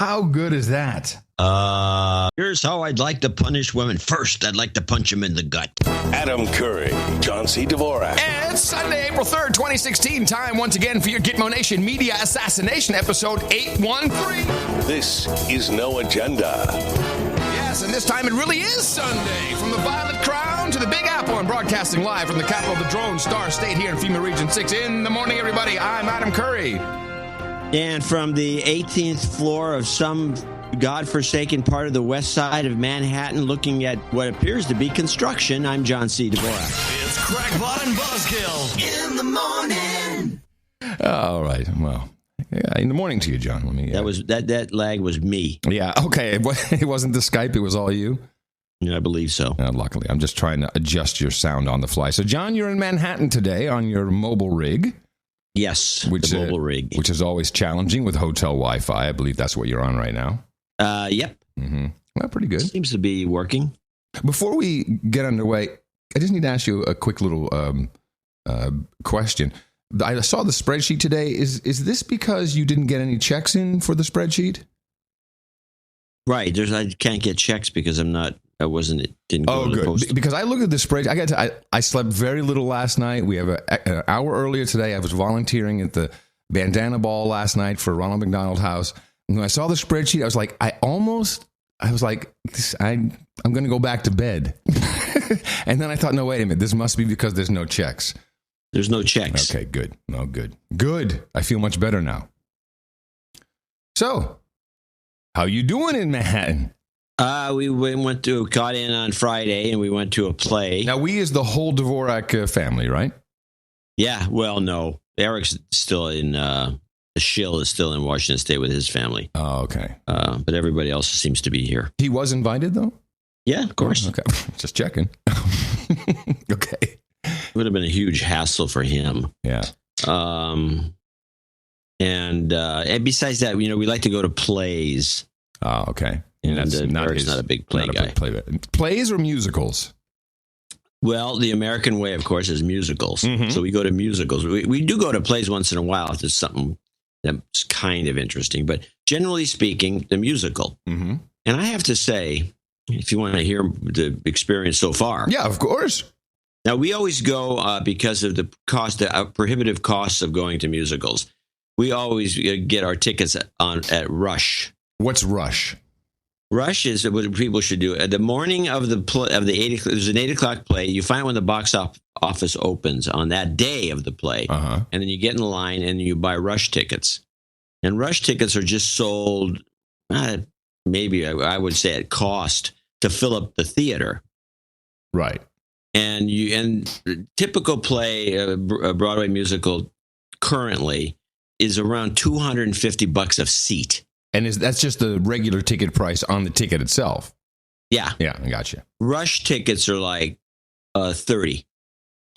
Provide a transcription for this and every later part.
How good is that? Here's how I'd like to punish women. First, I'd like to punch them in the gut. Adam Curry, John C. Dvorak. And it's Sunday, April 3rd, 2016. Time once again for your Gitmo Nation Media Assassination episode 813. This is No Agenda. Yes, and this time it really is Sunday. From the Violet Crown to the Big Apple, and broadcasting live from the capital of the Drone Star State here in FEMA Region 6. In the morning, everybody, I'm Adam Curry. And from the 18th floor of some godforsaken part of the west side of Manhattan, looking at what appears to be construction, I'm John C. Dvorak. It's Crackpot and Buzzkill in the morning. All right, well, yeah, in the morning to you, John. Let me. That lag was me. Yeah, okay. It wasn't the Skype. It was all you. Yeah, I believe so. Luckily, I'm just trying to adjust your sound on the fly. So, John, you're in Manhattan today on your mobile rig. Yes, the mobile rig. Which is always challenging with hotel Wi-Fi. I believe that's what you're on right now. Yep. Mm-hmm. Well, pretty good. Seems to be working. Before we get underway, I just need to ask you a quick little question. I saw the spreadsheet today. Is this because you didn't get any checks in for the spreadsheet? Right. I can't get checks because didn't go to the post. Because I looked at the spreadsheet. I slept very little last night. We have an hour earlier today. I was volunteering at the Bandana Ball last night for Ronald McDonald House. And when I saw the spreadsheet, I was like, I'm going to go back to bed. And then I thought, no, wait a minute. This must be because there's no checks. There's no checks. Okay, good. No, good. Good. I feel much better now. So, how you doing in Manhattan? We got in on Friday and we went to a play. Now, we is the whole Dvorak family, right? Yeah, well, no. Eric's still in, the shill is still in Washington State with his family. Oh, okay. But everybody else seems to be here. He was invited, though? Yeah, of course. Okay, just checking. Okay. It would have been a huge hassle for him. Yeah. And besides that, we like to go to plays. Oh, okay. And Eric's not a big play guy. Plays or musicals? Well, the American way, of course, is musicals. Mm-hmm. So we go to musicals. We do go to plays once in a while if there's something that's kind of interesting. But generally speaking, the musical. Mm-hmm. And I have to say, if you want to hear the experience so far. Yeah, of course. Now, we always go because of the prohibitive costs of going to musicals. We always get our tickets at Rush. What's Rush? Rush is what people should do. At the morning of the 8 there's an 8 o'clock play. You find when the box office opens on that day of the play, and then you get in line and you buy Rush tickets. And Rush tickets are just sold, maybe I would say at cost to fill up the theater. Right. And typical play, a Broadway musical currently is around $250 a seat. And that's just the regular ticket price on the ticket itself? Yeah. Yeah, I gotcha. Rush tickets are like $30.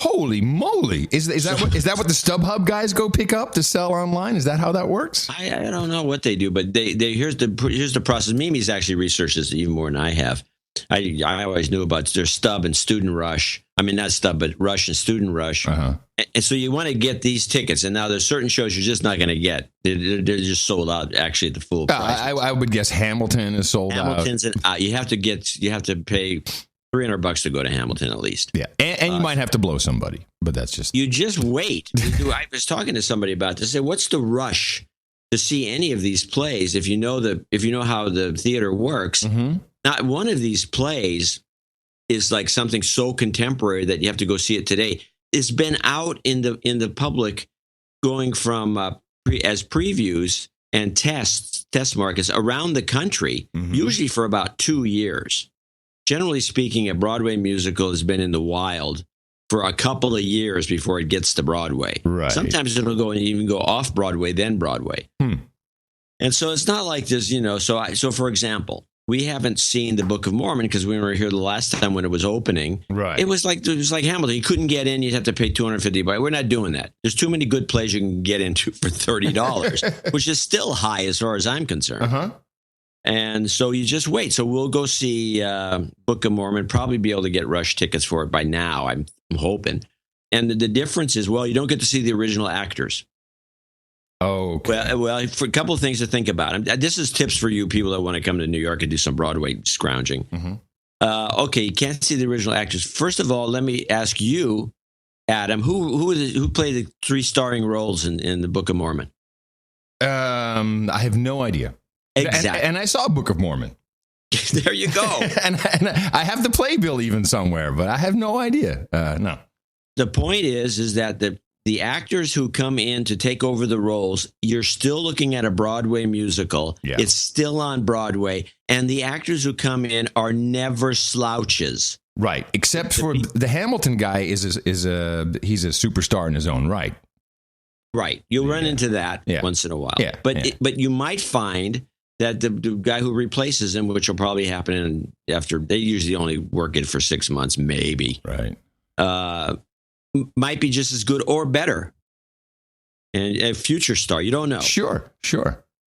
Holy moly. Is that what the StubHub guys go pick up to sell online? Is that how that works? I don't know what they do, but here's the process. Mimi's actually researched this even more than I have. I always knew about their Stub and Student Rush. I mean, not Stub, but Rush and Student Rush. Uh-huh. And so you want to get these tickets. And now there's certain shows you're just not going to get. They're just sold out actually at the full price. I would guess Hamilton is sold out. Hamilton's you have to pay $300 to go to Hamilton at least. Yeah. And you might have to blow somebody, but that's just. You just wait. I was talking to somebody about this. I said, what's the rush to see any of these plays if you know how the theater works? Mm-hmm. Not one of these plays is like something so contemporary that you have to go see it today. It's been out in the public, going from as previews and test markets around the country, usually for about 2 years. Generally speaking, a Broadway musical has been in the wild for a couple of years before it gets to Broadway. Right. Sometimes it'll even go off Broadway, then Broadway. And so it's not like this, So for example, we haven't seen the Book of Mormon because we were here the last time when it was opening. Right. It was like Hamilton. You couldn't get in. You'd have to pay $250. We're not doing that. There's too many good plays you can get into for $30, which is still high as far as I'm concerned. Uh-huh. And so you just wait. So we'll go see Book of Mormon, probably be able to get Rush tickets for it by now, I'm hoping. And the difference is, well, you don't get to see the original actors. Oh, okay. Well, for a couple of things to think about. This is tips for you people that want to come to New York and do some Broadway scrounging. Mm-hmm. Okay, you can't see the original actors. First of all, let me ask you, Adam, who played the 3 starring roles in the Book of Mormon? I have no idea. Exactly. And I saw Book of Mormon. There you go. and I have the playbill even somewhere, but I have no idea. No. The point is that the actors who come in to take over the roles, you're still looking at a Broadway musical. Yeah. It's still on Broadway. And the actors who come in are never slouches. Right. Except for the Hamilton guy he's a superstar in his own right. Right. You'll run into that once in a while. Yeah. But you might find that the guy who replaces him, which will probably happen after, they usually only work it for 6 months, maybe. Right. Might be just as good or better. And a future star. You don't know. Sure.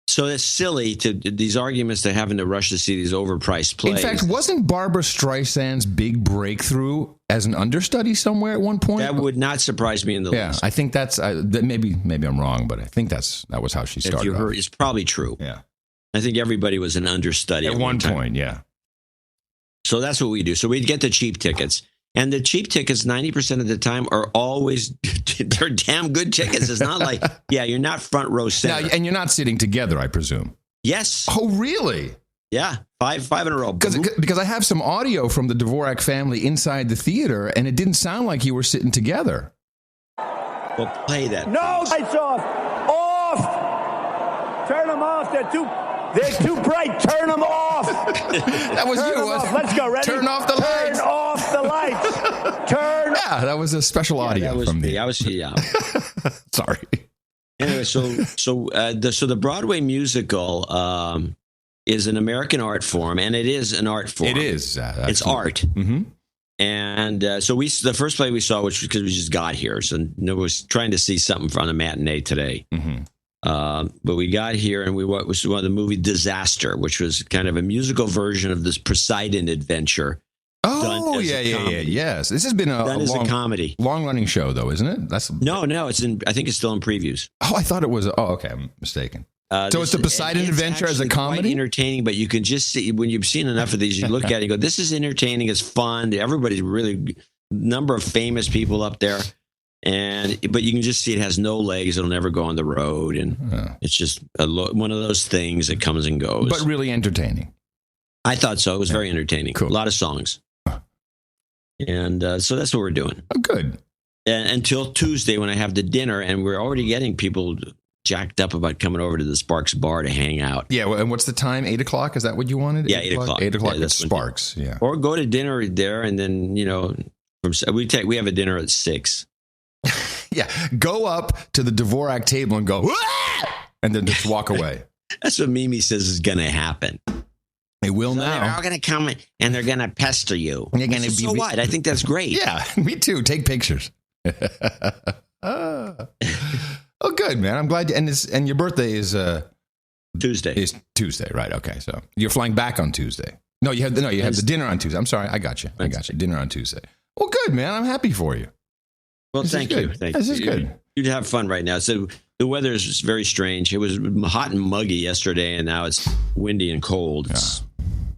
So it's silly to these arguments to having to rush to see these overpriced plays. In fact, wasn't Barbara Streisand's big breakthrough as an understudy somewhere at one point? That would not surprise me in the least. I think that's maybe I'm wrong, but I think that was how she started. If you heard, it's probably true. Yeah, I think everybody was an understudy at one point. Yeah. So that's what we do. So we'd get the cheap tickets. And the cheap tickets, 90% of the time, are always, they're damn good tickets. It's not like, you're not front row center. Now, and you're not sitting together, I presume. Yes. Oh, really? Yeah. Five in a row. Because I have some audio from the Dvorak family inside the theater, and it didn't sound like you were sitting together. Well, play that. No, lights off. Off. Turn them off. They're too bright. Turn them off. That was Turn you. them off. Let's go. Ready? Turn off the lights. Turn off the lights. Turn. Yeah, that was a special audio that was from me. the. Sorry. Anyway, so the Broadway musical is an American art form, and it is an art form. It is. It's art. Mm-hmm. And so the first play we saw, which because we just got here, so was trying to see something from the matinee today. Mm-hmm. But we got here and we watched the movie Disaster, which was kind of a musical version of this Poseidon adventure. Oh, yeah. Yes. This has been a comedy. Long-running show, though, isn't it? No, I think it's still in previews. Oh, I thought it was. Okay. I'm mistaken. So it's the Poseidon adventure as a comedy? Quite entertaining, but you can just see, when you've seen enough of these, you look at it and go, this is entertaining, it's fun. Everybody's really, number of famous people up there. But you can just see it has no legs. It'll never go on the road. And it's just one of those things that comes and goes. But really entertaining. I thought so. It was very entertaining. Cool. A lot of songs. And so that's what we're doing. Oh, good. And until Tuesday when I have the dinner, and we're already getting people jacked up about coming over to the Sparks bar to hang out. Yeah, and what's the time? 8 o'clock? Is that what you wanted? Yeah, 8 o'clock. 8 o'clock Yeah, at Sparks. Yeah. Or go to dinner there, and then we have a dinner at 6. Yeah, go up to the Dvorak table and go, "Wah!" and then just walk away. That's what Mimi says is going to happen. It will So now. They're all going to come and they're going to pester you. They're gonna So what? I think that's great. Yeah, me too. Take pictures. Oh, good, man. I'm glad. And your birthday is Tuesday. Is Tuesday, right? Okay, so you're flying back on Tuesday. No, you have the dinner on Tuesday. I'm sorry, I got you. Dinner on Tuesday. Well, good, man. I'm happy for you. Well, thank you. This is good. You'd have fun right now. So the weather is just very strange. It was hot and muggy yesterday, and now it's windy and cold. It's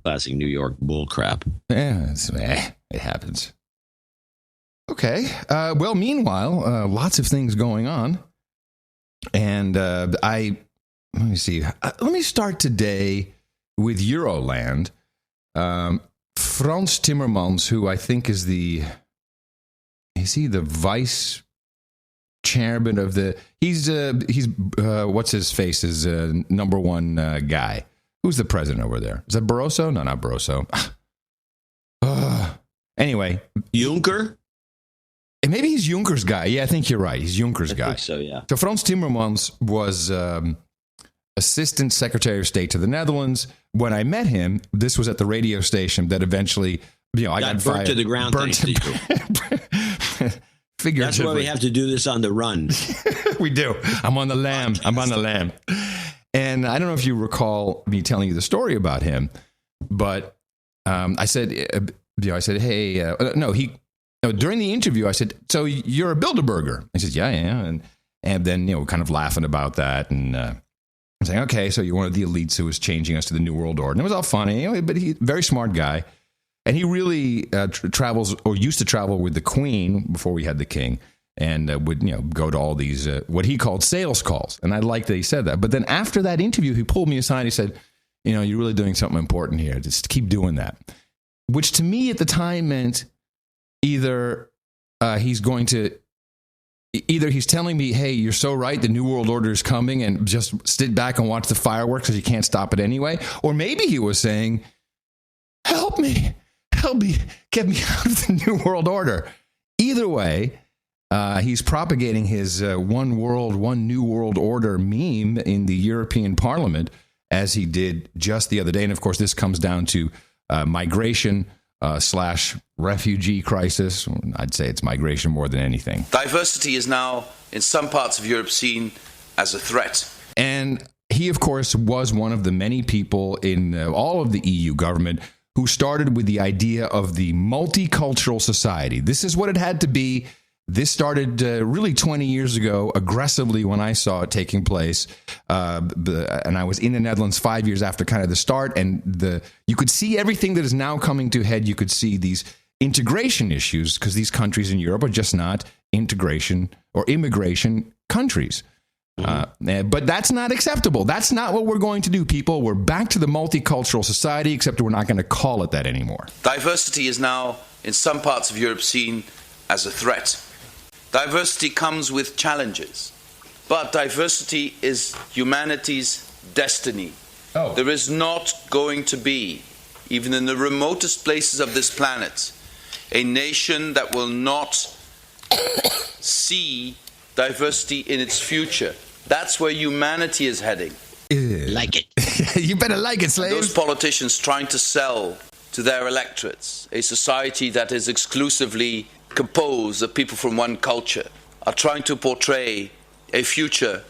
classic New York bull crap. Yeah, it happens. Okay. Well, meanwhile, lots of things going on. And let me see. Let me start today with Euroland. Frans Timmermans, who I think is the vice chairman of he's what's his face is number one guy. Who's the president over there? Is that Barroso? No, not Barroso. Anyway, Juncker? Maybe he's Juncker's guy. Yeah, I think you're right. He's Juncker's guy. I think so, yeah. So Frans Timmermans was Assistant Secretary of State to the Netherlands. When I met him, this was at the radio station that eventually, I got burnt to the ground. Thanks to you. That's why we have to do this on the run. We do. I'm on the lam. And I don't know if you recall me telling you the story about him, but I said, during the interview, I said, so you're a Bilderberger? He said, yeah. And then, kind of laughing about that and saying, okay, so you're one of the elites who is changing us to the New World Order. And it was all funny, but he's a very smart guy. And he really travels, or used to travel with the Queen before we had the King, and would go to all these, what he called sales calls. And I like that he said that. But then after that interview, he pulled me aside. He said, you're really doing something important here. Just keep doing that. Which to me at the time meant either he's telling me, hey, you're so right, the New World Order is coming, and just sit back and watch the fireworks because you can't stop it anyway. Or maybe he was saying, help me, get me out of the New World Order. Either way, he's propagating his one world, one New World Order meme in the European Parliament, as he did just the other day. And of course, this comes down to migration / refugee crisis. I'd say it's migration more than anything. Diversity is now, in some parts of Europe, seen as a threat. And he, of course, was one of the many people in all of the EU government who started with the idea of the multicultural society. This is what it had to be. This started really 20 years ago, aggressively, when I saw it taking place. And I was in the Netherlands 5 years after kind of the start. And you could see everything that is now coming to a head. You could see these integration issues, because these countries in Europe are just not integration or immigration countries. But that's not acceptable. That's not what we're going to do, people. We're back to the multicultural society, except we're not going to call it that anymore. Diversity is now, in some parts of Europe, seen as a threat. Diversity comes with challenges, but diversity is humanity's destiny. Oh. There is not going to be, even in the remotest places of this planet, a nation that will not see diversity in its future. That's where humanity is heading. Like it. You better like it, slave. Those politicians trying to sell to their electorates a society that is exclusively composed of people from one culture are trying to portray a future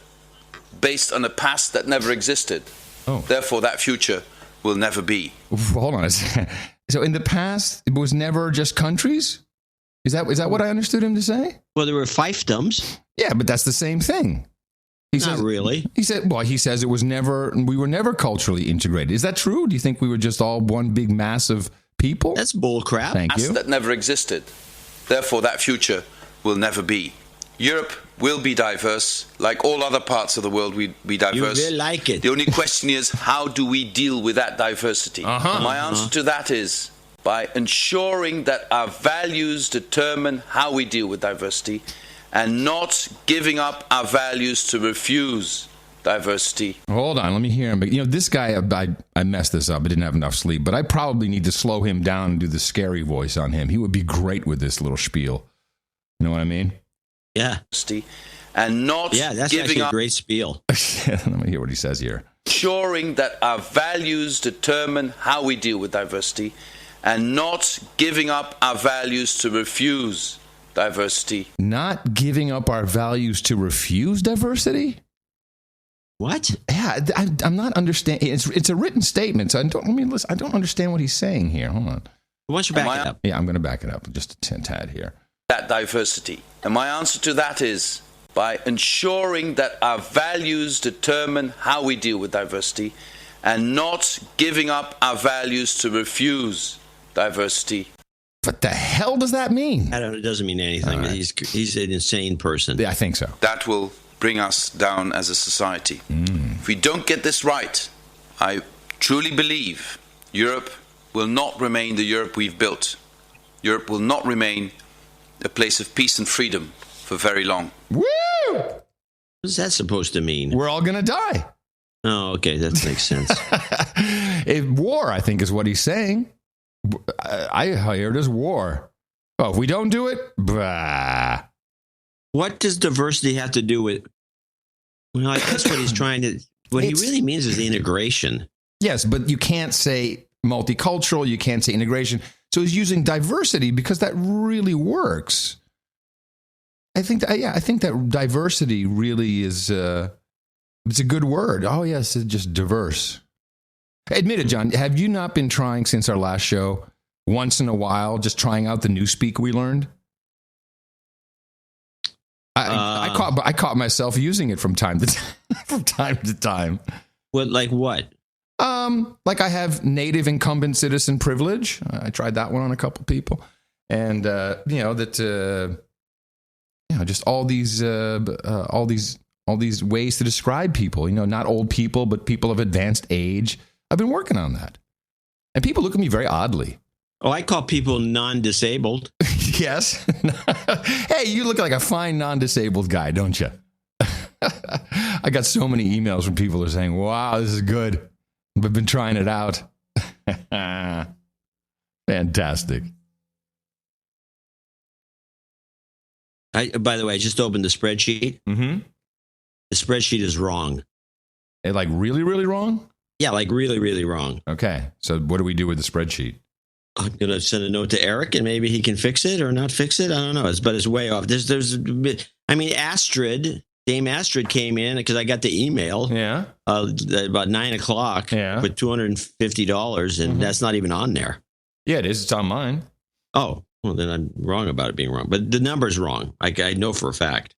based on a past that never existed. Oh. Therefore, that future will never be. Hold on a second. So in the past, it was never just countries? Is that what I understood him to say? Well, there were fiefdoms. Yeah, but that's the same thing. Not really. He says we were never culturally integrated. Is that true? Do you think we were just all one big mass of people? That's bull crap. Thank you. That never existed. Therefore, that future will never be. Europe will be diverse. Like all other parts of the world, we diverse. You will like it. The only question is, how do we deal with that diversity? My answer to that is by ensuring that our values determine how we deal with diversity, and not giving up our values to refuse diversity. Hold on, let me hear him. This guy, I messed this up. I didn't have enough sleep, but I probably need to slow him down and do the scary voice on him. He would be great with this little spiel. You know what I mean? Yeah. And not that's giving actually up. a great spiel. Let me hear what he says here. Ensuring that our values determine how we deal with diversity, and not giving up our values to refuse diversity. Not giving up our values to refuse diversity? What? Yeah, I'm not understanding. It's a written statement, so I don't understand what he's saying here. Hold on. Why don't you back it up? Yeah, I'm going to back it up just a tad here. That diversity. And my answer to that is by ensuring that our values determine how we deal with diversity, and not giving up our values to refuse diversity. What the hell does that mean? It doesn't mean anything. Right. He's an insane person. Yeah, I think so. That will bring us down as a society. If we don't get this right, I truly believe Europe will not remain the Europe we've built. Europe will not remain a place of peace and freedom for very long. Woo! What's that supposed to mean? We're all going to die. Oh, okay. That makes sense. War, I think, is what he's saying. I heard as war. Oh, if we don't do it, bah. What does diversity have to do with? Well, I guess what he's trying to. What he really means is integration. Yes, but you can't say multicultural. You can't say integration. So he's using diversity because that really works. I think that diversity really is. It's a good word. Oh yes, it's just diverse. Admit it, John. Have you not been trying since our last show, once in a while, just trying out the new speak we learned? I caught myself using it from time to time. What, like what? Like I have native incumbent citizen privilege. I tried that one on a couple people, and just all these ways to describe people. Not old people, but people of advanced age. I've been working on that, and people look at me very oddly. Oh, I call people non-disabled. Yes. Hey, you look like a fine non-disabled guy, don't you? I got so many emails from people who are saying, "Wow, this is good. I've been trying it out." Fantastic. By the way, I just opened the spreadsheet. Mm-hmm. The spreadsheet is wrong. Like really, really wrong? Yeah, like really, really wrong. Okay. So what do we do with the spreadsheet? I'm going to send a note to Eric and maybe he can fix it or not fix it. I don't know. But it's way off. Dame Astrid came in because I got the email about 9 o'clock with $250 and that's not even on there. Yeah, it is. It's on mine. Oh, well, then I'm wrong about it being wrong. But the number's wrong. I know for a fact.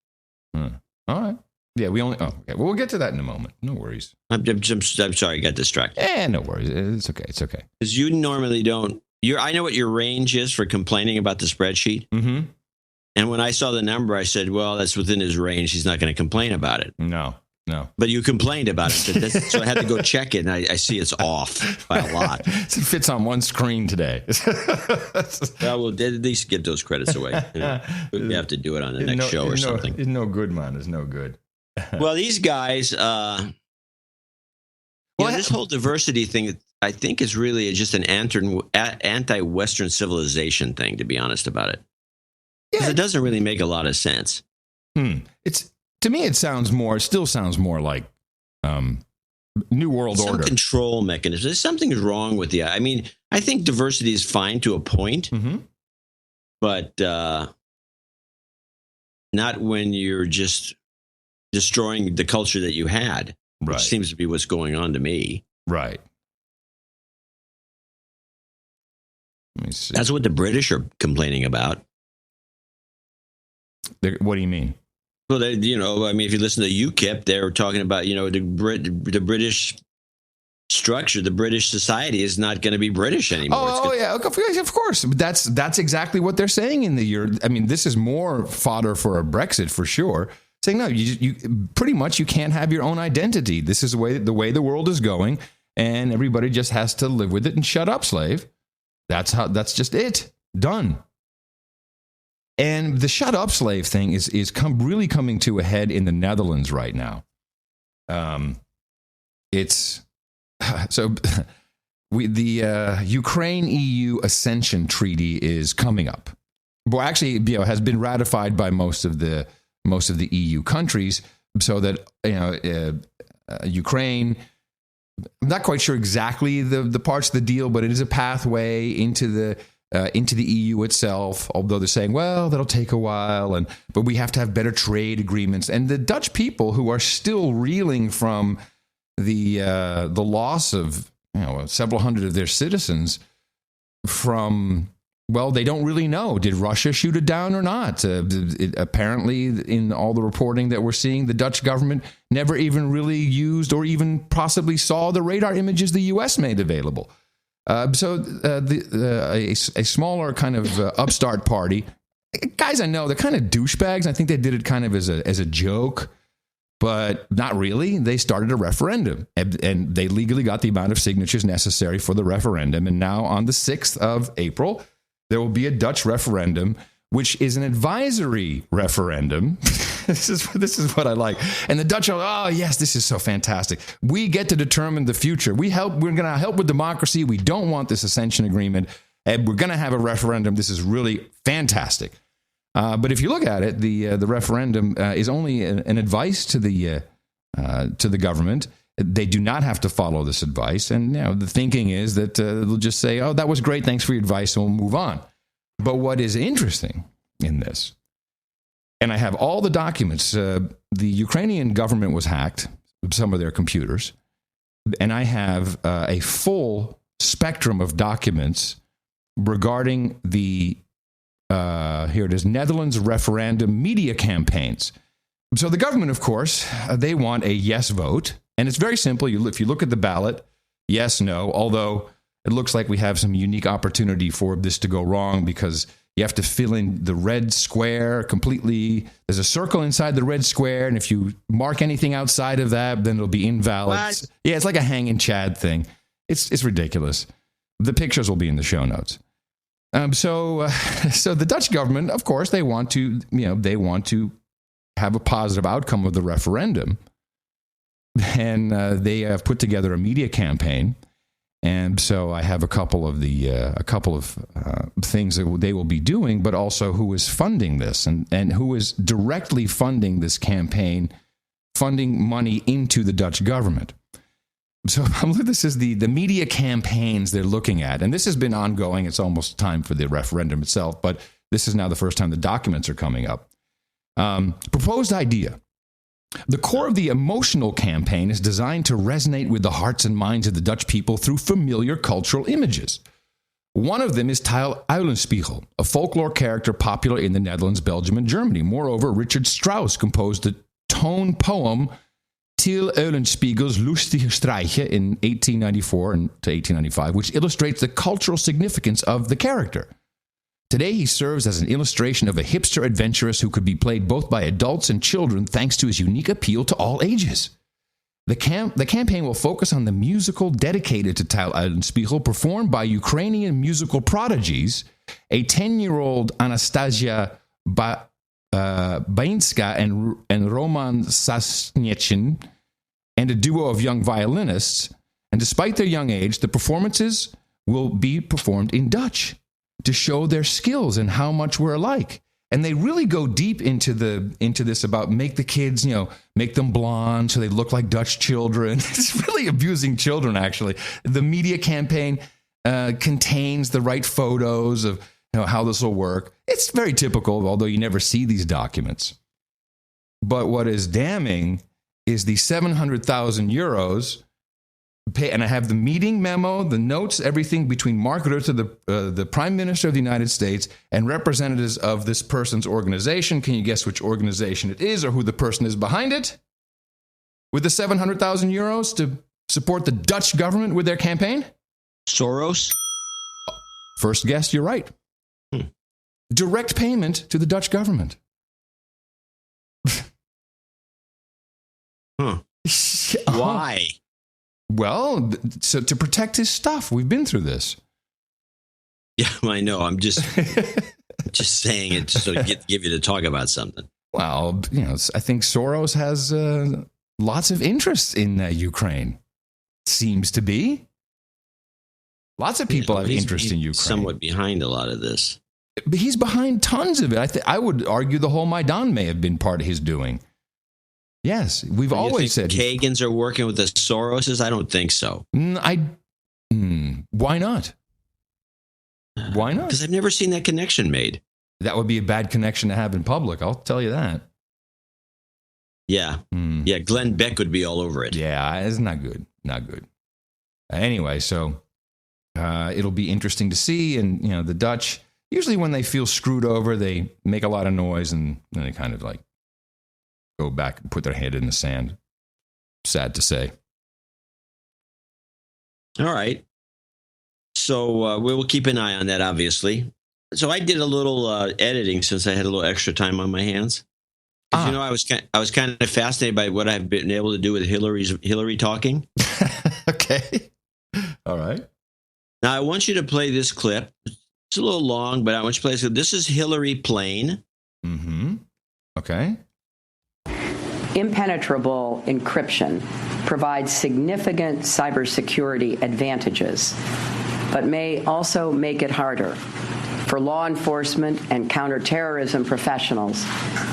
All right. Yeah, okay. Well, we'll get to that in a moment. No worries. I'm sorry, I got distracted. No worries. It's okay. It's okay. Because you normally don't. I know what your range is for complaining about the spreadsheet. Mm-hmm. And when I saw the number, I said, well, that's within his range. He's not going to complain about it. No. But you complained about it. So I had to go check it, and I see it's off by a lot. It fits on one screen today. Well, we'll at least get those credits away. We have to do it on the next show or something. It's no good, man. It's no good. Well, these guys, this whole diversity thing, I think is really just an anti-Western civilization thing, to be honest about it. Because it doesn't really make a lot of sense. To me, it still sounds more like New World Order. Some control mechanism. There's something wrong with the. I mean, I think diversity is fine to a point, but not when you're just destroying the culture that you had, which seems to be what's going on to me. Right. Let me see. That's what the British are complaining about. What do you mean? Well, if you listen to UKIP, they're talking about, the British structure, the British society is not going to be British anymore. Yeah, of course. That's exactly what they're saying in the year. I mean, this is more fodder for a Brexit for sure. Saying no, you pretty much you can't have your own identity. This is the way the world is going, and everybody just has to live with it and shut up, slave. That's just it. Done. And the shut up, slave thing is really coming to a head in the Netherlands right now. The Ukraine EU Accession Treaty is coming up. Well, actually, has been ratified by most of the EU countries, so that Ukraine. I'm not quite sure exactly the parts of the deal, but it is a pathway into the EU itself. Although they're saying, well, that'll take a while, but we have to have better trade agreements. And the Dutch people, who are still reeling from the loss of several hundred of their citizens, they don't really know. Did Russia shoot it down or not? Apparently, in all the reporting that we're seeing, the Dutch government never even really used or even possibly saw the radar images the U.S. made available. A smaller kind of upstart party, guys I know, they're kind of douchebags. I think they did it kind of as a joke, but not really. They started a referendum, and they legally got the amount of signatures necessary for the referendum. And now on the 6th of April, there will be a Dutch referendum, which is an advisory referendum. This is what I like. And the Dutch are, oh, yes, this is so fantastic. We get to determine the future. We're going to help with democracy. We don't want this accession agreement. And we're going to have a referendum. This is really fantastic. But if you look at it, the referendum is only an advice to the government. They do not have to follow this advice. And the thinking is that they'll just say, oh, that was great. Thanks for your advice. And we'll move on. But what is interesting in this, and I have all the documents, the Ukrainian government was hacked, some of their computers, and I have a full spectrum of documents regarding the Here it is, Netherlands referendum media campaigns. So the government, of course, they want a yes vote. And it's very simple. If you look at the ballot, yes, no, although it looks like we have some unique opportunity for this to go wrong because you have to fill in the red square completely. There's a circle inside the red square, and if you mark anything outside of that, then it'll be invalid. What? Yeah, it's like a hanging Chad thing. It's ridiculous. The pictures will be in the show notes. So the Dutch government, of course, they want to have a positive outcome of the referendum, and they have put together a media campaign. And so I have a couple of things that they will be doing, but also who is funding this and who is directly funding this campaign, funding money into the Dutch government. So this is the media campaigns they're looking at. And this has been ongoing. It's almost time for the referendum itself, but this is now the first time the documents are coming up. Proposed idea. The core of the emotional campaign is designed to resonate with the hearts and minds of the Dutch people through familiar cultural images. One of them is Tijl Eulenspiegel, a folklore character popular in the Netherlands, Belgium, and Germany. Moreover, Richard Strauss composed the tone poem Tijl Eulenspiegel's Lustige Strijdje in 1894 to 1895, which illustrates the cultural significance of the character. Today, he serves as an illustration of a hipster adventurous who could be played both by adults and children thanks to his unique appeal to all ages. The campaign will focus on the musical dedicated to Tijl Eulenspiegel, performed by Ukrainian musical prodigies, a 10-year-old Anastasia Bainska and Roman Sasniechin, and a duo of young violinists. And despite their young age, the performances will be performed in Dutch to show their skills and how much we're alike. And they really go deep into this about make the kids, make them blonde so they look like Dutch children. It's really abusing children, actually. The media campaign contains the right photos of how this will work. It's very typical, although you never see these documents. But what is damning is the 700,000 euros. And I have the meeting memo, the notes, everything between Mark Rutte, the Prime Minister of the United States, and representatives of this person's organization. Can you guess which organization it is or who the person is behind it? With the 700,000 euros to support the Dutch government with their campaign? Soros? First guess, you're right. Direct payment to the Dutch government. Why? Well, so to protect his stuff. We've been through this. Yeah, I know. I'm just saying it so to give you to talk about something. Well, I think Soros has lots of interest in Ukraine. Seems to be. Lots of people have interest in Ukraine. Somewhat behind a lot of this. But he's behind tons of it. I would argue the whole Maidan may have been part of his doing. Yes, we've always said Kagans are working with the Soroses. I don't think so. Why not? Why not? Because I've never seen that connection made. That would be a bad connection to have in public. I'll tell you that. Yeah, yeah. Glenn Beck would be all over it. Yeah, it's not good. Not good. Anyway, so it'll be interesting to see. And the Dutch usually when they feel screwed over, they make a lot of noise and then they kind of like go back and put their head in the sand. Sad to say. All right. So we will keep an eye on that, obviously. So I did a little editing since I had a little extra time on my hands. I was kind of fascinated by what I've been able to do with Hillary talking. Okay. All right. Now I want you to play this clip. It's a little long, but I want you to play this clip. This is Hillary Plain. Mm-hmm. Okay. Impenetrable encryption provides significant cybersecurity advantages, but may also make it harder for law enforcement and counterterrorism professionals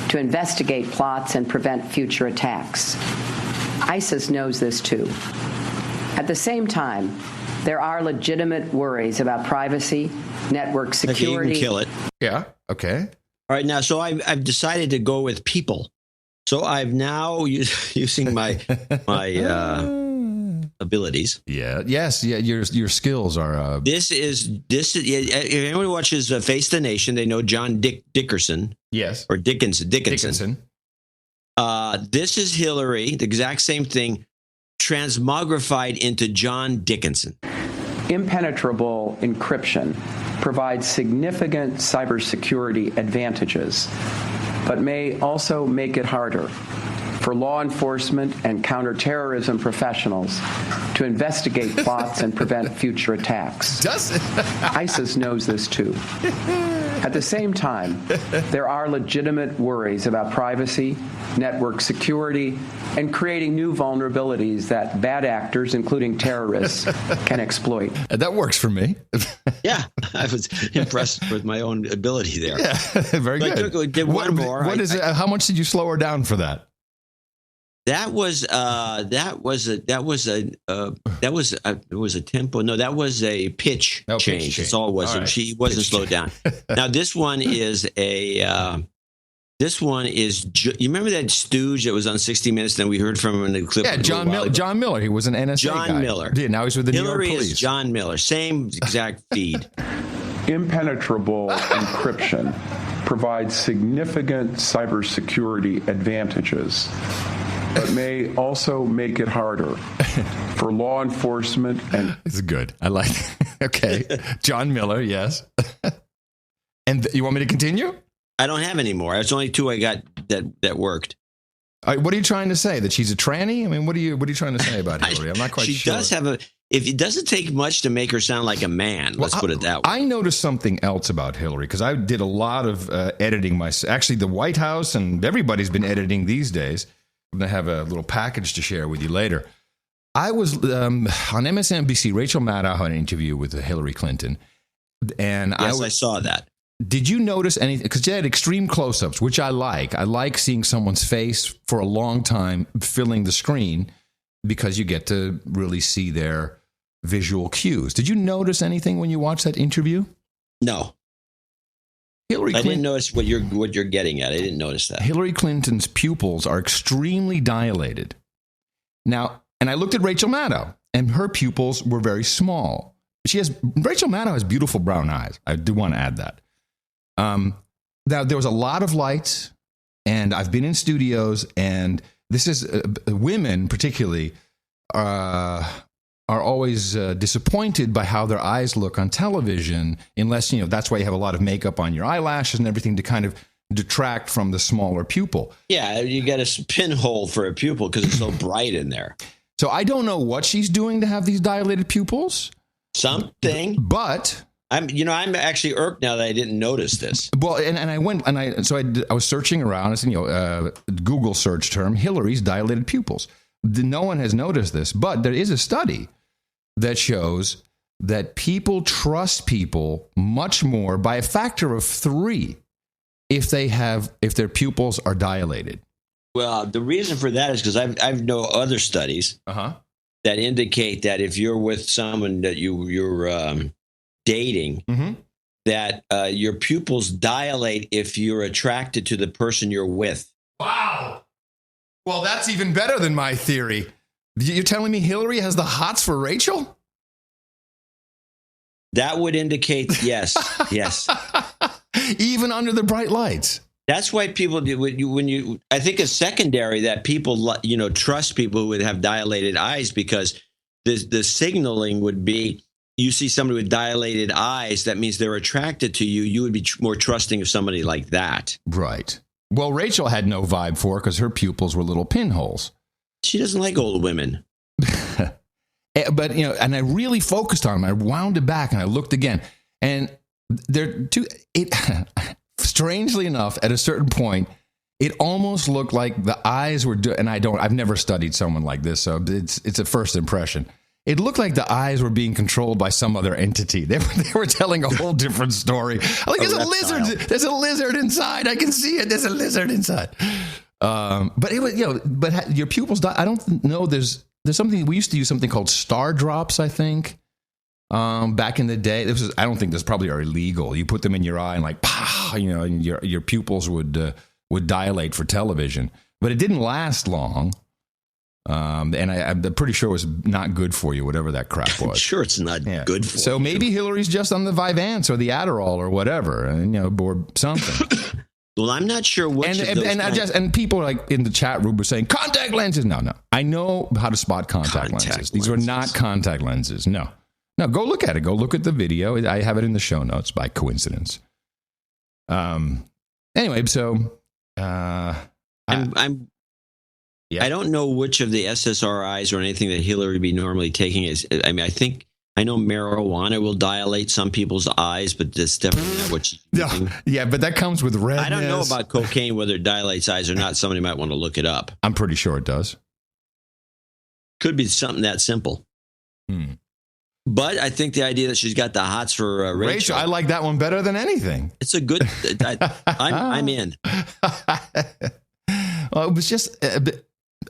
to investigate plots and prevent future attacks. ISIS knows this too. At the same time, there are legitimate worries about privacy, network security. Okay, you can kill it. Yeah. Okay. All right. Now, so I've decided to go with people. So I've now using my abilities. Yeah. Yes. Yeah. Your skills are. This is. If anyone watches Face the Nation, they know John Dickerson. Yes. Or Dickinson. This is Hillary, the exact same thing, transmogrified into John Dickinson. Impenetrable encryption provides significant cybersecurity advantages, but may also make it harder for law enforcement and counterterrorism professionals to investigate plots and prevent future attacks. Does it? ISIS knows this too. At the same time, there are legitimate worries about privacy, network security, and creating new vulnerabilities that bad actors, including terrorists, can exploit. That works for me. Yeah, I was impressed with my own ability there. Yeah, very good. I did one more. What is it? How much did you slow her down for that? That was a tempo. No, that was a pitch change. That's all it was. Right. She wasn't slowed down. Now this one is you remember that stooge that was on 60 Minutes? Then we heard from him in the clip. Yeah, John Miller. John Miller. He was an NSA guy. John Miller. Yeah, now he's with the Hillary New York Police. Is John Miller. Same exact feed. Impenetrable encryption provides significant cybersecurity advantages, but may also make it harder for law enforcement and... It's good. I like it. Okay. John Miller, yes. And you want me to continue? I don't have any more. It's only two I got that worked. What are you trying to say? That she's a tranny? I mean, what are you trying to say about Hillary? I'm not quite sure. She does have if it doesn't take much to make her sound like a man, let's put it that way. I noticed something else about Hillary because I did a lot of editing myself. Actually, the White House and everybody's been editing these days. I'm going to have a little package to share with you later. I was on MSNBC. Rachel Maddow had an interview with Hillary Clinton. And yes, I saw that. Did you notice anything? Because she had extreme close-ups, which I like. I like seeing someone's face for a long time filling the screen because you get to really see their visual cues. Did you notice anything when you watched that interview? No. I didn't notice what you're getting at. I didn't notice that. Hillary Clinton's pupils are extremely dilated. Now, and I looked at Rachel Maddow, and her pupils were very small. Rachel Maddow has beautiful brown eyes. I do want to add that. Now, there was a lot of lights, and I've been in studios, and this is women particularly are always disappointed by how their eyes look on television, unless, that's why you have a lot of makeup on your eyelashes and everything to kind of detract from the smaller pupil. Yeah, you get a pinhole for a pupil because it's so bright in there. So I don't know what she's doing to have these dilated pupils. Something. But... I'm actually irked now that I didn't notice this. Well, and I went and I was searching around. It's Google search term Hillary's dilated pupils. No one has noticed this, but there is a study that shows that people trust people much more by a factor of 3 if their pupils are dilated. Well, the reason for that is because I've know other studies that indicate that if you're with someone that you're dating, that your pupils dilate if you're attracted to the person you're with. Wow. Well, that's even better than my theory. You're telling me Hillary has the hots for Rachel? That would indicate yes. Yes. Even under the bright lights. That's why people do I think it's secondary that people trust people who would have dilated eyes, because the signaling would be, you see somebody with dilated eyes, that means they're attracted to you. You would be more trusting of somebody like that. Right. Well, Rachel had no vibe for her because her pupils were little pinholes. She doesn't like old women. But, and I really focused on them. I wound it back and I looked again. And strangely enough, at a certain point, it almost looked like the eyes were, I've never studied someone like this, so it's a first impression. It looked like the eyes were being controlled by some other entity. They were telling a whole different story. Like, there's a lizard. There's a lizard inside. I can see it. There's a lizard inside. But it was, but your pupils. I don't know. There's something. We used to use something called star drops, I think. Back in the day, I don't think this probably are illegal. You put them in your eye and and your pupils would dilate for television. But it didn't last long. And I'm pretty sure it was not good for you, whatever that crap was. Sure, it's not good for you. So maybe Hillary's just on the Vyvanse or the Adderall or whatever, and or something. Well, I'm not sure which of those and people like in the chat room were saying contact lenses. No. I know how to spot contact lenses. These were not contact lenses. No, go look at it. Go look at the video. I have it in the show notes by coincidence. Anyway, so I don't know which of the SSRIs or anything that Hillary would be normally taking is. I mean, I know marijuana will dilate some people's eyes, but that's definitely not what she's using. Yeah, but that comes with redness. I don't know about cocaine, whether it dilates eyes or not. Somebody might want to look it up. I'm pretty sure it does. Could be something that simple. But I think the idea that she's got the hots for Rachel. I like that one better than anything. It's a good. I'm in. Well, it was just,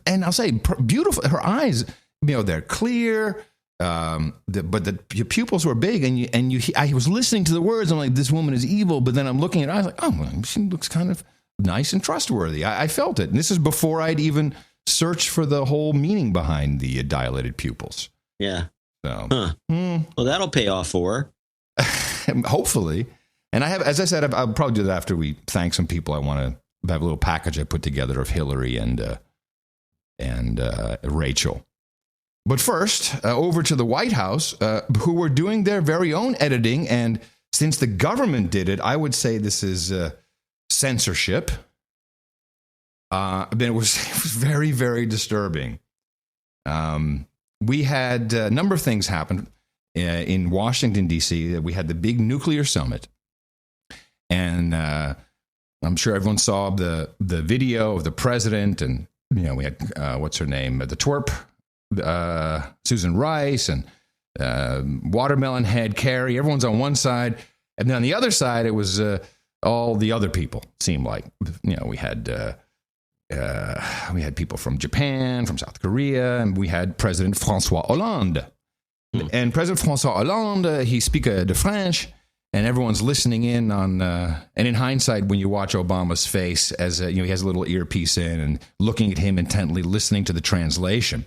and I'll say, beautiful. Her eyes, they're clear. But the pupils were big, and I was listening to the words. I'm like, this woman is evil. But then I'm looking at her, I was like, oh, well, she looks kind of nice and trustworthy. I felt it. And this is before I'd even searched for the whole meaning behind the dilated pupils. Yeah. So, well, that'll pay off for her. Hopefully. And I have, as I said, I'll probably do that after we thank some people. I want to have a little package I put together of Hillary and Rachel. But first, over to the White House, who were doing their very own editing. And since the government did it, I would say this is censorship. But it was very, very disturbing. We had a number of things happen in Washington, D.C. We had the big nuclear summit. And I'm sure everyone saw the video of the president. And, we had, what's her name? The twerp. Susan Rice and Watermelon Head Kerry. Everyone's on one side, and then on the other side, it was all the other people. Seemed like we had people from Japan, from South Korea, and we had President François Hollande. And President François Hollande, he speaks the French, and everyone's listening in on. And in hindsight, when you watch Obama's face, as he has a little earpiece in and looking at him intently, listening to the translation.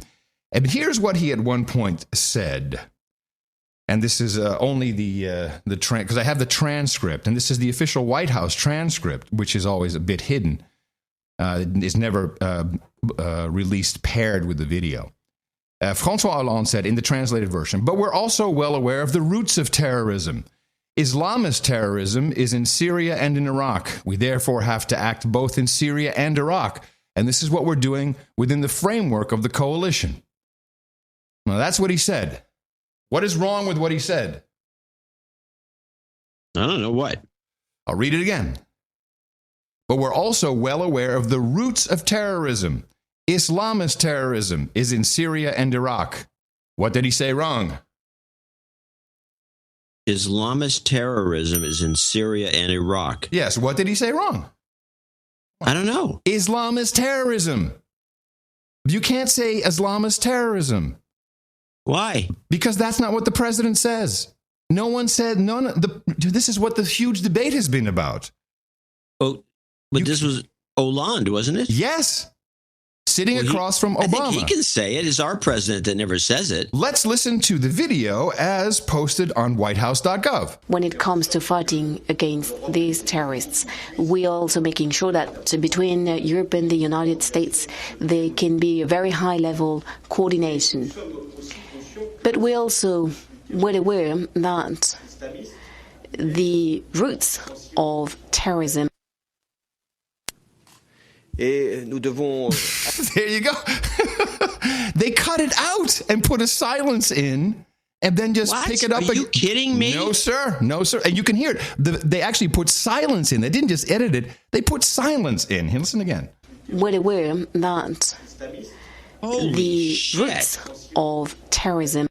And here's what he at one point said, and this is only the because I have the transcript, and this is the official White House transcript, which is always a bit hidden, is never released paired with the video. François Hollande said in the translated version, but we're also well aware of the roots of terrorism. Islamist terrorism is in Syria and in Iraq. We therefore have to act both in Syria and Iraq, and this is what we're doing within the framework of the coalition. Now, that's what he said. What is wrong with what he said? I don't know what. I'll read it again. But we're also well aware of the roots of terrorism. Islamist terrorism is in Syria and Iraq. What did he say wrong? Islamist terrorism is in Syria and Iraq. Yes, what did he say wrong? I don't know. Islamist terrorism. You can't say Islamist terrorism. Why? Because that's not what the president says. No one said, this is what the huge debate has been about. Oh, but this was Hollande, wasn't it? Yes. Sitting across from Obama. I think he can say it. It's our president that never says it. Let's listen to the video as posted on whitehouse.gov. When it comes to fighting against these terrorists, we are also making sure that between Europe and the United States, there can be a very high-level coordination. But we're also well aware that the roots of terrorism. There you go. They cut it out and put a silence in and then just pick it up. Are you kidding me? No, sir. No, sir. And you can hear it. They actually put silence in. They didn't just edit it. They put silence in. Here, listen again. Well aware that the roots of terrorism.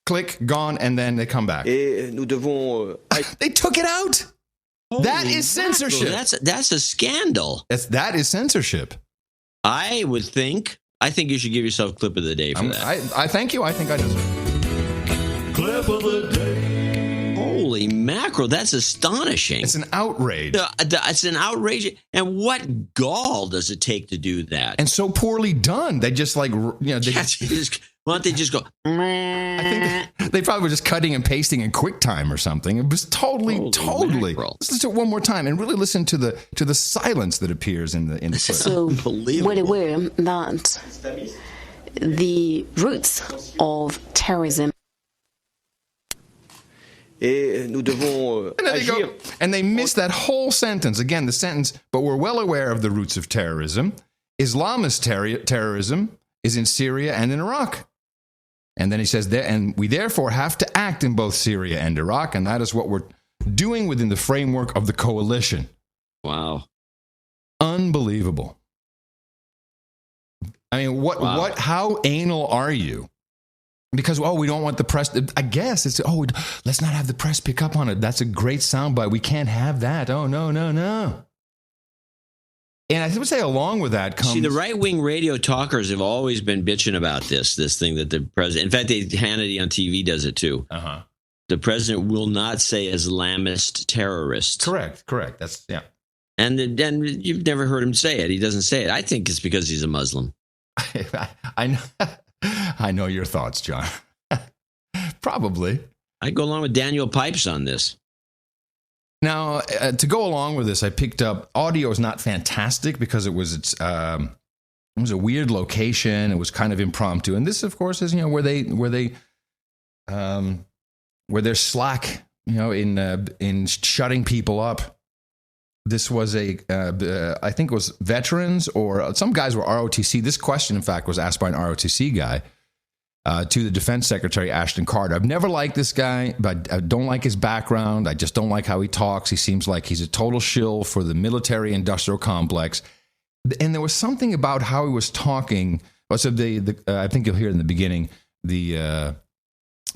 Click, gone, and then they come back. They took it out. That is censorship. That's a scandal. That is censorship. I think you should give yourself clip of the day for that. I thank you. I think I deserve it. Clip of the day. Holy mackerel, that's astonishing. It's an outrage. It's an outrage. And what gall does it take to do that? And so poorly done. They just like, why don't they just go? I think they probably were just cutting and pasting in QuickTime or something. It was totally. Mackerel. Let's do it one more time and really listen to the silence that appears in the clip. So we're aware that the roots of terrorism. And they miss that whole sentence. Again, the sentence, but we're well aware of the roots of terrorism. Islamist terrorism is in Syria and in Iraq. And then he says, and we therefore have to act in both Syria and Iraq, and that is what we're doing within the framework of the coalition. Wow. Unbelievable. I mean, how anal are you? Because, we don't want the press. I guess it's, let's not have the press pick up on it. That's a great soundbite. We can't have that. Oh, no. And I would say along with that comes... See, the right-wing radio talkers have always been bitching about this thing that the president... In fact, Hannity on TV does it too. Uh-huh. The president will not say Islamist terrorist. Correct. That's, yeah. And you've never heard him say it. He doesn't say it. I think it's because he's a Muslim. I know your thoughts, John. Probably. I go along with Daniel Pipes on this. Now, to go along with this, I picked up audio is not fantastic because it was a weird location. It was kind of impromptu, and this, of course, is where they're slack, in shutting people up. This was I think it was veterans or some guys were ROTC. This question, in fact, was asked by an ROTC guy to the Defense Secretary, Ashton Carter. I've never liked this guy, but I don't like his background. I just don't like how he talks. He seems like he's a total shill for the military-industrial complex. And there was something about how he was talking. So I think you'll hear it in the beginning. The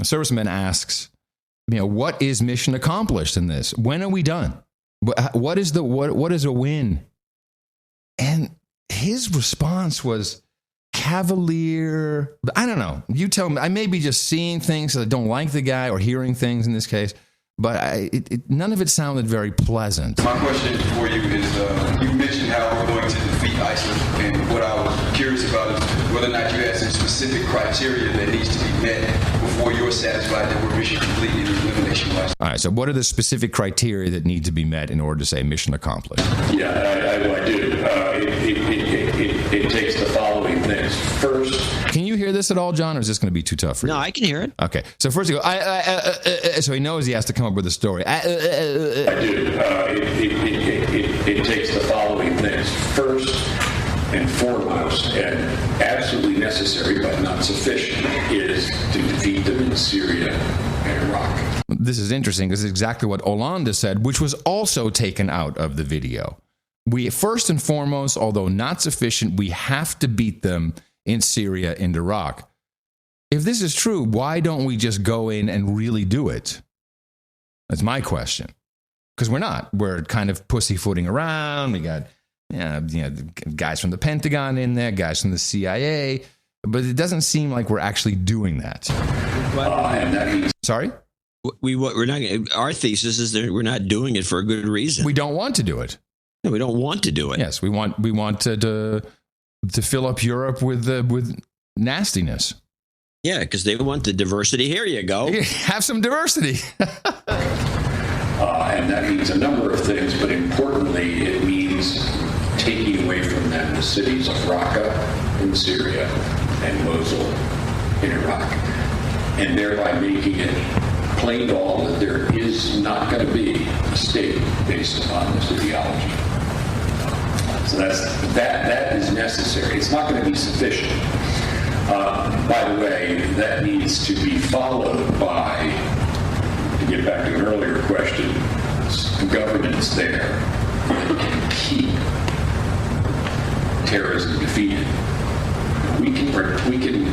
serviceman asks, what is mission accomplished in this? When are we done? What is a win? And his response was cavalier. I don't know. You tell me. I may be just seeing things that I don't like the guy, or hearing things in this case, but none of it sounded very pleasant. My question for you is, you mentioned how we're going to defeat ISIL, and what I was curious about is whether or not you had some specific criteria that needs to be met before you're satisfied that we're mission complete in the elimination of ISIL. All right, so what are the specific criteria that need to be met in order to say mission accomplished? Yeah, I do. It takes the following things. First... Can you hear this at all, John, or is this going to be too tough for you? No, I can hear it. Okay, so first you go, so he knows he has to come up with a story. I do. It takes the following things. First and foremost, and absolutely necessary but not sufficient, is to defeat them in Syria and Iraq. This is interesting. This is exactly what Hollande said, which was also taken out of the video. We, first and foremost, although not sufficient, we have to beat them in Syria and Iraq. If this is true, why don't we just go in and really do it? That's my question. Because we're not. We're kind of pussyfooting around. We got guys from the Pentagon in there, guys from the CIA, but it doesn't seem like we're actually doing that. Sorry? We're not. Our thesis is that we're not doing it for a good reason. We don't want to do it. No, we don't want to do it. Yes, we want to fill up Europe with nastiness. Yeah, because they want the diversity. Here you go. Have some diversity. And that means a number of things, but importantly, it means taking away from them the cities of Raqqa in Syria and Mosul in Iraq, and thereby making it plain to all that there is not going to be a state based upon this ideology. So that is necessary. It's not going to be sufficient. By the way, that needs to be followed by, to get back to an earlier question, governance there that can keep terrorism defeated. We can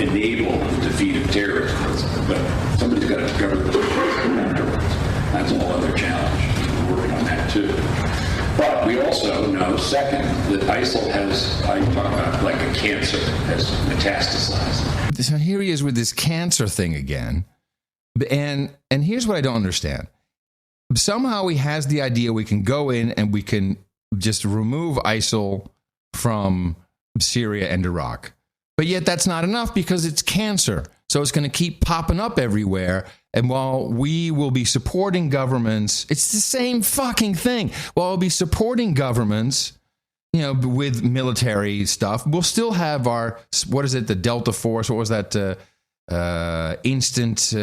enable the defeat of terrorism, but somebody's got to govern the afterwards. That's a whole other challenge. We're working on that too. But we also know, second, that ISIL has, I talk about like a cancer, has metastasized. So here he is with this cancer thing again. And here's what I don't understand. Somehow he has the idea we can go in and we can just remove ISIL from Syria and Iraq. But yet that's not enough because it's cancer. So it's going to keep popping up everywhere. And while we will be supporting governments, it's the same fucking thing. While we'll be supporting governments, with military stuff, we'll still have our, what is it, the Delta Force? What was that? Instant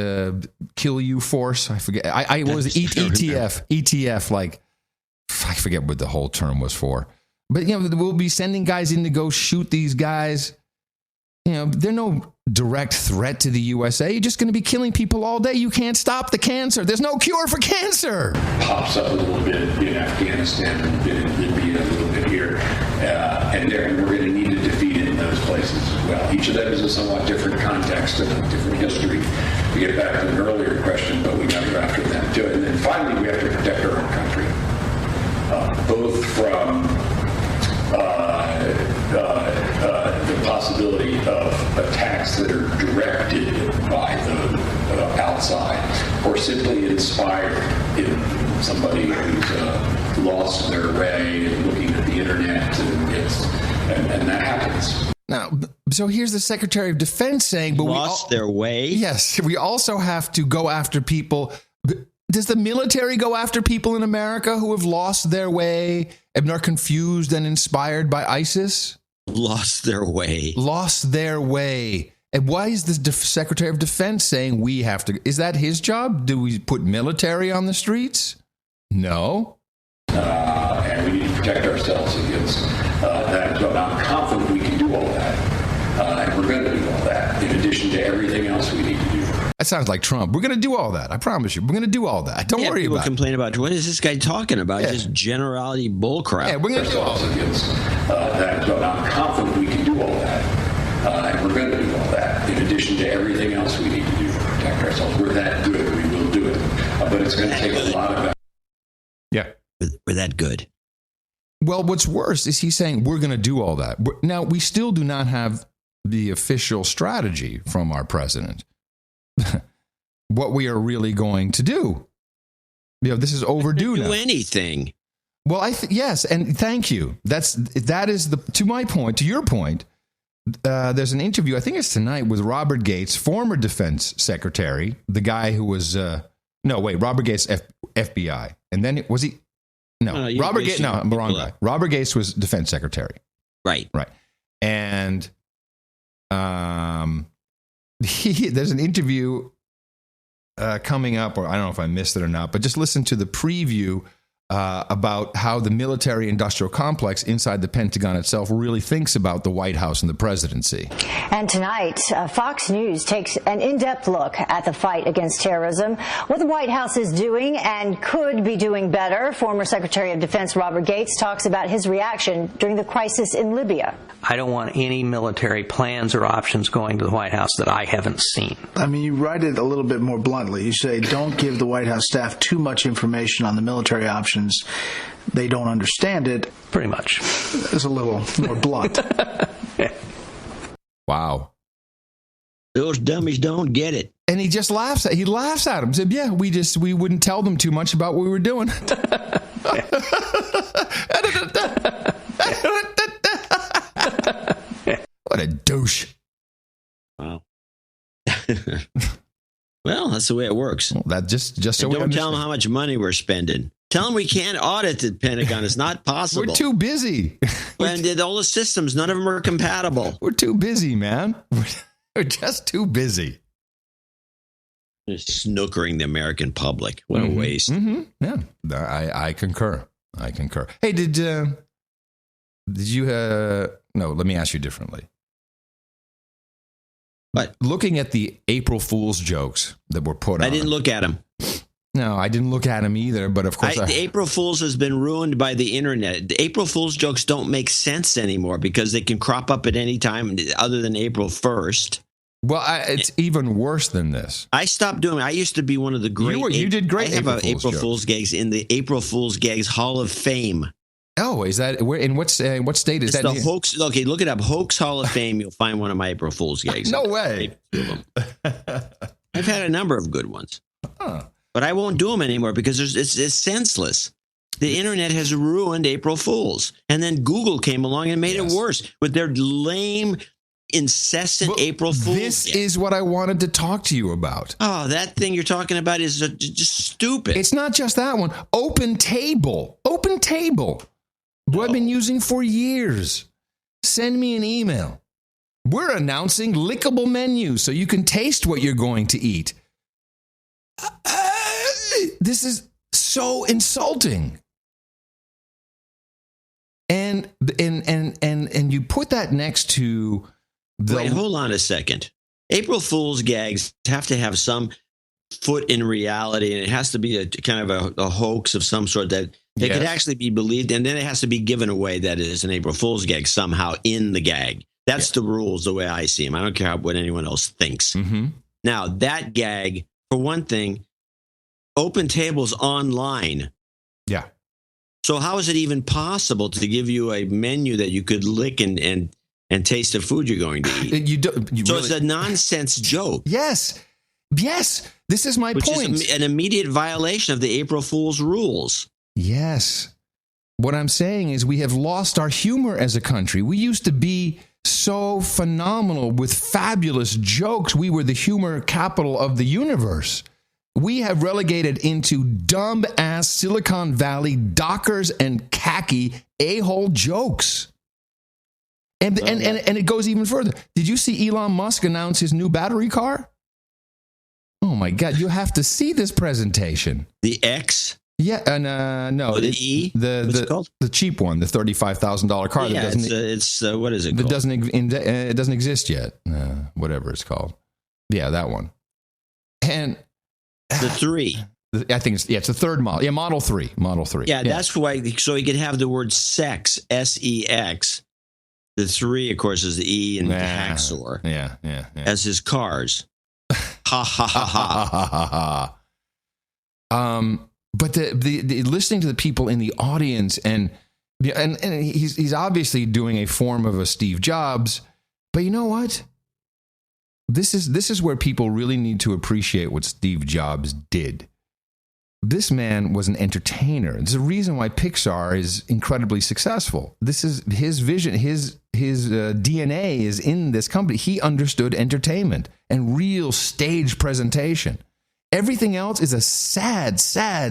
kill you force? I forget. I was ETF, like, I forget what the whole term was for. But, we'll be sending guys in to go shoot these guys. They're no direct threat to the USA. You're just going to be killing people all day. You can't stop the cancer. There's no cure for cancer. Pops up a little bit in Afghanistan, a bit in Libya, a little bit here, and we're going to need to defeat it in those places as well. Each of them is a somewhat different context and a different history. We get back to an earlier question, but we got to go after them too. And then finally, we have to protect our own country, both from the possibility of attacks that are directed by the outside, or simply inspired in somebody who's lost their way and looking at the internet, and that happens. Now, so here's the Secretary of Defense saying, but lost their way? Yes, we also have to go after people. Does the military go after people in America who have lost their way and are confused and inspired by ISIS? Lost their way. Lost their way. And why is the Secretary of Defense saying we have to? Is that his job? Do we put military on the streets? No. And we need to protect ourselves against that. But I'm confident we can do all that. And we're going to do all that, in addition to everything else we need to do. That sounds like Trump. We're going to do all that. I promise you. We're going to do all that. Don't worry about it. People complain about, what is this guy talking about? Yeah. Just generality bullcrap. Yeah, we're going to do all that. Against that. But I'm confident we can do all that. And we're going to do all that, in addition to everything else we need to do to protect ourselves. We're that good. We will do it. But it's going to take a lot of. Yeah. We're that good. Well, what's worse is he's saying we're going to do all that. Now, we still do not have the official strategy from our president. What we are really going to do. This is overdue now. Do anything. Well, yes, and thank you. That is to your point. There's an interview, I think it's tonight, with Robert Gates, former defense secretary, the guy who was Robert Gates, FBI, and then was he? No, Robert Gates. No, I'm the wrong guy. Robert Gates was defense secretary. Right. And there's an interview coming up, or I don't know if I missed it or not, but just listen to the preview about how the military-industrial complex inside the Pentagon itself really thinks about the White House and the presidency. And tonight, Fox News takes an in-depth look at the fight against terrorism, what the White House is doing and could be doing better. Former Secretary of Defense Robert Gates talks about his reaction during the crisis in Libya. I don't want any military plans or options going to the White House that I haven't seen. I mean, you write it a little bit more bluntly. You say, don't give the White House staff too much information on the military options. They don't understand it. Pretty much. It's a little more blunt. Yeah. Wow. Those dummies don't get it. And he just laughs at him. Said, yeah, we wouldn't tell them too much about what we were doing. What a douche. Wow. Well, that's the way it works. Well, that just so don't tell them how much money we're spending. Tell them we can't audit the Pentagon. It's not possible. We're too busy. And all the systems, none of them are compatible. We're too busy, man. We're just too busy. Just snookering the American public. What a waste. Mm-hmm. Yeah, I concur. Hey, did you? No, let me ask you differently. But looking at the April Fool's jokes that were put on, I didn't look at them. No, I didn't look at them either. But of course, the April Fool's has been ruined by the internet. The April Fool's jokes don't make sense anymore because they can crop up at any time other than April 1st. Well, it's even worse than this. I stopped doing it. I used to be one of the great. You did great. I have April Fool's gags in the April Fool's gags Hall of Fame. Oh, is that where? In what state is that? The hoax. Okay, look it up. Hoax Hall of Fame. You'll find one of my April Fool's gags. No way. I've had a number of good ones. But I won't do them anymore because it's senseless. The internet has ruined April Fools. And then Google came along and made it worse with their lame, incessant April Fools. This is what I wanted to talk to you about. Oh, that thing you're talking about is just stupid. It's not just that one. Open Table, who I've been using for years. Send me an email. We're announcing lickable menus so you can taste what you're going to eat. This is so insulting. And you put that next to the... Wait, hold on a second. April Fool's gags have to have some foot in reality, and it has to be a kind of a hoax of some sort that could actually be believed, and then it has to be given away that it is an April Fool's gag somehow in the gag. That's the rules, the way I see them. I don't care what anyone else thinks. Mm-hmm. Now, that gag, for one thing, Open Table's online. Yeah. So how is it even possible to give you a menu that you could lick and taste the food you're going to eat? It's a nonsense joke. Yes. This is my point. Which is an immediate violation of the April Fool's rules. Yes. What I'm saying is we have lost our humor as a country. We used to be so phenomenal with fabulous jokes. We were the humor capital of the universe. We have relegated into dumb-ass Silicon Valley dockers and khaki a-hole jokes. And it goes even further. Did you see Elon Musk announce his new battery car? Oh, my God. You have to see this presentation. The X? Yeah, and no. The E? What's it called? The cheap one, the $35,000 car. Yeah, it's what is it called? It doesn't exist yet. Whatever it's called. Yeah, that one. And... The 3. I think it's the third model. Yeah, Model 3. Yeah, that's why. So he could have the word sex, S-E-X. The 3, of course, is the E and hacksaw. Yeah. As his cars. Ha ha ha ha. But the listening to the people in the audience and he's obviously doing a form of a Steve Jobs. But you know what? This is where people really need to appreciate what Steve Jobs did. This man was an entertainer. There's a reason why Pixar is incredibly successful. This is his vision. His DNA is in this company. He understood entertainment and real stage presentation. Everything else is a sad,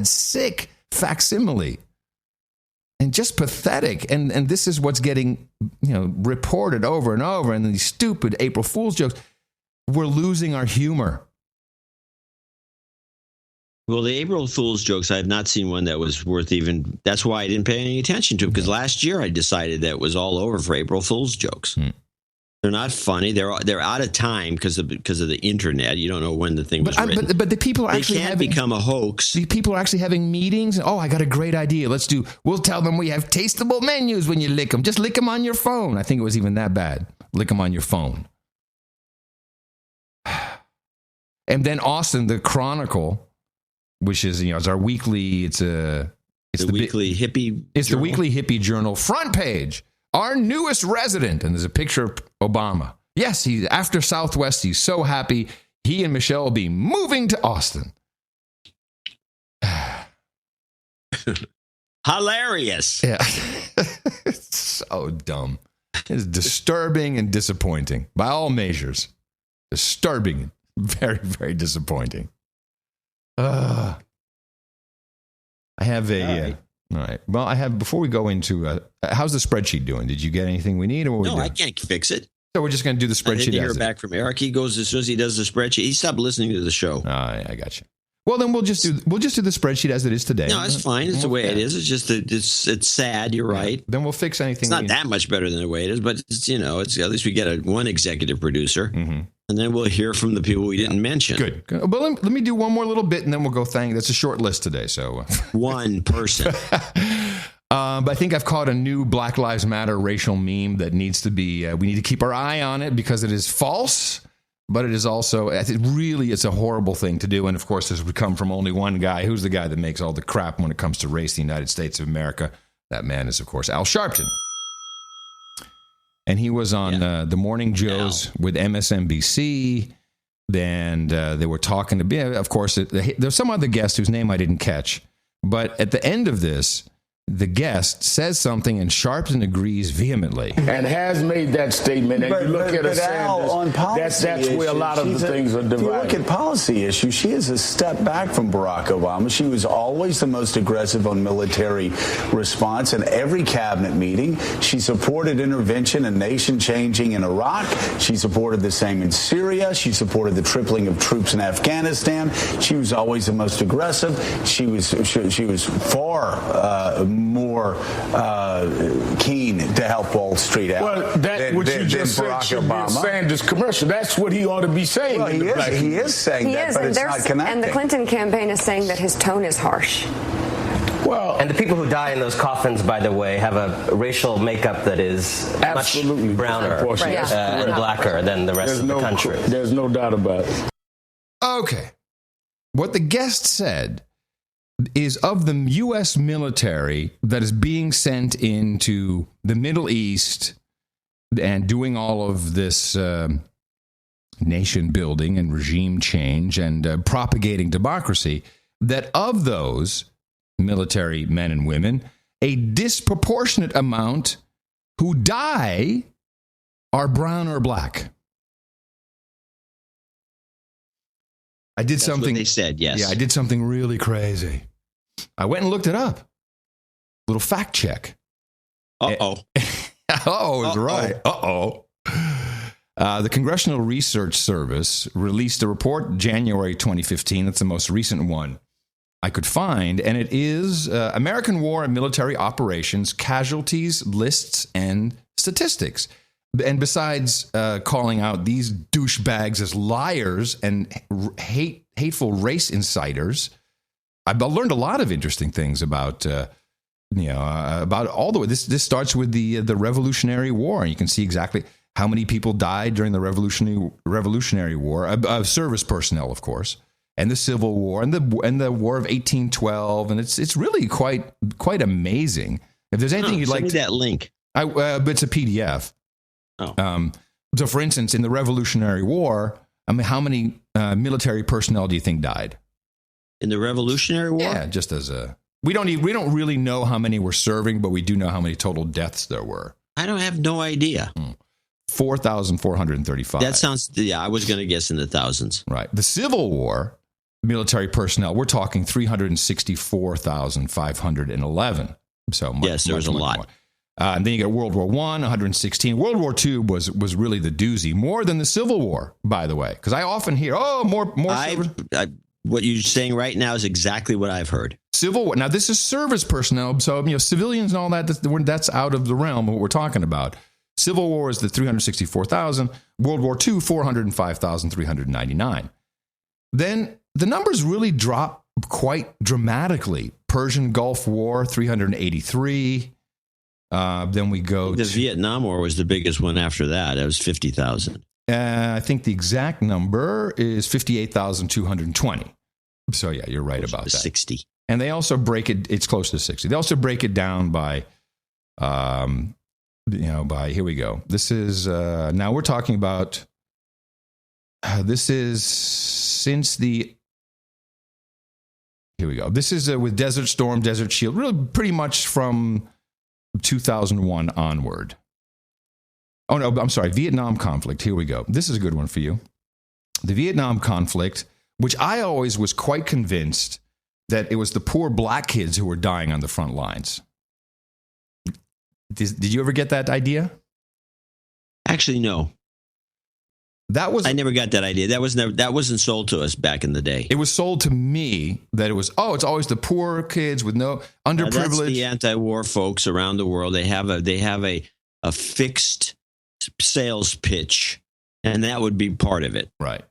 sick facsimile. And just pathetic. And this is what's getting reported over and over. And these stupid April Fool's jokes. We're losing our humor. Well, the April Fool's jokes, I have not seen one that was worth even... That's why I didn't pay any attention to it, because last year I decided that it was all over for April Fool's jokes. They're not funny. They're out of time because of the internet. You don't know when the thing was written. But the people are actually become a hoax. The people are actually having meetings. Oh, I got a great idea. We'll tell them we have tasteable menus when you lick them. Just lick them on your phone. I think it was even that bad. Lick them on your phone. And then Austin, the Chronicle, which is it's our weekly. It's the weekly hippie. It's the weekly hippie journal front page. Our newest resident, and there's a picture of Obama. Yes, he's after Southwest. He's so happy. He and Michelle will be moving to Austin. Hilarious. Yeah, it's so dumb. It's disturbing and disappointing by all measures. Disturbing. Very, very disappointing. I have a... All right. Well, I have... Before we go into... how's the spreadsheet doing? Did you get anything we need? Or I can't fix it. So we're just going to do the spreadsheet. I didn't hear back from Eric. He goes, as soon as he does the spreadsheet, he stopped listening to the show. I got you. Well, then we'll just do the spreadsheet as it is today. No, it's fine. It's the way it is. It's just that it's sad. You're right. Then we'll fix anything. It's not that much better than the way it is, but it's at least we get one executive producer. Mm-hmm. And then we'll hear from the people we didn't mention. Good. But let me do one more little bit, and then we'll go thank. That's a short list today, so one person. But I think I've caught a new Black Lives Matter racial meme that needs to be. We need to keep our eye on it because it is false, but it is also. It's a horrible thing to do. And of course, this would come from only one guy. Who's the guy that makes all the crap when it comes to race? The United States of America. That man is, of course, Al Sharpton. And he was on the Morning Joes with MSNBC. And they were talking to, of course, there's some other guest whose name I didn't catch. But at the end of this, the guest says something and Sharpton agrees vehemently. And has made that statement. And you look at her, Sanders, on policy that's where a lot of the things are divided. If you look at policy issues, she is a step back from Barack Obama. She was always the most aggressive on military response. In every cabinet meeting, she supported intervention and nation changing in Iraq. She supported the same in Syria. She supported the tripling of troops in Afghanistan. She was always the most aggressive. She was far more keen to help Wall Street out. Well, what you just said should be a Sanders commercial. That's what he ought to be saying. Well, he is saying that, but it's not connecting. And the Clinton campaign is saying that his tone is harsh. Well, and the people who die in those coffins, by the way, have a racial makeup that is much browner and blacker than the rest of the country. There's no doubt about it. Okay. What the guest said is of the U.S. military that is being sent into the Middle East and doing all of this nation building and regime change and propagating democracy, that of those military men and women, a disproportionate amount who die are brown or black. I did something. What they said, yes. Yeah, I did something really crazy. I went and looked it up. Little fact check. Uh-oh. Oh, is right. Uh-oh. The Congressional Research Service released a report January 2015. That's the most recent one I could find. And it is American War and Military Operations, Casualties, Lists, and Statistics. And besides calling out these douchebags as liars and hateful race insiders, I've learned a lot of interesting things about about all the way. This starts with the Revolutionary War, and you can see exactly how many people died during the Revolutionary War, service personnel, of course, and the Civil War, and the War of 1812, and it's really quite amazing. If there's anything you'd like, send me that link. It's a PDF. Oh. So, for instance, in the Revolutionary War, I mean, how many military personnel do you think died in the Revolutionary War? Yeah, just as we don't really know how many were serving, but we do know how many total deaths there were. I don't have no idea. 4,435. That sounds. Yeah, I was going to guess in the thousands. Right. The Civil War military personnel, we're talking 364,511. So yes, there was a lot. More. And then you get World War I, 116. World War II was really the doozy, more than the Civil War, by the way, because I often hear, more. What you're saying right now is exactly what I've heard. Civil War. Now, this is service personnel, so civilians and all that. That's out of the realm of what we're talking about. Civil War is the 364,000. World War II, 405,399. Then the numbers really drop quite dramatically. Persian Gulf War, 383. Then we go the Vietnam War was the biggest one after that. It was 50,000. I think the exact number is 58,220. So yeah, you're right about that. 60. And they also break it. It's close to 60. They also break it down by, by here we go. This is now we're talking about. This is since the. Here we go. This is with Desert Storm, Desert Shield, really pretty much from 2001 onward. Oh, no, I'm sorry. Vietnam conflict. Here we go. This is a good one for you. The Vietnam conflict, which I always was quite convinced that it was the poor black kids who were dying on the front lines. Did you ever get that idea? Actually, no. I never got that idea. That wasn't sold to us back in the day. It was sold to me that it was, it's always the poor kids with no underprivileged. That's the anti-war folks around the world. They have a fixed sales pitch, and that would be part of it. Right.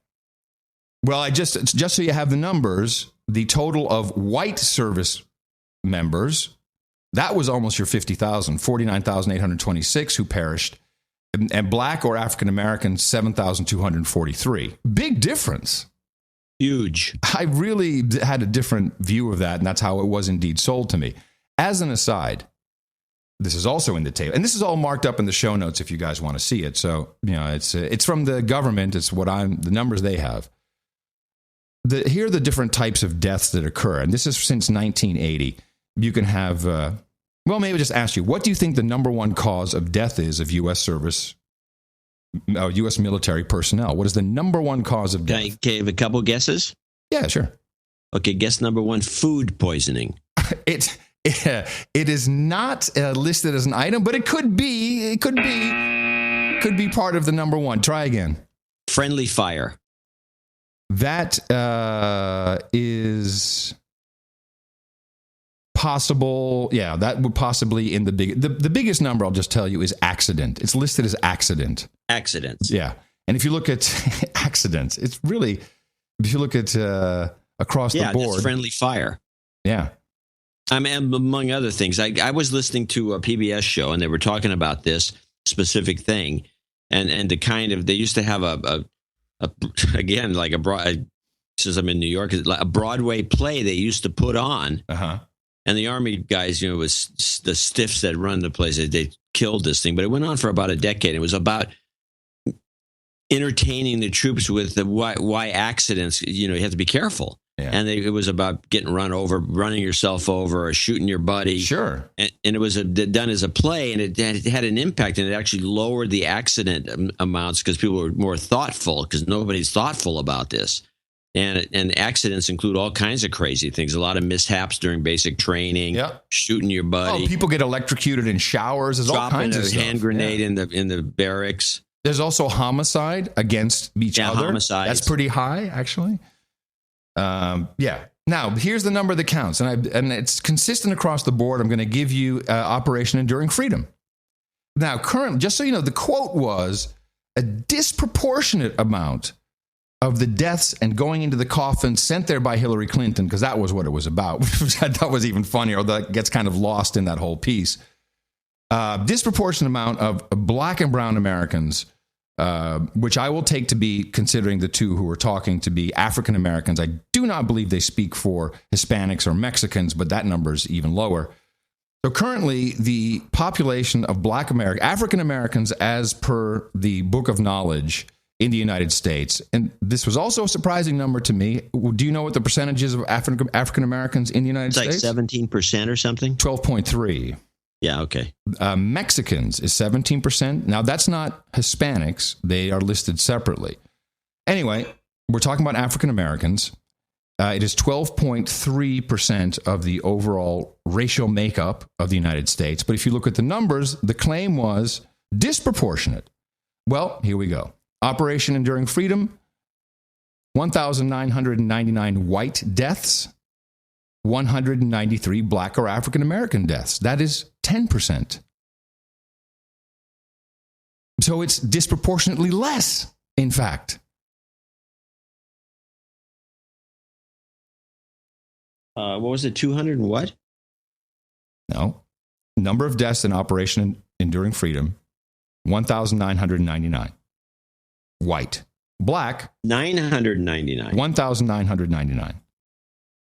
Well, just so you have the numbers, the total of white service members, that was almost your 50,000, 49,826 who perished. And black or African American, 7,243. Big difference. Huge. I really had a different view of that, and that's how it was indeed sold to me. As an aside, This is also in the table. And this is all marked up in the show notes if you guys want to see it. So, it's from the government. It's the numbers they have. Here are the different types of deaths that occur. And this is since 1980. You can have, maybe just ask you, what do you think the number one cause of death is of U.S. service, U.S. military personnel? What is the number one cause of death? Can I give a couple guesses? Yeah, sure. Okay, guess number one, food poisoning. It is not listed as an item, but it could be. It could be part of the number one. Try again. Friendly fire. That is possible. Yeah, that would possibly in the biggest number. I'll just tell you is accident. It's listed as accident. Accidents. Yeah, and if you look at accidents, it's really if you look at across the board, that's friendly fire. Yeah. I mean, among other things, I was listening to a PBS show and they were talking about this specific thing, and the kind of they used to have a again like since I'm in New York, a Broadway play they used to put on, and the Army guys, was the stiffs that run the place. They killed this thing, but it went on for about a decade. It was about entertaining the troops with the why accidents. You have to be careful. Yeah. And it was about getting run over, running yourself over, or shooting your buddy. Sure. And it was done as a play, and it had an impact, and it actually lowered the accident amounts because people were more thoughtful, because nobody's thoughtful about this. And accidents include all kinds of crazy things. A lot of mishaps during basic training, shooting your buddy. Oh, people get electrocuted in showers. There's all kinds of stuff. Dropping a hand grenade in the barracks. There's also homicide against each other. Homicide. That's pretty high, actually. Now, here's the number that counts, and it's consistent across the board. I'm going to give you Operation Enduring Freedom. Now, currently, just so you know, the quote was a disproportionate amount of the deaths and going into the coffin sent there by Hillary Clinton, because that was what it was about, which I thought was even funnier, although that gets kind of lost in that whole piece. Disproportionate amount of Black and brown Americans, which I will take to be, considering the two who are talking, to be African Americans. I do not believe they speak for Hispanics or Mexicans, but that number is even lower. So currently, the population of Black African Americans, as per the Book of Knowledge in the United States, and this was also a surprising number to me. Do you know what the percentages of African Americans in the United States? It's like 17% or something? 12.3. Yeah, okay. Mexicans is 17%. Now, that's not Hispanics. They are listed separately. Anyway, we're talking about African Americans. It is 12.3% of the overall racial makeup of the United States. But if you look at the numbers, the claim was disproportionate. Well, here we go. Operation Enduring Freedom, 1,999 white deaths, 193 Black or African American deaths. That is 10%. So it's disproportionately less, in fact. What was it, 200 and what? No. Number of deaths in Operation Enduring Freedom, 1,999. White. Black, 999. 1,999.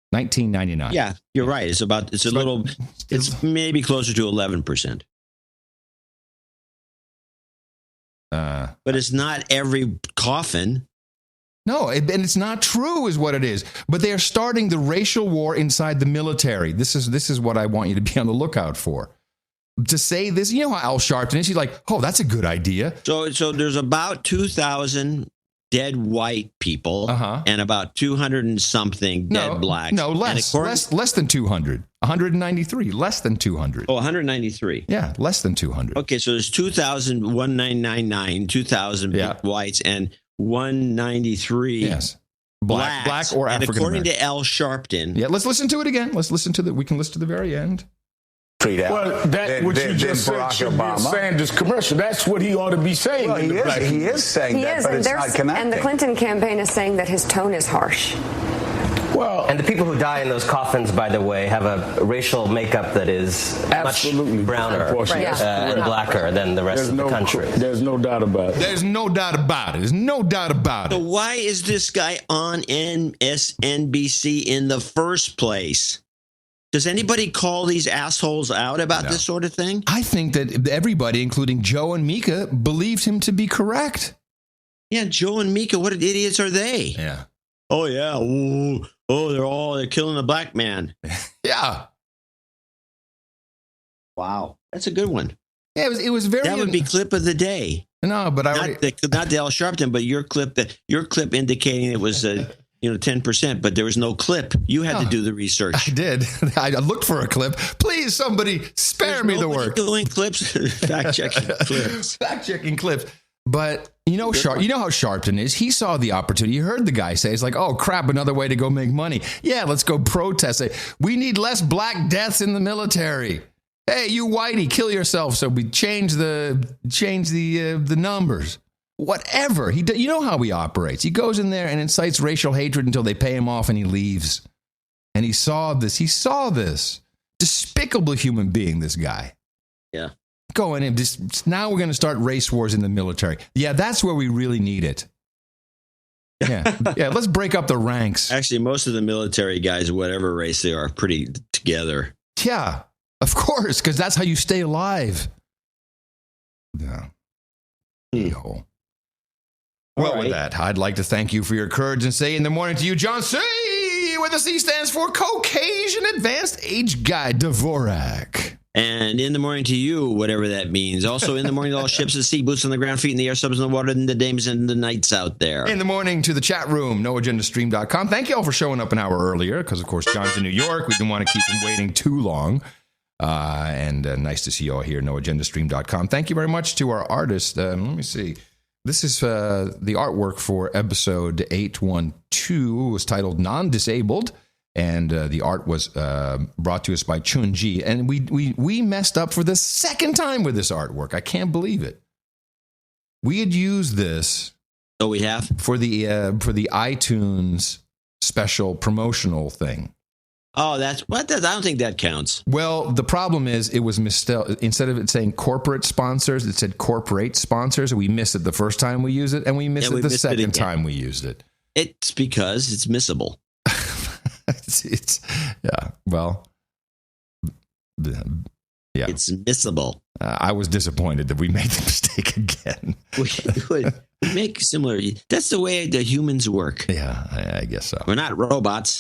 1999. Yeah, you're right. It's maybe closer to 11%. But it's not every coffin. No, and it's not true is what it is. But they are starting the racial war inside the military. This is what I want you to be on the lookout for. To say this, you know how Al Sharpton is? He's like, oh, that's a good idea. So there's about 2,000 dead white people and about 200 and something dead blacks. No, less than 200. 193, less than 200. Oh, 193. Yeah, less than 200. Okay, so there's 2,1999, 2,000 whites, and 193 black or African American. And according to Al Sharpton. Yeah, let's listen to it again. We can listen to the very end. Well, what you just said should be a Sanders commercial. That's what he ought to be saying. Well, he is saying that, but it's not connecting. And the Clinton campaign is saying that his tone is harsh. Well, and the people who die in those coffins, by the way, have a racial makeup that is much browner and blacker than the rest of the country. There's no doubt about it. There's no doubt about it. There's no doubt about it. So why is this guy on MSNBC in the first place? Does anybody call these assholes out about this sort of thing? I think that everybody, including Joe and Mika, believed him to be correct. Yeah, Joe and Mika, what idiots are they? Yeah. Oh, yeah. Ooh. Oh, they're killing a black man. Yeah. Wow. That's a good one. Yeah, it was very. That would be clip of the day. No, but not the Al Sharpton, but your clip indicating it was 10%, but there was no clip. You had to do the research. I did. I looked for a clip. Please, somebody spare me the work. Doing clips, fact checking clips, But you know how Sharpton is. He saw the opportunity. You heard the guy say, "It's like, oh crap, another way to go make money. Yeah, let's go protest it. We need less black deaths in the military. Hey, you whitey, kill yourself so we change the numbers." Whatever. You know how he operates. He goes in there and incites racial hatred until they pay him off and he leaves. And he saw this. Despicable human being, this guy. Yeah. Going in. Now we're going to start race wars in the military. Yeah, that's where we really need it. Yeah. Yeah, let's break up the ranks. Actually, most of the military guys, whatever race they are pretty together. Yeah, of course, because that's how you stay alive. Yeah. Hole. Well, with that, I'd like to thank you for your courage and say in the morning to you, John C., where the C stands for Caucasian Advanced Age Guy Dvorak. And in the morning to you, whatever that means. Also in the morning to all ships at sea, boots on the ground, feet in the air, subs in the water, and the dames and the nights out there. In the morning to the chat room, noagendastream.com. Thank you all for showing up an hour earlier, because, of course, John's in New York. We didn't want to keep him waiting too long. And nice to see you all here, noagendastream.com. Thank you very much to our artist. Let me see. This is the artwork for episode 812. It was titled Non-Disabled, and the art was brought to us by Chun-Ji. And we messed up for the second time with this artwork. I can't believe it. We had used this. Oh, we have? For the iTunes special promotional thing. Oh, that's what? I don't think that counts. Well, the problem is it was misspelled. Instead of it saying corporate sponsors, it said corporate sponsors. We missed it the first time we used it, and we missed it the second time we used it. It's because it's missable. Yeah. It's missable. I was disappointed that we made the mistake again. we make similar. That's the way the humans work. Yeah, I guess so. We're not robots.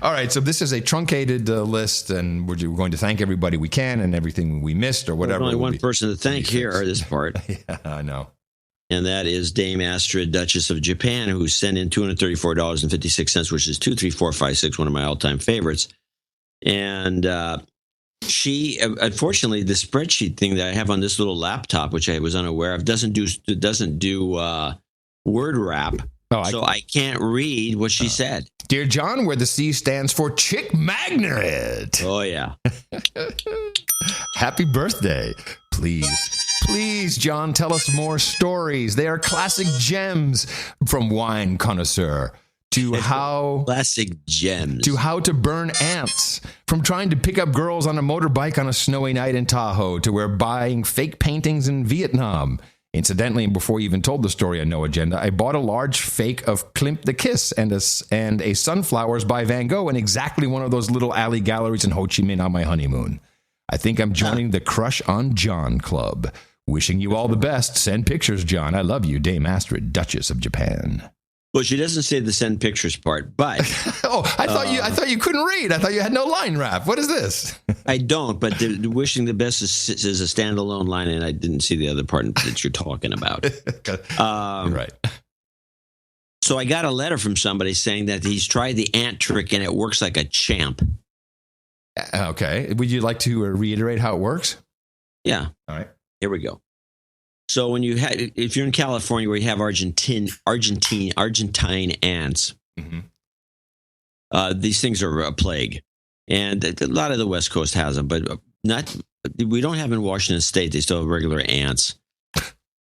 All right, so this is a truncated list, and we're going to thank everybody we can and everything we missed or whatever. There's only one person to thank here, this part. Yeah, I know. And that is Dame Astrid, Duchess of Japan, who sent in $234.56, which is 23456, one of my all-time favorites. And she, unfortunately, the spreadsheet thing that I have on this little laptop, which I was unaware of, doesn't do word wrap. So I can't read what she said. Dear John, where the C stands for Chick Magnet. Oh, yeah. Happy birthday. Please, John, tell us more stories. They are classic gems from Wine Connoisseur to how... Classic gems. To how to burn ants. From trying to pick up girls on a motorbike on a snowy night in Tahoe to where buying fake paintings in Vietnam. Incidentally, and before you even told the story on No Agenda, I bought a large fake of Klimt the Kiss and a Sunflowers by Van Gogh in exactly one of those little alley galleries in Ho Chi Minh on my honeymoon. I think I'm joining the Crush on John Club. Wishing you all the best. Send pictures, John. I love you, Dame Astrid, Duchess of Japan. Well, she doesn't say the send pictures part, but I thought you couldn't read. I thought you had no line wrap. What is this? I don't, but the wishing the best is a standalone line, and I didn't see the other part that you're talking about. Right. So I got a letter from somebody saying that he's tried the ant trick and it works like a champ. Okay. Would you like to reiterate how it works? Yeah. All right. Here we go. So if you're in California where you have Argentine ants, these things are a plague, and a lot of the West Coast has them, but we don't have in Washington State. They still have regular ants,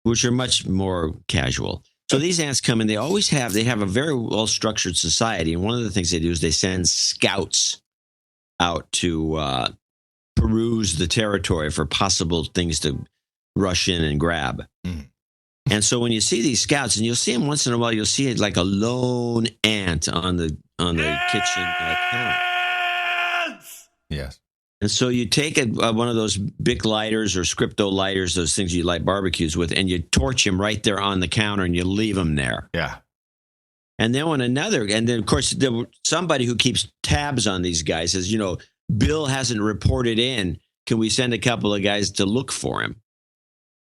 which are much more casual. So these ants come in. They have a very well structured society, and one of the things they do is they send scouts out to peruse the territory for possible things to rush in and grab. And so when you see these scouts, and you'll see them once in a while, you'll see it like a lone ant on the kitchen counter. Yes. And so you take one of those Bic lighters or Scripto lighters, those things you light barbecues with, and you torch him right there on the counter, and you leave him there. Yeah. And then of course, somebody who keeps tabs on these guys says, Bill hasn't reported in. Can we send a couple of guys to look for him?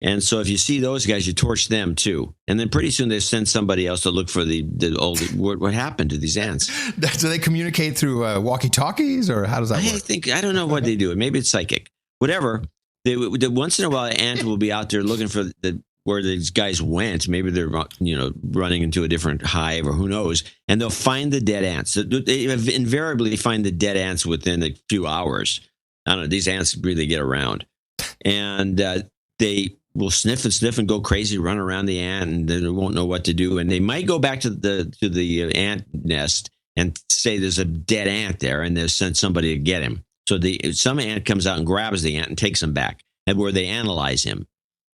And so if you see those guys, you torch them too. And then pretty soon they send somebody else to look for what happened to these ants. Do they communicate through walkie-talkies, or how does that work? I don't know what they do. Maybe it's psychic. Whatever. Once in a while, an ant will be out there looking for where these guys went. Maybe they're running into a different hive, or who knows. And they'll find the dead ants. They invariably find the dead ants within a few hours. I don't know. These ants really get around. And they will sniff and go crazy, run around the ant, and they won't know what to do. And they might go back to the ant nest and say there's a dead ant there, and they'll send somebody to get him. So some ant comes out and grabs the ant and takes him back, and where they analyze him.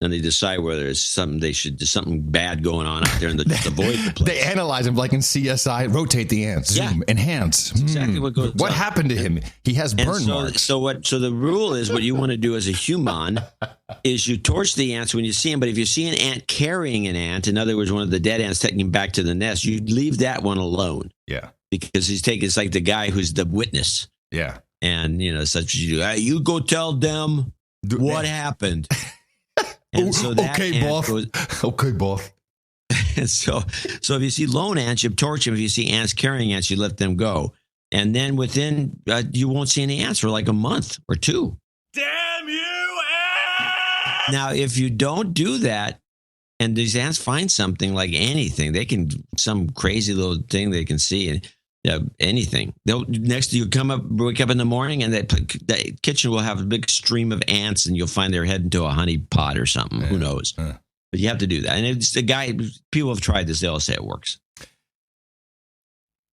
And they decide whether there's something bad going on out there and avoid the place. They analyze him like in CSI, rotate the ants, zoom, enhance. That's exactly what goes on. What happened to him? He has burn marks. So the rule is, what you want to do as a human is you torch the ants when you see them. But if you see an ant carrying an ant, in other words, one of the dead ants taking him back to the nest, you leave that one alone. Yeah. Because it's like the guy who's the witness. Yeah. And, such as you do. You go tell them what happened. And so okay, boss. Okay, boss. And so if you see lone ants, you torch them. If you see ants carrying ants, you let them go. And then you won't see any ants for like a month or two. Damn you, ants! Now, if you don't do that, and these ants find something like anything, some crazy little thing they can see, and anything. Next, you wake up in the morning, and the kitchen will have a big stream of ants, and you'll find they're heading to a honey pot or something. Who knows? But you have to do that. And it's the guy. People have tried this; they all say it works.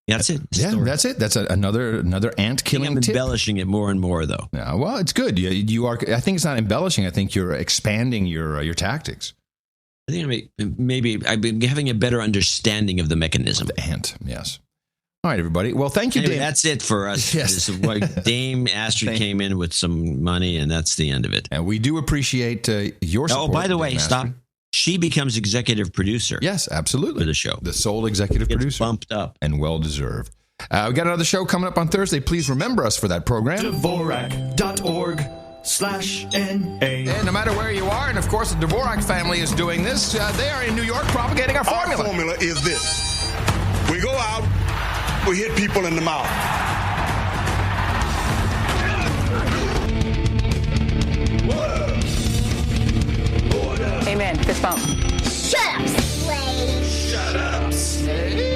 Yeah, that's it. That's it. That's another ant killing tip. I'm embellishing it more and more, though. Yeah, well, it's good. You are. I think it's not embellishing. I think you're expanding your tactics. I think maybe I've been having a better understanding of the mechanism. The ant, yes. All right, everybody. Well, thank you, Dame. That's it for us. Yes. This is why Dame Astrid came in with some money, and that's the end of it. And we do appreciate your support. Oh, by the way, stop. She becomes executive producer. Yes, absolutely. For the show. The sole executive producer. Bumped up. And well-deserved. We got another show coming up on Thursday. Please remember us for that program. Dvorak.org/NA. And no matter where you are, and of course the Dvorak family is doing this, they are in New York propagating our formula. Our formula is this. We go out, we hit people in the mouth. Amen. Fist bump. Shut up, slave. Shut up, slave.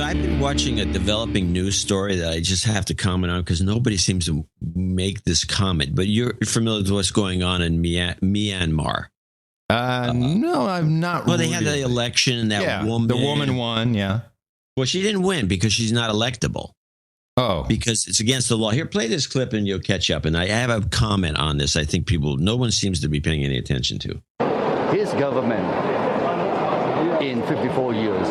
I've been watching a developing news story that I just have to comment on because nobody seems to make this comment. But you're familiar with what's going on in Myanmar. No, I'm not. Well, they had the election, and that woman. The woman won, yeah. Well, she didn't win because she's not electable. Oh. Because it's against the law. Here, play this clip and you'll catch up. And I have a comment on this I think no one seems to be paying any attention to. His government in 54 years.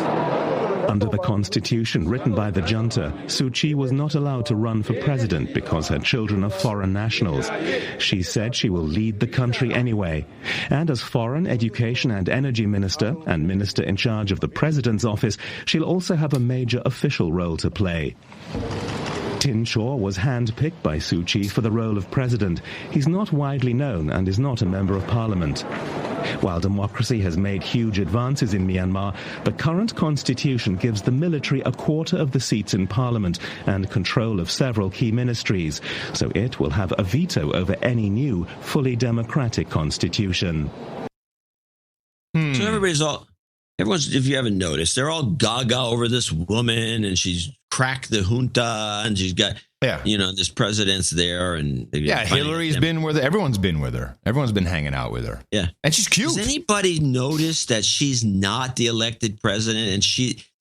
Under the constitution written by the junta, Suu Kyi was not allowed to run for president because her children are foreign nationals. She said she will lead the country anyway. And as foreign, education and energy minister and minister in charge of the president's office, she'll also have a major official role to play. Tin Shaw was handpicked by Suu Kyi for the role of president. He's not widely known and is not a member of parliament. While democracy has made huge advances in Myanmar, the current constitution gives the military a quarter of the seats in parliament and control of several key ministries, so it will have a veto over any new, fully democratic constitution. So everyone's, if you haven't noticed, they're all gaga over this woman, and she's cracked the junta, and she's got, this president's there, and Hillary's been with her. Everyone's been with her. Everyone's been hanging out with her. Yeah, and she's cute. Has anybody noticed that she's not the elected president? And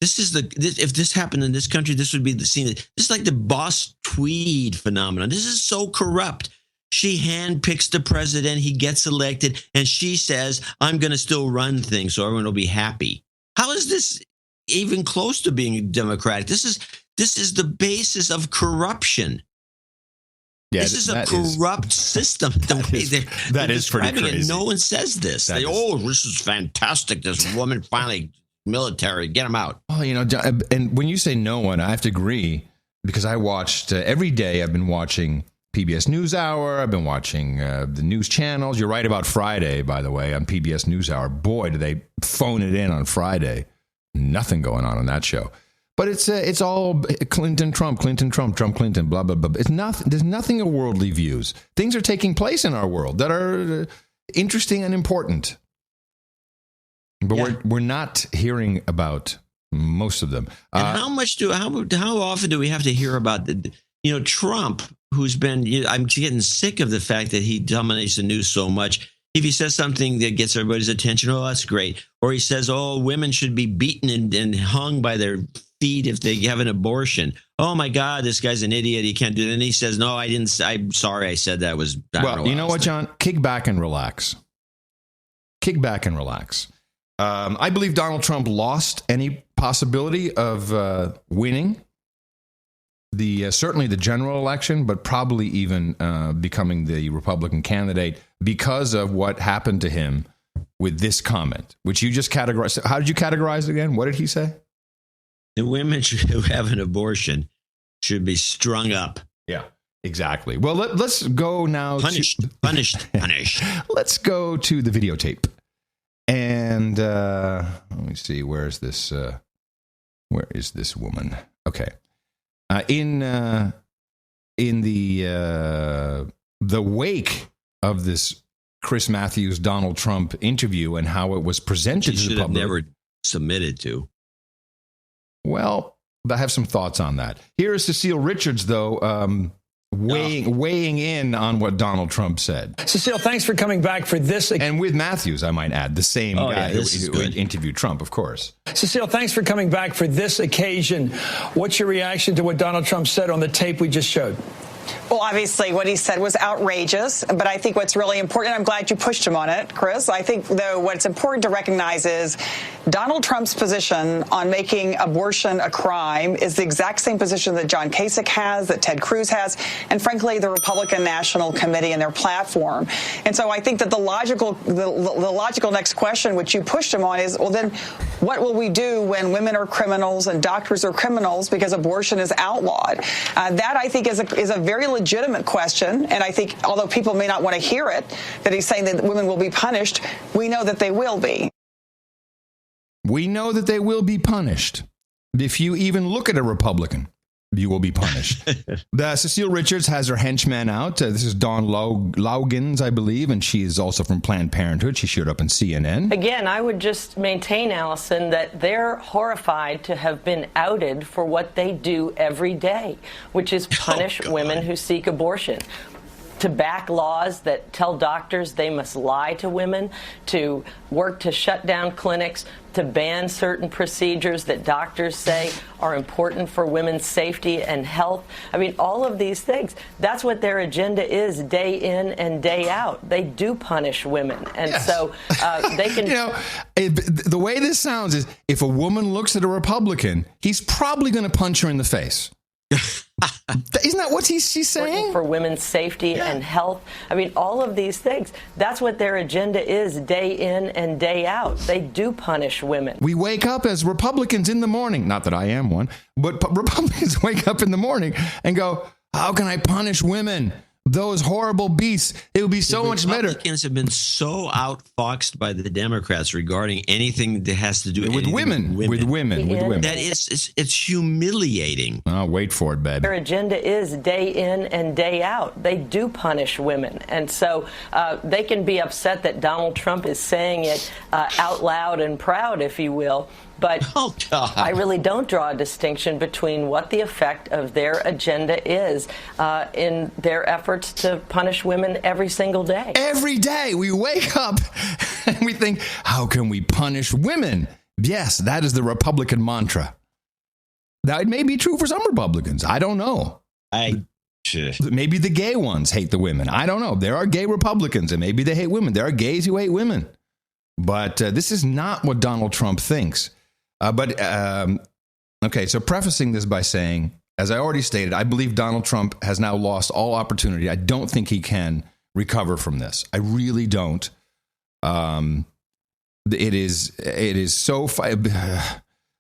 if this happened in this country, this would be the scene. This is like the Boss Tweed phenomenon. This is so corrupt. She handpicks the president, he gets elected, and she says, I'm going to still run things so everyone will be happy. How is this even close to being democratic? This is the basis of corruption. Yeah, this is a corrupt system. That is pretty crazy. No one says this. This is fantastic. This woman finally military. Get him out. Oh, and when you say no one, I have to agree because I watched every day. I've been watching PBS NewsHour. I've been watching the news channels. You're right about Friday, by the way, on PBS NewsHour. Boy, do they phone it in on Friday. Nothing going on that show. But it's all Clinton, Trump, Trump, Clinton, blah, blah, blah. It's nothing. There's nothing of worldly views. Things are taking place in our world that are interesting and important. But we're not hearing about most of them. And how often do we have to hear about Trump, who's been, I'm getting sick of the fact that he dominates the news so much. If he says something that gets everybody's attention, oh, that's great. Or he says, oh, women should be beaten and hung by their feet if they have an abortion. Oh, my God, this guy's an idiot. He can't do it. And he says, no, I didn't. I'm sorry I said that. Well, you know what, John? Kick back and relax. Kick back and relax. I believe Donald Trump lost any possibility of winning certainly the general election, but probably even becoming the Republican candidate because of what happened to him with this comment, which you just categorized. How did you categorize it again? What did he say? The women who have an abortion should be strung up. Yeah, exactly. Well, let's go now. Punished. Let's go to the videotape. And let me see. Where is this woman? Okay. In the wake of this Chris Matthews Donald Trump interview and how it was presented to the public, never submitted to. Well, I have some thoughts on that. Here is Cecile Richards, though, weighing in on what Donald Trump said. Cecile, thanks for coming back for this. And with Matthews, I might add, the same guy who interviewed Trump, of course. Cecile, thanks for coming back for this occasion. What's your reaction to what Donald Trump said on the tape we just showed? Well, obviously, what he said was outrageous, but I think what's really important, I'm glad you pushed him on it, Chris. I think, though, what's important to recognize is Donald Trump's position on making abortion a crime is the exact same position that John Kasich has, that Ted Cruz has, and frankly, the Republican National Committee and their platform. And so I think that the logical next question, which you pushed him on, is, well, then what will we do when women are criminals and doctors are criminals because abortion is outlawed? That, I think, is a very legitimate question, and I think, although people may not want to hear it, that he's saying that women will be punished, we know that they will be. We know that they will be punished. If you even look at a Republican, you will be punished. Cecile Richards has her henchman out. This is Dawn Laugans, I believe, and she is also from Planned Parenthood. She showed up on CNN. Again, I would just maintain, Allison, that they're horrified to have been outed for what they do every day, which is punish women who seek abortion. To back laws that tell doctors they must lie to women, to work to shut down clinics, to ban certain procedures that doctors say are important for women's safety and health. I mean, all of these things, that's what their agenda is day in and day out. They do punish women. And so they can... the way this sounds is if a woman looks at a Republican, he's probably going to punch her in the face. Isn't that what she's saying? For women's safety and health. I mean, all of these things. That's what their agenda is day in and day out. They do punish women. We wake up as Republicans in the morning. Not that I am one, but Republicans wake up in the morning and go, how can I punish women? Those horrible beasts. It would be so much better. Republicans have been so outfoxed by the Democrats regarding anything that has to do with women. With women. That it's humiliating. Oh, wait for it, baby. Their agenda is day in and day out. They do punish women. And so they can be upset that Donald Trump is saying it out loud and proud, if you will. But I really don't draw a distinction between what the effect of their agenda is in their efforts to punish women every single day. Every day we wake up and we think, how can we punish women? Yes, that is the Republican mantra. Now, it may be true for some Republicans. I don't know. Maybe the gay ones hate the women. I don't know. There are gay Republicans, and maybe they hate women. There are gays who hate women. But this is not what Donald Trump thinks. Okay, so prefacing this by saying, as I already stated, I believe Donald Trump has now lost all opportunity. I don't think he can recover from this. I really don't. It is so.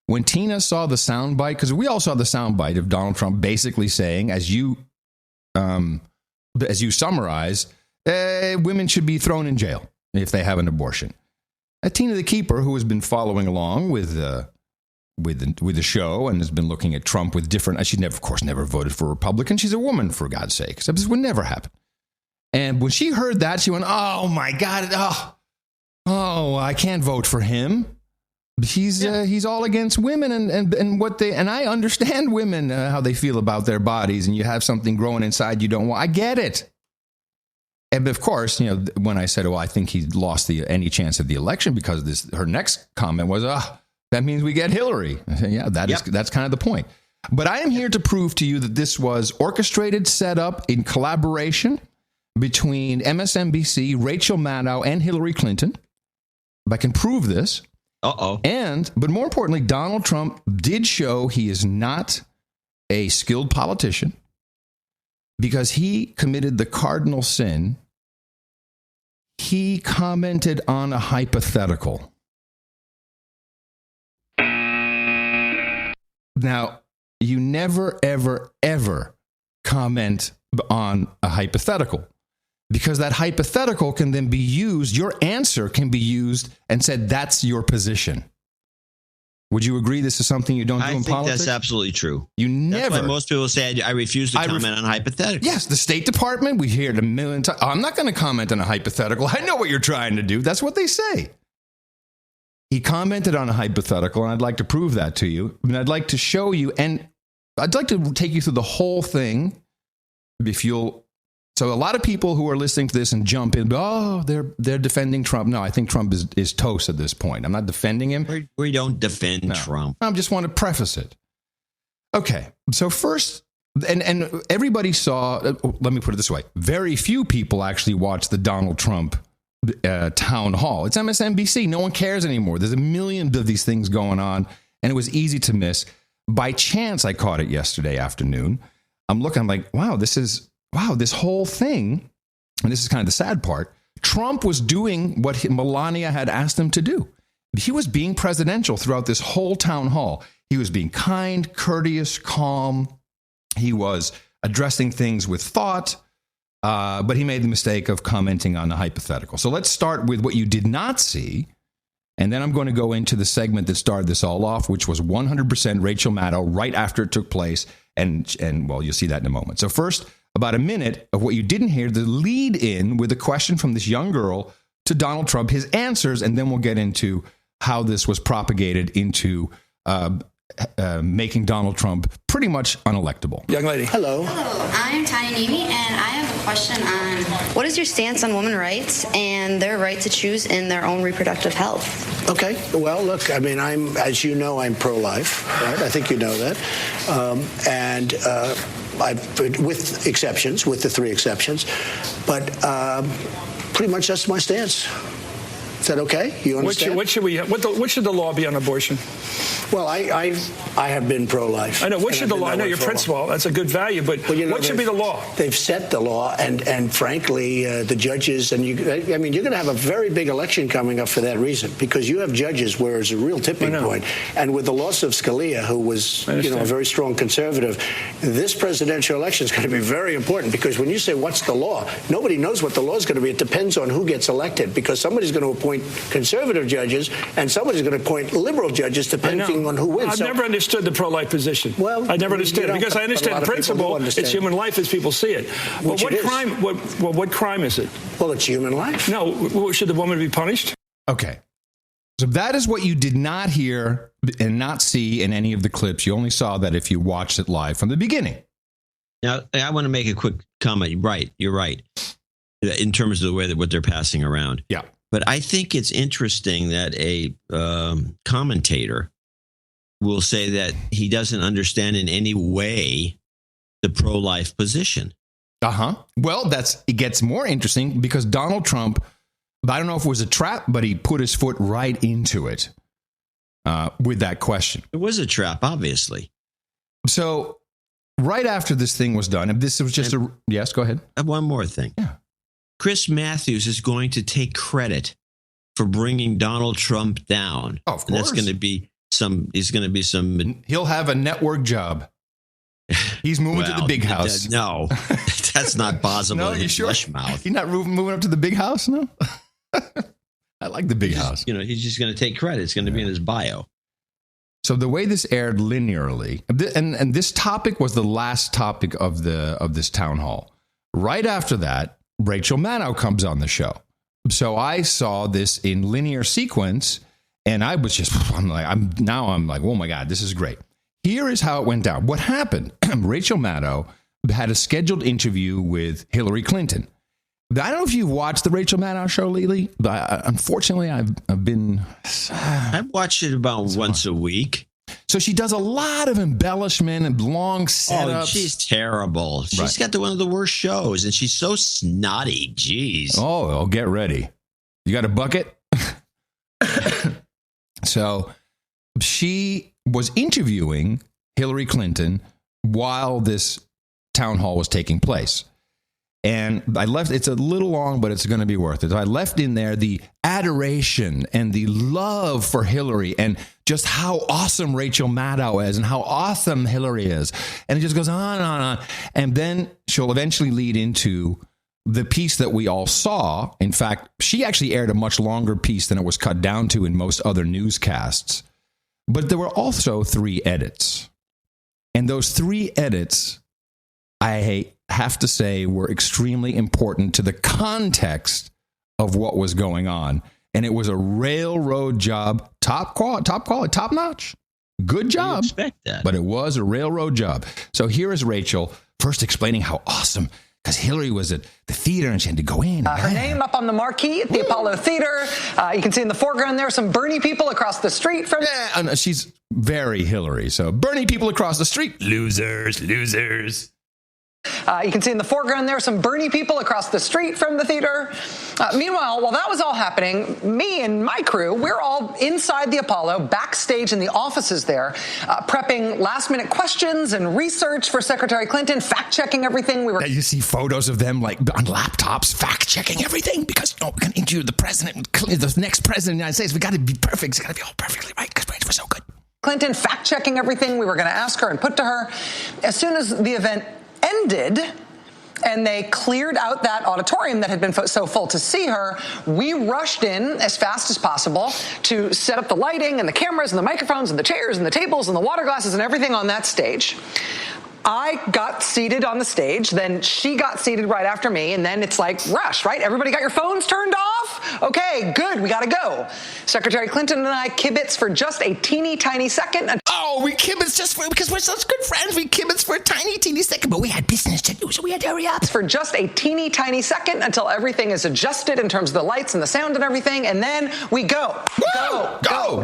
When Tina saw the soundbite, because we all saw the soundbite of Donald Trump basically saying, as you summarize, women should be thrown in jail if they have an abortion. Tina the Keeper, who has been following along with the show and has been looking at Trump with different. She never, of course, never voted for Republican. She's a woman, for God's sake. So this would never happen. And when she heard that, she went, "Oh my God! Oh, I can't vote for him. He's all against women and what they." And I understand women how they feel about their bodies, and you have something growing inside you don't want. I get it. And of course, when I said, "Well, I think he lost any chance of the election because of this," her next comment was, that means we get Hillary. I said, yeah, that's kind of the point. But I am here to prove to you that this was orchestrated, set up in collaboration between MSNBC, Rachel Maddow, and Hillary Clinton. If I can prove this. But more importantly, Donald Trump did show he is not a skilled politician because he committed the cardinal sin. He commented on a hypothetical. Now, you never, ever, ever comment on a hypothetical because that hypothetical can then be used. Your answer can be used and said, that's your position. Would you agree this is something you don't do in politics? I think that's absolutely true. You never. That's why most people say, I refuse to comment on hypotheticals. Yes, the State Department, we hear it a million times. I'm not going to comment on a hypothetical. I know what you're trying to do. That's what they say. He commented on a hypothetical, and I'd like to prove that to you. And I'd like to show you, and I'd like to take you through the whole thing. So a lot of people who are listening to this and jump in, they're defending Trump. No, I think Trump is toast at this point. I'm not defending him. We don't defend Trump. I just want to preface it. Okay, so first, and everybody saw, let me put it this way, very few people actually watched the Donald Trump town hall. It's MSNBC. No one cares anymore. There's a million of these things going on, and it was easy to miss. By chance, I caught it yesterday afternoon. I'm like, this whole thing, and this is kind of the sad part, Trump was doing what Melania had asked him to do. He was being presidential throughout this whole town hall. He was being kind, courteous, calm. He was addressing things with thought. But he made the mistake of commenting on a hypothetical. So let's start with what you did not see. And then I'm going to go into the segment that started this all off, which was 100% Rachel Maddow right after it took place. And well, you'll see that in a moment. So first, about a minute of what you didn't hear, the lead in with a question from this young girl to Donald Trump, his answers, and then we'll get into how this was propagated into making Donald Trump pretty much unelectable. Young lady. Hello. Hello. I'm Tanya Nemi, and I have a question on what is your stance on women's rights and their right to choose in their own reproductive health? Okay. Well, look, I mean, as you know, I'm pro-life, right? I think you know that. With exceptions, with the three exceptions, but pretty much that's my stance. Is that okay? You understand? What should the law be on abortion? Well, I have been pro-life. I know. What should the law? I know your principle. That's a good value, but what should be the law? They've set the law, and frankly, the judges, and you're going to have a very big election coming up for that reason, because you have judges where it's a real tipping point. And with the loss of Scalia, who was a very strong conservative, this presidential election is going to be very important, because when you say what's the law, nobody knows what the law is going to be. It depends on who gets elected, because somebody's going to appoint conservative judges, and somebody's going to appoint liberal judges, depending on who wins. I've never understood the pro-life position. Well, I never understood it, because I understand the principle. It's human life as people see it. But what crime? What crime is it? Well, it's human life. No, should the woman be punished? Okay. So that is what you did not hear and not see in any of the clips. You only saw that if you watched it live from the beginning. Now, I want to make a quick comment. You're right. In terms of the way that what they're passing around. Yeah. But I think it's interesting that a commentator will say that he doesn't understand in any way the pro-life position. Well, it gets more interesting because Donald Trump, I don't know if it was a trap, but he put his foot right into it with that question. It was a trap, obviously. So right after this thing was done, and this was just yes, go ahead. One more thing. Yeah. Chris Matthews is going to take credit for bringing Donald Trump down. Oh, of course. And that's going to be some. He'll have a network job. He's moving to the big house. No, that's not possible. No, you sure? Mouth. He's not moving up to the big house? No. I like the big house. He's just going to take credit. It's going to be in his bio. So the way this aired linearly, and this topic was the last topic of this town hall. Right after that, Rachel Maddow comes on the show. So I saw this in linear sequence, and I was just, I'm like, oh my God, this is great. Here is how it went down. What happened? Rachel Maddow had a scheduled interview with Hillary Clinton. I don't know if you've watched the Rachel Maddow show lately, but unfortunately, I've watched it about once a week. So she does a lot of embellishment and long setups. Oh, she's terrible. She's got one of the worst shows, and she's so snotty. Jeez. Oh, get ready. You got a bucket? So she was interviewing Hillary Clinton while this town hall was taking place. And I left, it's a little long, but it's going to be worth it. I left in there the adoration and the love for Hillary and just how awesome Rachel Maddow is and how awesome Hillary is. And it just goes on and on and on. And then she'll eventually lead into the piece that we all saw. In fact, she actually aired a much longer piece than it was cut down to in most other newscasts. But there were also 3 edits. And those 3 edits, I have to say, were extremely important to the context of what was going on. And it was a railroad job, top notch. Good job. You expect that. But it was a railroad job. So here is Rachel first explaining how awesome, because Hillary was at the theater and she had to go in. Her name up on the marquee at the Apollo Theater. You can see in the foreground there some Bernie people across the street from. Yeah, she's very Hillary. So Bernie people across the street, losers. You can see in the foreground there some Bernie people across the street from the theater. Meanwhile, while that was all happening, me and my crew, we're all inside the Apollo, backstage in the offices there, prepping last-minute questions and research for Secretary Clinton, fact-checking everything. You see photos of them like on laptops, fact-checking everything because we're going to interview the president, the next president of the United States. We got to be perfect. It's got to be all perfectly right because we're so good. Clinton fact-checking everything we were going to ask her and put to her. As soon as the event ended and they cleared out that auditorium that had been so full to see her, we rushed in as fast as possible to set up the lighting and the cameras and the microphones and the chairs and the tables and the water glasses and everything on that stage. I got seated on the stage, then she got seated right after me, and then it's like rush, right? Everybody got your phones turned off? Okay, good, we gotta go. Secretary Clinton and I kibitz for just a teeny tiny second. Oh, we kibitz because we're such good friends. We kibitz for a tiny teeny second, but we had business to do, so we had to hurry up. For just a teeny tiny second until everything is adjusted in terms of the lights and the sound and everything, and then we go. Go.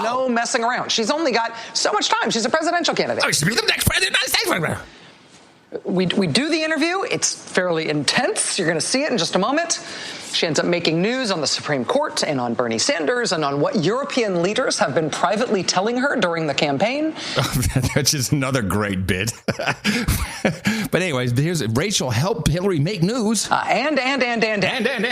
No messing around. She's only got so much time. She's a presidential candidate. Oh, she's the next president of the United States. We do the interview. It's fairly intense. You're going to see it in just a moment. She ends up making news on the Supreme Court and on Bernie Sanders and on what European leaders have been privately telling her during the campaign. That's just another great bit. But anyways, here's Rachel helped Hillary make news. And.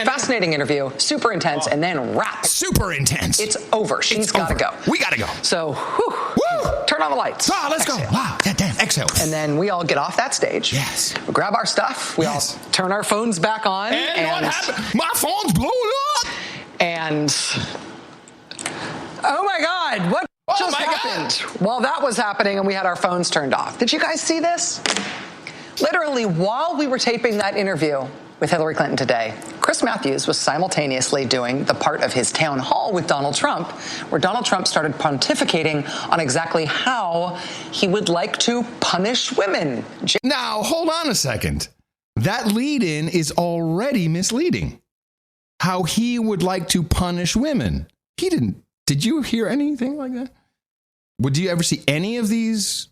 Fascinating interview. Super intense. And then wrap. Super intense. It's over. She's got to go. We got to go. So, turn on the lights. Let's go. Wow. Damn. Exhale. And then we all get off that stage. Yes. We grab our stuff. We all turn our phones back on. And what happened? My phone's blowing up. And oh my God, what just happened? While that was happening and we had our phones turned off. Did you guys see this? Literally, while we were taping that interview with Hillary Clinton today, Chris Matthews was simultaneously doing the part of his town hall with Donald Trump, where Donald Trump started pontificating on exactly how he would like to punish women. Now, hold on a second. That lead-in is already misleading. How he would like to punish women. He didn't. Did you hear anything like that? Would you ever see any of these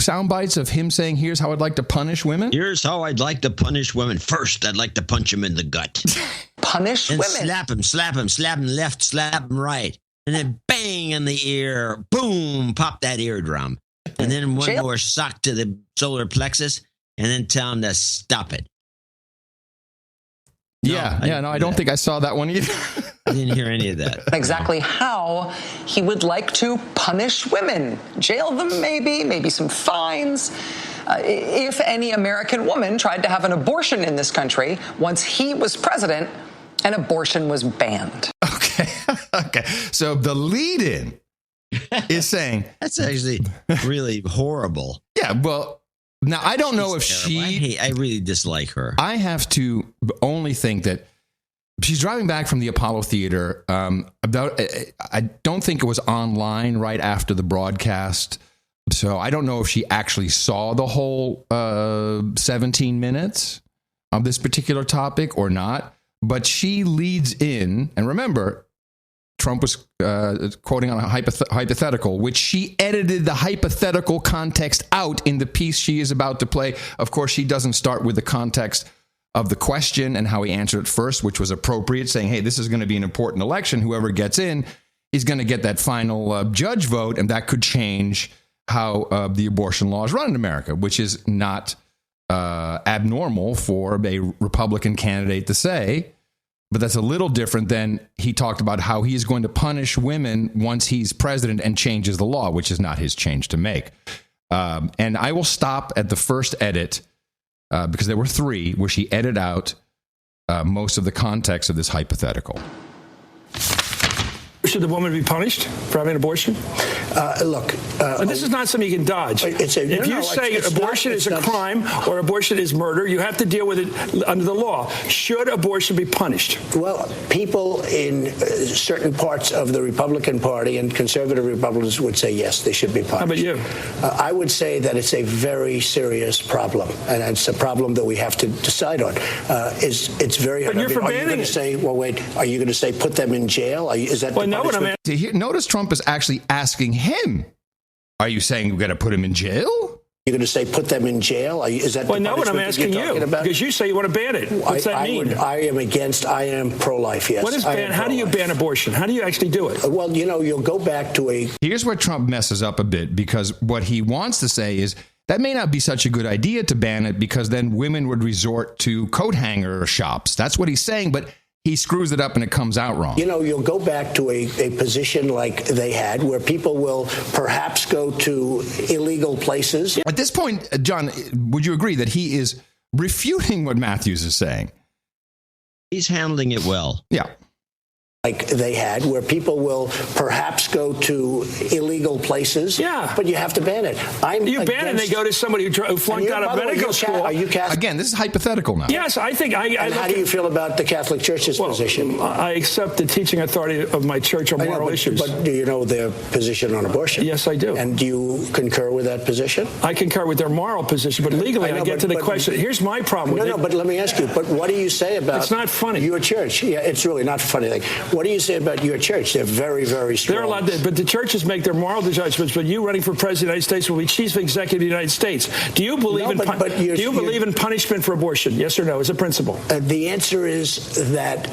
sound bites of him saying, here's how I'd like to punish women? Here's how I'd like to punish women. First, I'd like to punch him in the gut. Punish and women? Slap him left, slap him right. And then bang in the ear. Boom, pop that eardrum. And then one more sock to the solar plexus, and then tell him to stop it. I don't think I saw that one either. I didn't hear any of that. Exactly how he would like to punish women. Jail them, maybe some fines. If any American woman tried to have an abortion in this country, once he was president, an abortion was banned. Okay. So the lead-in is saying... That's actually really horrible. Yeah, well... Now, I don't know if I really dislike her. I have to only think that she's driving back from the Apollo Theater. I don't think it was online right after the broadcast. So I don't know if she actually saw the whole 17 minutes of this particular topic or not. But she leads in, and remember, Trump was quoting on a hypothetical, which she edited the hypothetical context out in the piece she is about to play. Of course, she doesn't start with the context of the question and how he answered it first, which was appropriate, saying, hey, this is going to be an important election. Whoever gets in is going to get that final judge vote, and that could change how the abortion laws run in America, which is not abnormal for a Republican candidate to say. But that's a little different than he talked about how he is going to punish women once he's president and changes the law, which is not his change to make. And I will stop at the first edit because there were 3 where she edited out most of the context of this hypothetical. Should the woman be punished for having an abortion? Look, this is not something you can dodge. If you say abortion is a crime or abortion is murder, you have to deal with it under the law. Should abortion be punished? Well, people in certain parts of the Republican Party and conservative Republicans would say yes, they should be punished. How about you? I would say that it's a very serious problem, and it's a problem that we have to decide on. It's very hard. But you're for banning it. Are you going to say, well, wait, are you going to say put them in jail? Is that well, no, what I'm Notice Trump is actually asking him, are you saying we're going to put him in jail? You're going to say put them in jail? Is that well, no, what I'm asking you, because you say you want to ban it. What's that mean? I am pro-life, yes. What is ban? How do you ban abortion? How do you actually do it? Well, you'll go back to Here's where Trump messes up a bit, because what he wants to say is that may not be such a good idea to ban it, because then women would resort to coat hanger shops. That's what he's saying, but he screws it up and it comes out wrong. You'll go back to a position like they had where people will perhaps go to illegal places. At this point, John, would you agree that he is refuting what Matthews is saying? He's handling it well. Yeah. Like they had, where people will perhaps go to illegal places. Yeah. But you have to ban it. You ban it and they go to somebody who flunked out of medical school. Are you Catholic? Again, this is hypothetical now. Yes, I think how do you feel about the Catholic Church's position? I accept the teaching authority of my church on moral issues. But do you know their position on abortion? Yes, I do. And do you concur with that position? I concur with their moral position, but legally I get to the question. Here's my problem with it. No, but let me ask you, but what do you say about It's not funny. Your church? Yeah, it's really not a funny thing. What do you say about your church? They're very, very strong. They're allowed to, but the churches make their moral judgments. But you running for president of the United States will be chief executive of the United States. Do you believe believe in punishment for abortion? Yes or no? As a principle? The answer is that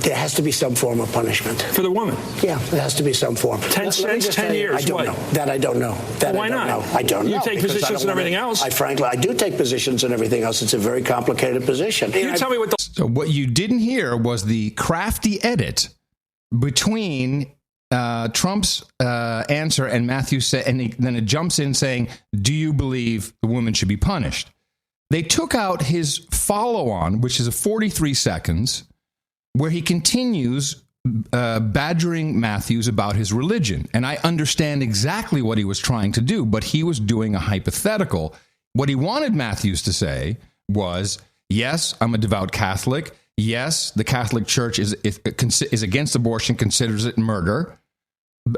there has to be some form of punishment. For the woman? Yeah, there has to be some form. 10 cents, 10 years, I don't know. That I don't know. Why not? I don't know. You take positions and everything else? I do take positions and everything else. It's a very complicated position. You tell me what the... So what you didn't hear was the crafty edit between Trump's answer and Matthews said, and then it jumps in saying, do you believe the woman should be punished? They took out his follow-on, which is a 43 seconds, where he continues badgering Matthews about his religion. And I understand exactly what he was trying to do, but he was doing a hypothetical. What he wanted Matthews to say was, yes, I'm a devout Catholic. Yes, the Catholic Church is against abortion, considers it murder.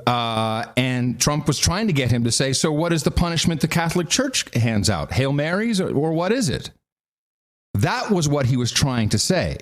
And Trump was trying to get him to say, so what is the punishment the Catholic Church hands out? Hail Marys or what is it? That was what he was trying to say,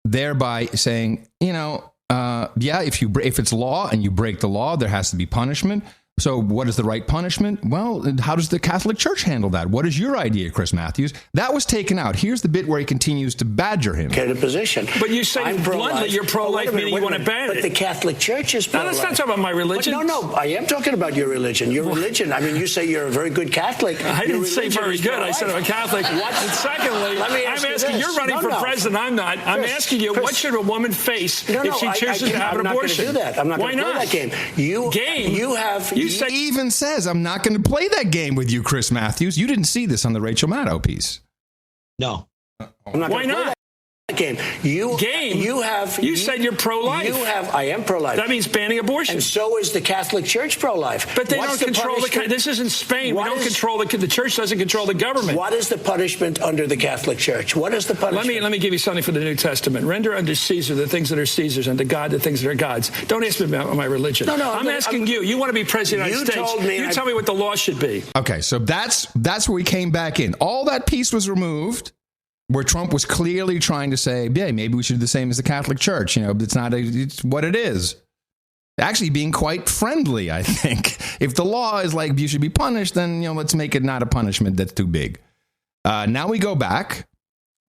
thereby saying, if it's law and you break the law, there has to be punishment. So what is the right punishment? Well, how does the Catholic Church handle that? What is your idea, Chris Matthews? That was taken out. Here's the bit where he continues to badger him. Okay, the position. But you say bluntly you're pro-life, meaning you want to ban it. But the Catholic Church is pro-life. No, let's not talk about my religion. But no, I am talking about your religion. Your religion, I mean, you say you're a very good Catholic. I didn't say very good. I said I'm a Catholic. What? And secondly, I'm asking, you're running for president. I'm not. I'm asking you, what should a woman face if she chooses to have an abortion? I'm not going to do that. I'm not going to play that game. He even says, I'm not going to play that game with you, Chris Matthews. You didn't see this on the Rachel Maddow piece. No. I'm not Why not? Game. You said you're pro-life. I am pro-life. That means banning abortion. And so is the Catholic Church pro-life. But they don't control this isn't Spain. We don't control the church doesn't control the government. What is the punishment under the Catholic Church? What is the punishment? Let me give you something from the New Testament. Render unto Caesar the things that are Caesar's, and to God the things that are God's. Don't ask me about my religion. No, I'm asking you. You want to be president of the United States. You tell me what the law should be. Okay, so that's where we came back in. All that piece was removed, where Trump was clearly trying to say, yeah, maybe we should do the same as the Catholic Church. It's what it is. Actually being quite friendly, I think. If the law is like you should be punished, then let's make it not a punishment that's too big. Now we go back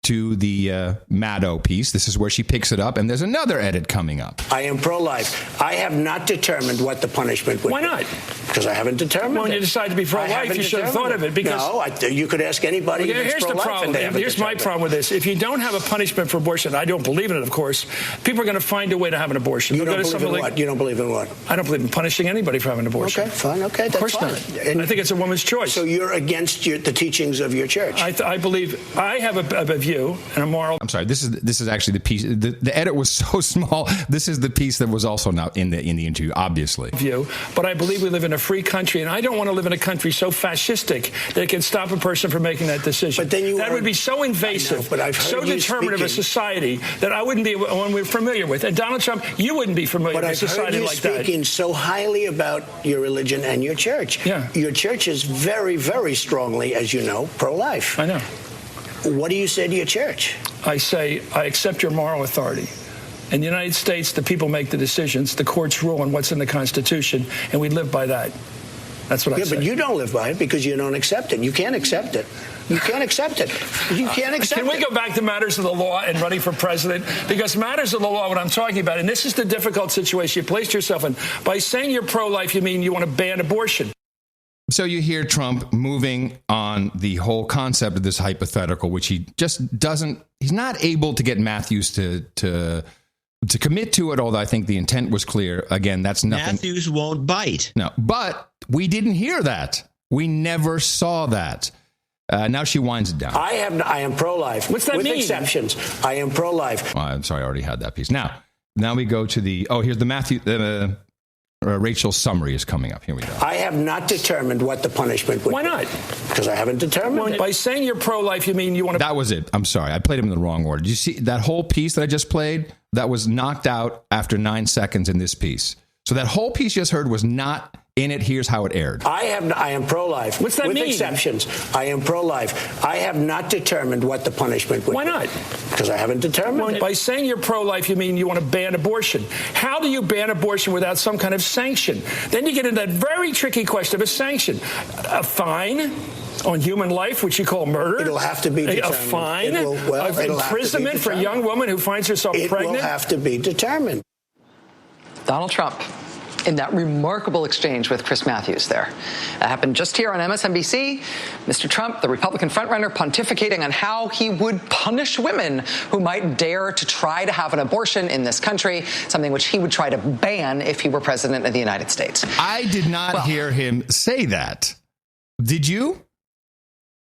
to the Maddow piece. This is where she picks it up, and there's another edit coming up. I am pro-life. I have not determined what the punishment would be. Why not? Because I haven't determined When you decide to be pro-life, you should have thought of it. Because you could ask anybody here's the problem. Here's my problem with this. If you don't have a punishment for abortion, I don't believe in it, of course, people are going to find a way to have an abortion. You don't believe in what? You don't believe in what? I don't believe in punishing anybody for having an abortion. Okay, fine. Okay, of course fine. not. And I think it's a woman's choice. So you're against the teachings of your church? I believe I have a view and a moral. I'm sorry. This is actually the piece. The edit was so small. This is the piece that was also not in the interview, obviously. But I believe we live in a free country, and I don't want to live in a country so fascistic that it can stop a person from making that decision. But then that would be so invasive, so determinative of a society that I wouldn't be one we're familiar with. And Donald Trump, you wouldn't be familiar with a society like that. But I've heard you speaking so highly about your religion and your church. Yeah. Your church is very, very strongly, as you know, pro-life. I know. What do you say to your church? I say, I accept your moral authority. In the United States, the people make the decisions. The courts rule on what's in the Constitution, and we live by that. That's what I say. Yeah, but you don't live by it because you don't accept it. You can't accept it. You can't accept it. You can't accept it. Can we go back to matters of the law and running for president? Because matters of the law, what I'm talking about, and this is the difficult situation you placed yourself in. By saying you're pro-life, you mean you want to ban abortion. So you hear Trump moving on the whole concept of this hypothetical, which he just doesn't, he's not able to get Matthews to commit to it, although I think the intent was clear. Again, that's nothing. Matthews won't bite. No, but we didn't hear that. We never saw that. Now she winds it down. I am pro-life. What's that with mean? Exceptions. I am pro-life. Oh, I'm sorry, I already had that piece. Now we go to here's the Matthew. Rachel's summary is coming up. Here we go. I have not determined what the punishment would be. Why not? Because I haven't determined it. By saying you're pro-life, you mean you want to... That was it. I'm sorry. I played him in the wrong order. Did you see that whole piece that I just played? That was knocked out after 9 seconds in this piece. So that whole piece you just heard was not in it. Here's how it aired. I am pro-life. What's that with mean? With exceptions. I am pro-life. I have not determined what the punishment would be. Why not? Because I haven't determined it. By saying you're pro-life, you mean you want to ban abortion. How do you ban abortion without some kind of sanction? Then you get into that very tricky question of a sanction. A fine on human life, which you call murder. It'll have to be determined. A fine of imprisonment for a young woman who finds herself pregnant. It will have to be determined. Donald Trump, in that remarkable exchange with Chris Matthews there. That happened just here on MSNBC. Mr. Trump, the Republican frontrunner, pontificating on how he would punish women who might dare to try to have an abortion in this country, something which he would try to ban if he were president of the United States. I did not hear him say that. Did you?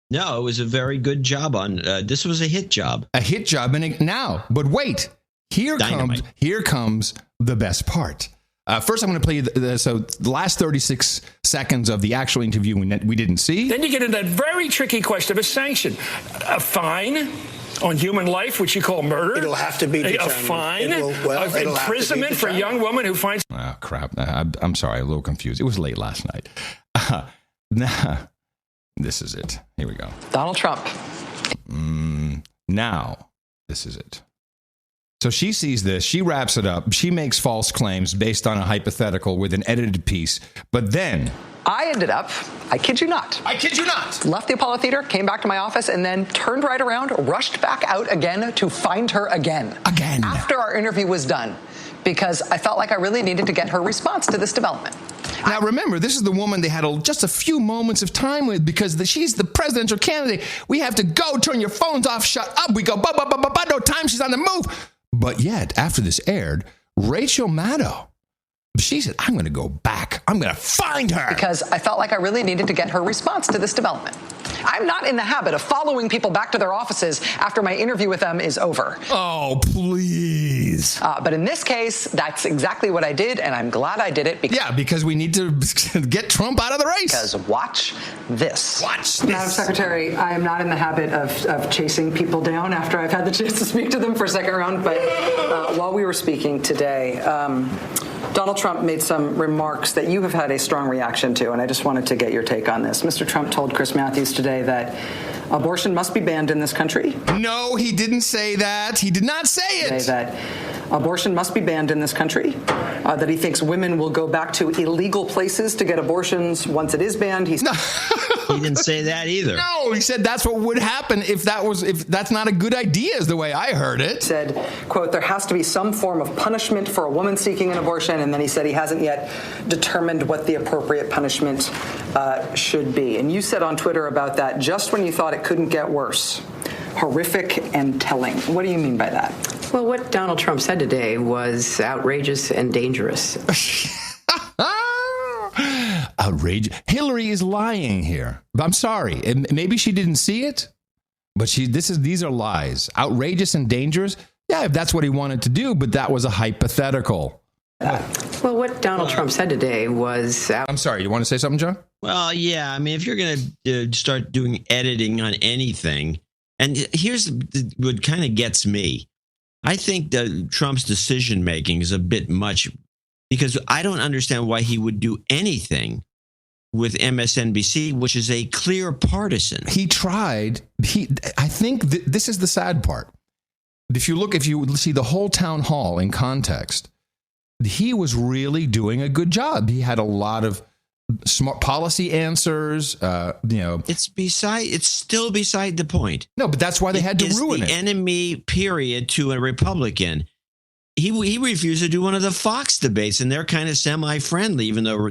No, it was a very good job on. This was a hit job. A hit job, but wait, here comes the best part. First, I'm going to play you the last 36 seconds of the actual interview we didn't see. Then you get into that very tricky question of a sanction. A fine on human life, which you call murder. It'll have to be determined. A fine of imprisonment for a young woman who finds... Oh, crap. I'm sorry, a little confused. It was late last night. This is it. Here we go. Donald Trump. Now, this is it. So she sees this, she wraps it up, she makes false claims based on a hypothetical with an edited piece. But then I ended up, I kid you not, left the Apollo Theater, came back to my office, and then turned right around, rushed back out again to find her again. After our interview was done, because I felt like I really needed to get her response to this development. Now, remember, this is the woman they had just a few moments of time with because she's the presidential candidate. We have to go, turn your phones off, shut up. We go, no time, she's on the move. But yet, after this aired, Rachel Maddow, she said, I'm going to go back. I'm going to find her. Because I felt like I really needed to get her response to this development. I'm not in the habit of following people back to their offices after my interview with them is over. Oh, please. But in this case, that's exactly what I did, and I'm glad I did it. Because we need to get Trump out of the race. Because watch this. Watch this. Madam Secretary, I am not in the habit of chasing people down after I've had the chance to speak to them for a second round, but while we were speaking today, Donald Trump made some remarks that you have had a strong reaction to, and I just wanted to get your take on this. Mr. Trump told Chris Matthews today that abortion must be banned in this country. No, he didn't say that. He did not say it. That abortion must be banned in this country, that he thinks women will go back to illegal places to get abortions once it is banned. He didn't say that either. No, he said that's what would happen if that's not a good idea, is the way I heard it. Said, quote, there has to be some form of punishment for a woman seeking an abortion, and then he said he hasn't yet determined what the appropriate punishment should be. And you said on Twitter about that, just when you thought it couldn't get worse. Horrific and telling. What do you mean by that? Well, what Donald Trump said today was outrageous and dangerous. Outrageous. Hillary is lying here. I'm sorry. Maybe she didn't see it, but these are lies. Outrageous and dangerous. Yeah, if that's what he wanted to do, but that was a hypothetical. Well, what Donald Trump said today was... I'm sorry. You want to say something, John? Well, yeah. I mean, if you're going to start doing editing on anything, and here's what kind of gets me. I think that Trump's decision making is a bit much because I don't understand why he would do anything with MSNBC, which is a clear partisan. He tried. I think this is the sad part. If you see the whole town hall in context, he was really doing a good job. He had a lot of smart policy answers. It's still beside the point. No, but that's why they had to ruin it. The enemy, period, to a Republican. He refused to do one of the Fox debates, and they're kind of semi-friendly, even though,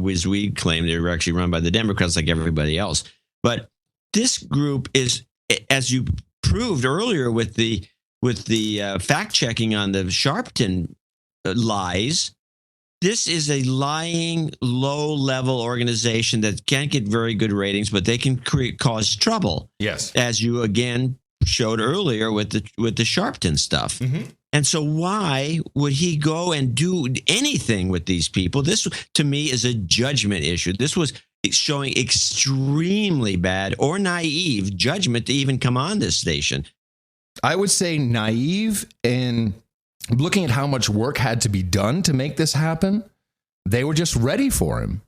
as we claim, they were actually run by the Democrats like everybody else. But this group is, as you proved earlier with the fact-checking on the Sharpton lies, this is a lying, low-level organization that can't get very good ratings, but they can cause trouble. Yes, as you again showed earlier with the Sharpton stuff. Mm-hmm. And so why would he go and do anything with these people? This, to me, is a judgment issue. This was showing extremely bad or naive judgment to even come on this station. I would say naive, and looking at how much work had to be done to make this happen, they were just ready for him.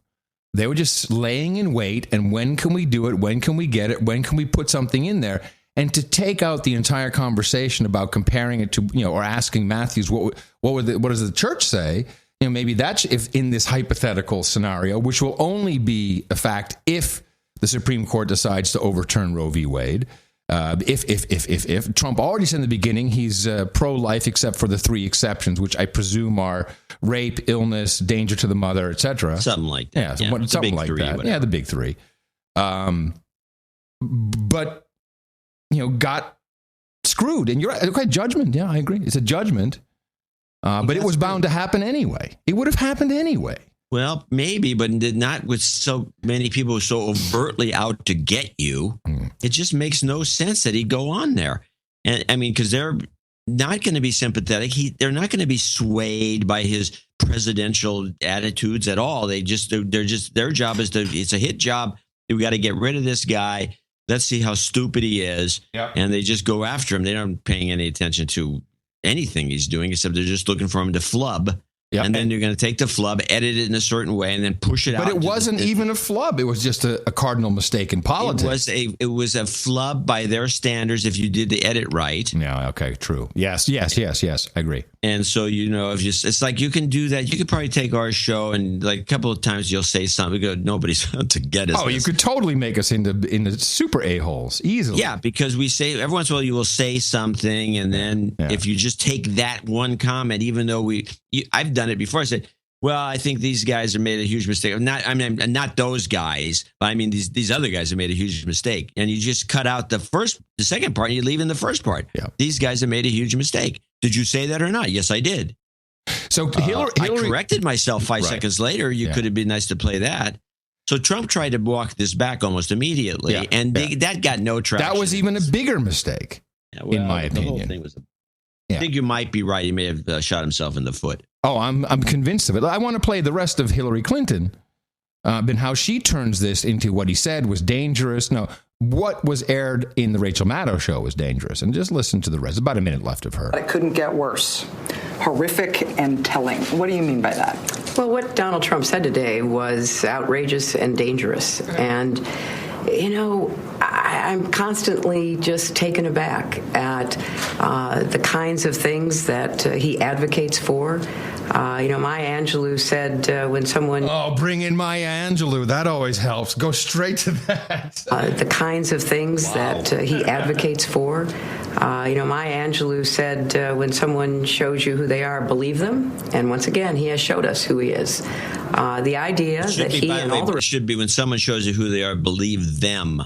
They were just laying in wait, and when can we do it? When can we get it? When can we put something in there? And to take out the entire conversation about comparing it to, or asking Matthews, what does the church say? Maybe that's if in this hypothetical scenario, which will only be a fact if the Supreme Court decides to overturn Roe v. Wade. If Trump already said in the beginning he's pro-life except for the 3 exceptions, which I presume are rape, illness, danger to the mother, etc. Something like that. Yeah, something like that. Whatever. Yeah, the big 3. But got screwed. And you're right. Okay, judgment. Yeah, I agree. It's a judgment. But it was bound to happen anyway. It would have happened anyway. Well, maybe, but not with so many people so overtly out to get you. It just makes no sense that he'd go on there. And I mean, because they're not going to be sympathetic. They're not going to be swayed by his presidential attitudes at all. Their job is it's a hit job. We got to get rid of this guy. Let's see how stupid he is. Yep. And they just go after him. They aren't paying any attention to anything he's doing, except they're just looking for him to flub. Yeah. And then you're going to take the flub, edit it in a certain way, and then push it out. But it wasn't even a flub. It was just a cardinal mistake in politics. It was a flub by their standards if you did the edit right. Yeah, okay, true. Yes, I agree. And so, it's like you can do that. You could probably take our show and like a couple of times you'll say something, nobody's to get us. Oh, you could totally make us into super a-holes easily. Yeah, because we say every once in a while you will say something, and then if you just take that one comment, even though I've done it before. I said, well, I think these guys have made a huge mistake. Not those guys, but I mean these other guys have made a huge mistake. And you just cut out the second part, and you leave in the first part. Yeah. These guys have made a huge mistake. Did you say that or not? Yes, I did. So Hillary, I corrected myself 5 seconds later. You could have been nice to play that. So Trump tried to walk this back almost immediately, and that got no traction. That was even a bigger mistake, in my opinion. The whole thing was. I think you might be right. He may have shot himself in the foot. Oh, I'm convinced of it. I want to play the rest of Hillary Clinton, and how she turns this into what he said was dangerous. No, what was aired in the Rachel Maddow show was dangerous. And just listen to the rest. About a minute left of her. It couldn't get worse. Horrific and telling. What do you mean by that? Well, what Donald Trump said today was outrageous and dangerous. And, I'm constantly just taken aback at the kinds of things that he advocates for. Maya Angelou said when someone... Oh, bring in Maya Angelou. That always helps. Go straight to that. The kinds of things that he advocates for. Maya Angelou said when someone shows you who they are, believe them. And once again, he has showed us who he is. The idea that he and all the... It should be when someone shows you who they are, believe them.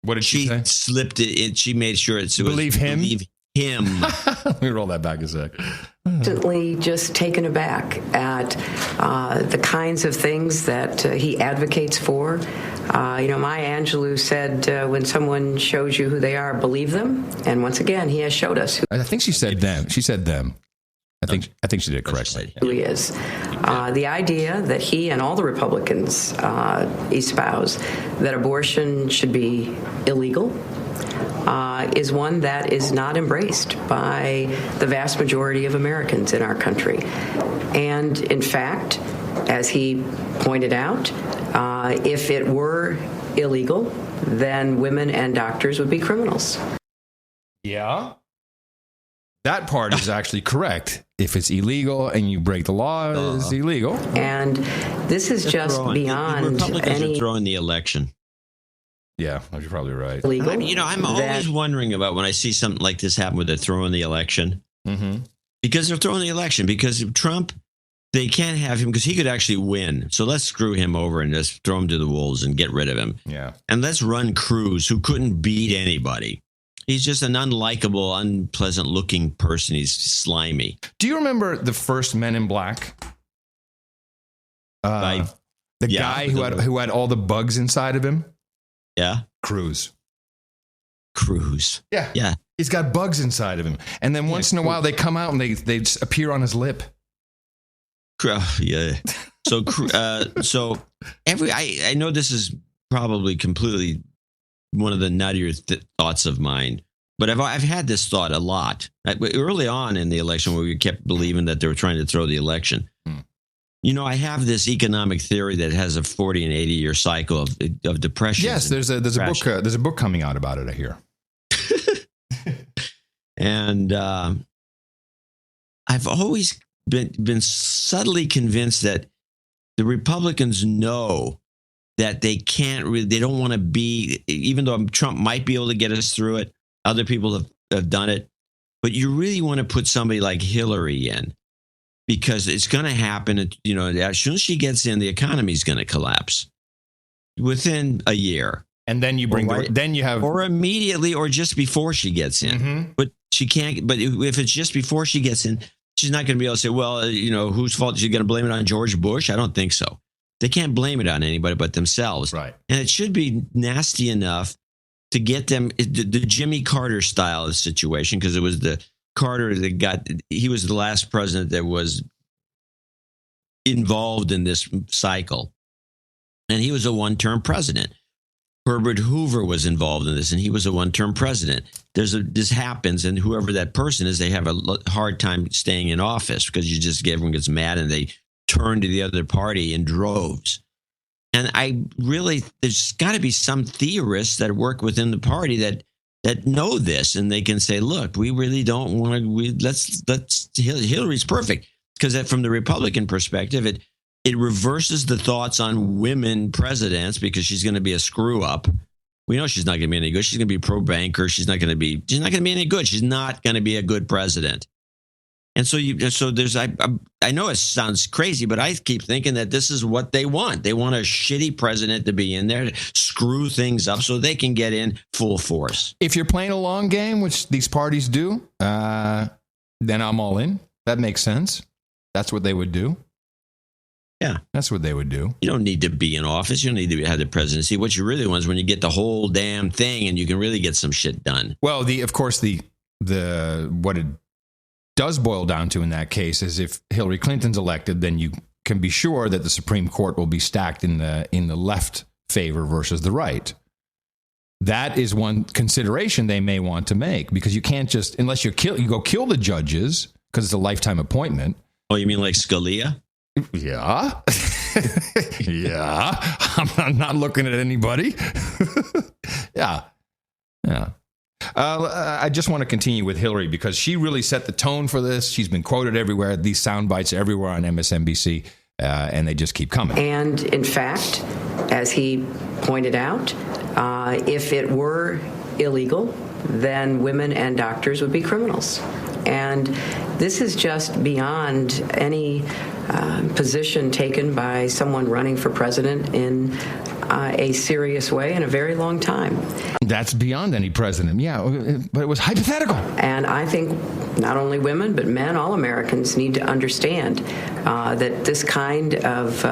What did she say? Slipped it in. She made sure it was believe him. Believe him. Let me roll that back a sec. Constantly just taken aback at the kinds of things that he advocates for. Maya Angelou said when someone shows you who they are, believe them. And once again, he has showed us. I think she said them. She said them. I think she did it correctly. Who he is. The idea that he and all the Republicans espouse that abortion should be illegal is one that is not embraced by the vast majority of Americans in our country. And in fact, as he pointed out, if it were illegal, then women and doctors would be criminals. Yeah. That part is actually correct. If it's illegal and you break the law, it's illegal. And this is just beyond the Republicans any... are throwing the election. Yeah, you're probably right. Legal, I'm always wondering about when I see something like this happen where they're throwing the election. Mm-hmm. Because they're throwing the election. Because Trump, they can't have him because he could actually win. So let's screw him over and just throw him to the wolves and get rid of him. Yeah. And let's run Cruz, who couldn't beat anybody. He's just an unlikable, unpleasant-looking person. He's slimy. Do you remember the first Men in Black? The guy who had all the bugs inside of him? Yeah. Cruz. Yeah. Yeah. He's got bugs inside of him. And then once in a while they come out and they appear on his lip. Yeah. So, I know this is probably completely one of the nuttier thoughts of mine, but I've had this thought a lot early on in the election where we kept believing that they were trying to throw the election. I have this economic theory that has a 40 and 80 year cycle of depression. Yes, there's a book coming out about it, I hear. And I've always been subtly convinced that the Republicans know that they don't want to be, even though Trump might be able to get us through it, other people have done it, but you really want to put somebody like Hillary in because it's going to happen. As soon as she gets in, the economy is going to collapse within a year. And then you or immediately or just before she gets in. Mm-hmm. But she can't, but if it's just before she gets in, she's not going to be able to say, well, whose fault? She's going to blame it on George Bush? I don't think so. They can't blame it on anybody but themselves. Right. And it should be nasty enough to get them the Jimmy Carter style of situation, because it was the Carter that he was the last president that was involved in this cycle. And he was a one-term president. Herbert Hoover was involved in this, and he was a one-term president. This happens, and whoever that person is, they have a hard time staying in office because everyone gets mad and they turn to the other party in droves. And there's got to be some theorists that work within the party that know this, and they can say, look, we really don't want to, Hillary's perfect. Because from the Republican perspective, it reverses the thoughts on women presidents because she's going to be a screw up. We know she's not going to be any good. She's going to be pro-banker. She's not going to be any good. She's not going to be a good president. And so I know it sounds crazy, but I keep thinking that this is what they want. They want a shitty president to be in there to screw things up so they can get in full force. If you're playing a long game, which these parties do, then I'm all in. That makes sense. That's what they would do. Yeah. That's what they would do. You don't need to be in office. You don't need to have the presidency. What you really want is when you get the whole damn thing and you can really get some shit done. Well, of course, what it does boil down to in that case is if Hillary Clinton's elected, then you can be sure that the Supreme Court will be stacked in the left favor versus the right. That is one consideration they may want to make because you can't just, unless you go kill the judges because it's a lifetime appointment. Oh, you mean like Scalia? Yeah. Yeah. I'm not looking at anybody. Yeah. I just want to continue with Hillary because she really set the tone for this. She's been quoted everywhere. These sound bites are everywhere on MSNBC, and they just keep coming. And in fact, as he pointed out, if it were illegal, then women and doctors would be criminals. And this is just beyond any position taken by someone running for president in a serious way in a very long time. That's beyond any president, yeah, but it was hypothetical. And I think not only women, but men, all Americans need to understand that this kind of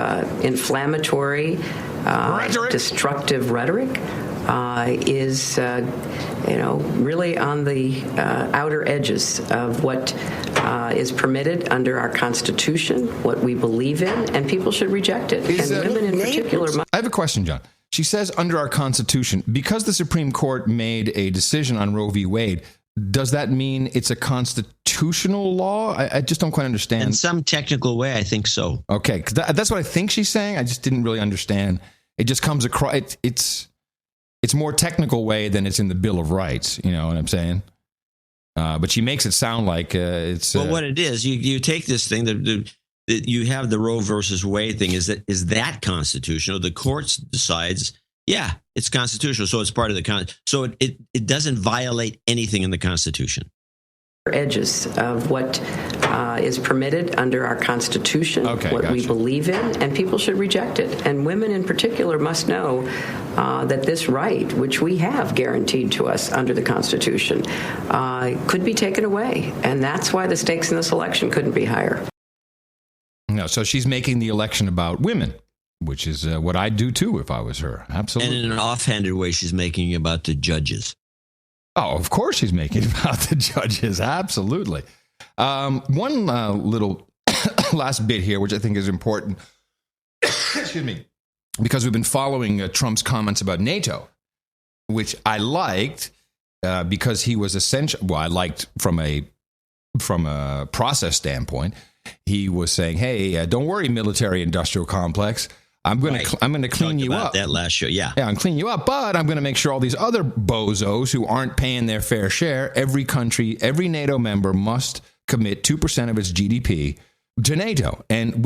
inflammatory, destructive rhetoric is, really on the outer edges of what is permitted under our Constitution, what we believe in, and people should reject it. And women in particular. I have a question, John. She says under our Constitution, because the Supreme Court made a decision on Roe v. Wade, does that mean it's a constitutional law? I just don't quite understand. In some technical way, I think so. Okay, 'cause that's what I think she's saying. I just didn't really understand. It just comes across. It's more technical way than it's in the Bill of Rights. You know what I'm saying? But she makes it sound like it's. Well, what it is, you take this thing that you have the Roe versus Wade thing. Is that constitutional? The courts decides, yeah, it's constitutional, so it's part of the so it doesn't violate anything in the Constitution. Edges of what is permitted under our Constitution, what we believe in, and people should reject it. And women in particular must know that this right, which we have guaranteed to us under the Constitution, could be taken away. And that's why the stakes in this election couldn't be higher. No, so she's making the election about women, which is what I'd do too if I was her. Absolutely. And in an offhanded way, she's making it about the judges. Oh, of course she's making it about the judges. Absolutely. One little last bit here, which I think is important. Excuse me. Because we've been following Trump's comments about NATO, which I liked because he was essential. Well, I liked from a process standpoint. He was saying, "Hey, don't worry, military-industrial complex. I'm going to clean you up." That last show, yeah, I'm clean you up, but I'm going to make sure all these other bozos who aren't paying their fair share. Every country, every NATO member must commit 2% of its GDP to NATO, and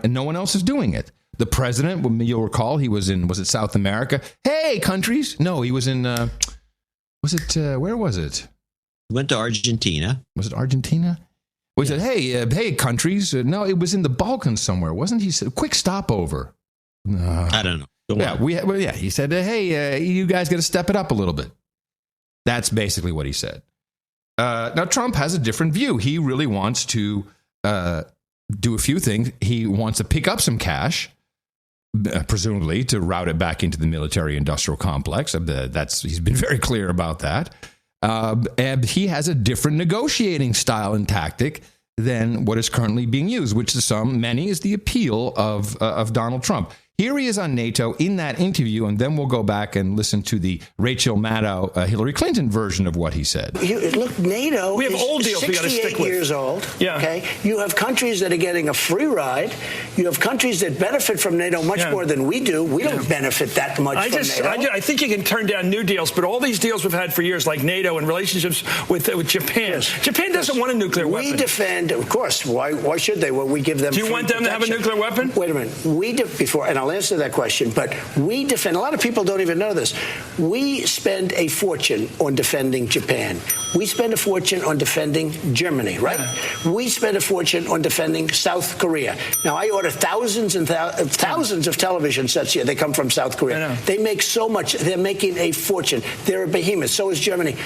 no one else is doing it. The president, you'll recall, he was in South America? Hey, countries! No, he was in. Where was it? Went to Argentina. Was it Argentina? We said, hey, countries. No, it was in the Balkans somewhere, wasn't he? Said, quick stopover. I don't know. He said, hey, you guys got to step it up a little bit. That's basically what he said. Now, Trump has a different view. He really wants to do a few things. He wants to pick up some cash, presumably to route it back into the military-industrial complex. He's been very clear about that. And he has a different negotiating style and tactic than what is currently being used, which to many is the appeal of Donald Trump. Here he is on NATO in that interview, and then we'll go back and listen to the Rachel Maddow, Hillary Clinton version of what he said. Look, NATO we have old deals 68 we gotta stick with. Years old. Yeah. Okay. You have countries that are getting a free ride. You have countries that benefit from NATO much more than we do. We don't benefit that much from NATO. I think you can turn down new deals, but all these deals we've had for years, like NATO and relationships with Japan. Yes. Japan doesn't want a nuclear weapon. We defend, of course. Why should they? Well, we give them. Do you want them to have a nuclear weapon? Wait a minute. Before, and I'll answer that question. But we defend. A lot of people don't even know this. We spend a fortune on defending Japan. We spend a fortune on defending Germany, right? We spend a fortune on defending South Korea. Now, I order thousands and thousands of television sets here. They come from South Korea. They make so much. They're making a fortune. They're a behemoth. So is Germany.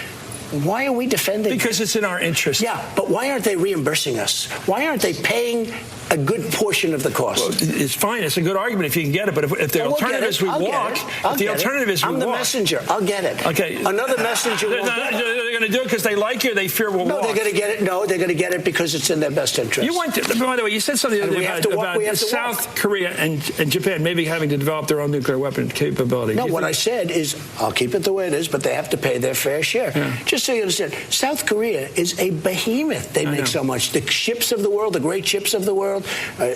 Why are we defending? Because it's in our interest. Yeah, but why aren't they reimbursing us? Why aren't they paying a good portion of the cost? Well, it's fine. It's a good argument if you can get it. But if the alternative is we walk, I'm the messenger. I'll get it. Okay. Another messenger. They're going to do it because they like you. They fear we'll walk. They're going to get it. No, they're going to get it because it's in their best interest. You want to, by the way, you said something about South Korea and Japan maybe having to develop their own nuclear weapon capability. No, what I said is I'll keep it the way it is, but they have to pay their fair share. Yeah. Just so you understand, South Korea is a behemoth. They make so much. The ships of the world, the great ships of the world.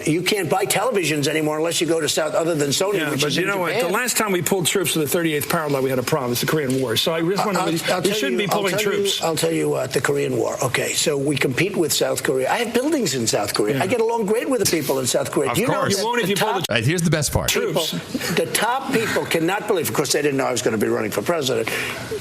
You can't buy televisions anymore unless you go to South, other than Sony, which is in Japan. What? The last time we pulled troops to the 38th parallel, we had a problem. It's the Korean War. So I just want to. We shouldn't be pulling troops. I'll tell you what, the Korean War. Okay, so we compete with South Korea. I have buildings in South Korea. I get along great with the people in South Korea. Of course. You won't if you pull the. Here's the best part. Troops. The top people cannot believe. Of course, they didn't know I was going to be running for president.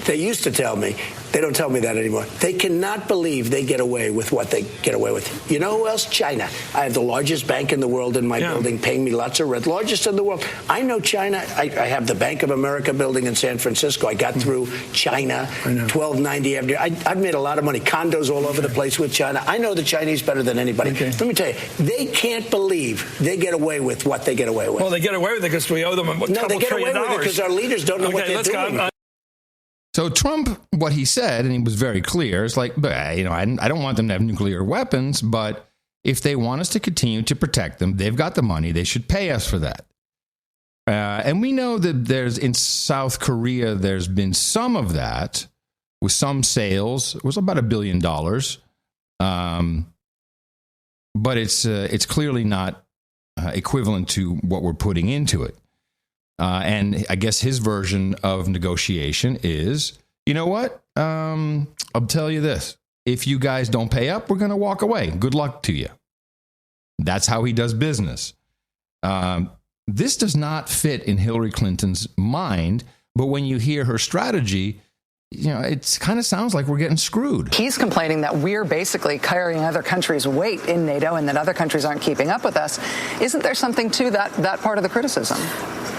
They used to tell me. They don't tell me that anymore. They cannot believe they get away with what they get away with. You know who else? China. I have the largest bank in the world in my building, paying me lots of rent. Largest in the world. I know China. I have the Bank of America building in San Francisco. I got through China, 1290 Avenue. I've made a lot of money. Condos all over the place with China. I know the Chinese better than anybody. Okay. Let me tell you, they can't believe they get away with what they get away with. Well, they get away with it because we owe them a couple $1 trillion. No, they get away with it because our leaders don't know what they're doing. So Trump, what he said, and he was very clear, is like, I don't want them to have nuclear weapons, but if they want us to continue to protect them, they've got the money. They should pay us for that. And we know that in South Korea, there's been some of that with some sales. It was about $1 billion. But it's clearly not equivalent to what we're putting into it. And I guess his version of negotiation is, you know what? I'll tell you this. If you guys don't pay up, we're going to walk away. Good luck to you. That's how he does business. This does not fit in Hillary Clinton's mind, but when you hear her strategy, it kind of sounds like we're getting screwed. He's complaining that we're basically carrying other countries' weight in NATO and that other countries aren't keeping up with us. Isn't there something to that part of the criticism?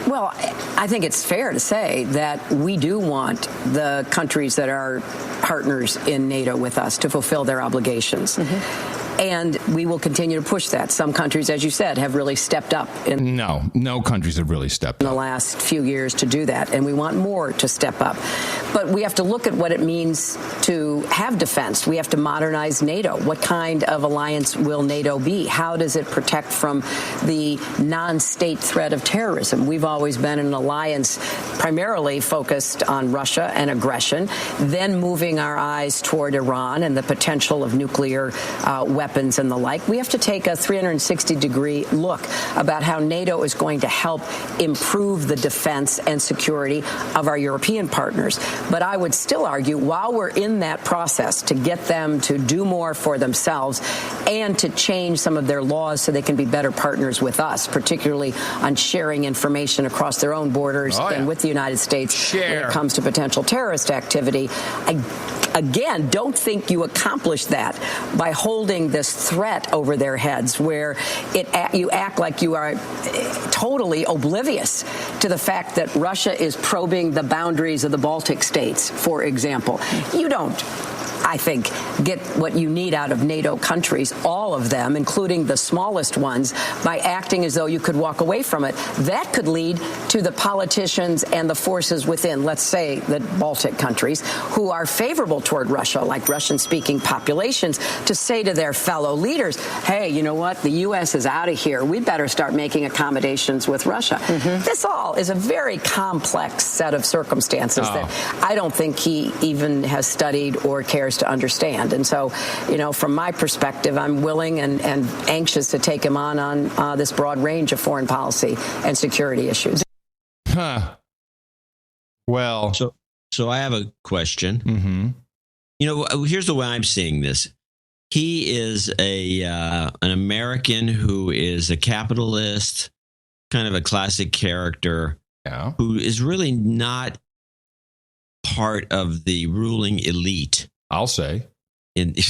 Well, I think it's fair to say that we do want the countries that are partners in NATO with us to fulfill their obligations. Mm-hmm. And we will continue to push that. Some countries, as you said, have really stepped up. No countries have really stepped up in the last few years to do that, and we want more to step up. But we have to look at what it means to have defense. We have to modernize NATO. What kind of alliance will NATO be? How does it protect from the non-state threat of terrorism? We've always been an alliance primarily focused on Russia and aggression, then moving our eyes toward Iran and the potential of nuclear weapons and the like. We have to take a 360-degree look about how NATO is going to help improve the defense and security of our European partners. But I would still argue, while we're in that process to get them to do more for themselves and to change some of their laws so they can be better partners with us, particularly on sharing information across their own borders and with the United States when it comes to potential terrorist activity, again, don't think you accomplish that by holding this threat over their heads where you act like you are totally oblivious to the fact that Russia is probing the boundaries of the Baltic states, for example. You don't, I I think, get what you need out of NATO countries, all of them, including the smallest ones, by acting as though you could walk away from it. That could lead to the politicians and the forces within, let's say, the Baltic countries, who are favorable toward Russia, like Russian-speaking populations, to say to their fellow leaders, hey, you know what? The U.S. is out of here. We better start making accommodations with Russia. This all is a very complex set of circumstances that I don't think he even has studied or cares to understand. And so, from my perspective, I'm willing and anxious to take him on this broad range of foreign policy and security issues. Well, so I have a question. Here's the way I'm seeing this. He is an American who is a capitalist, kind of a classic character, who is really not part of the ruling elite. I'll say. He's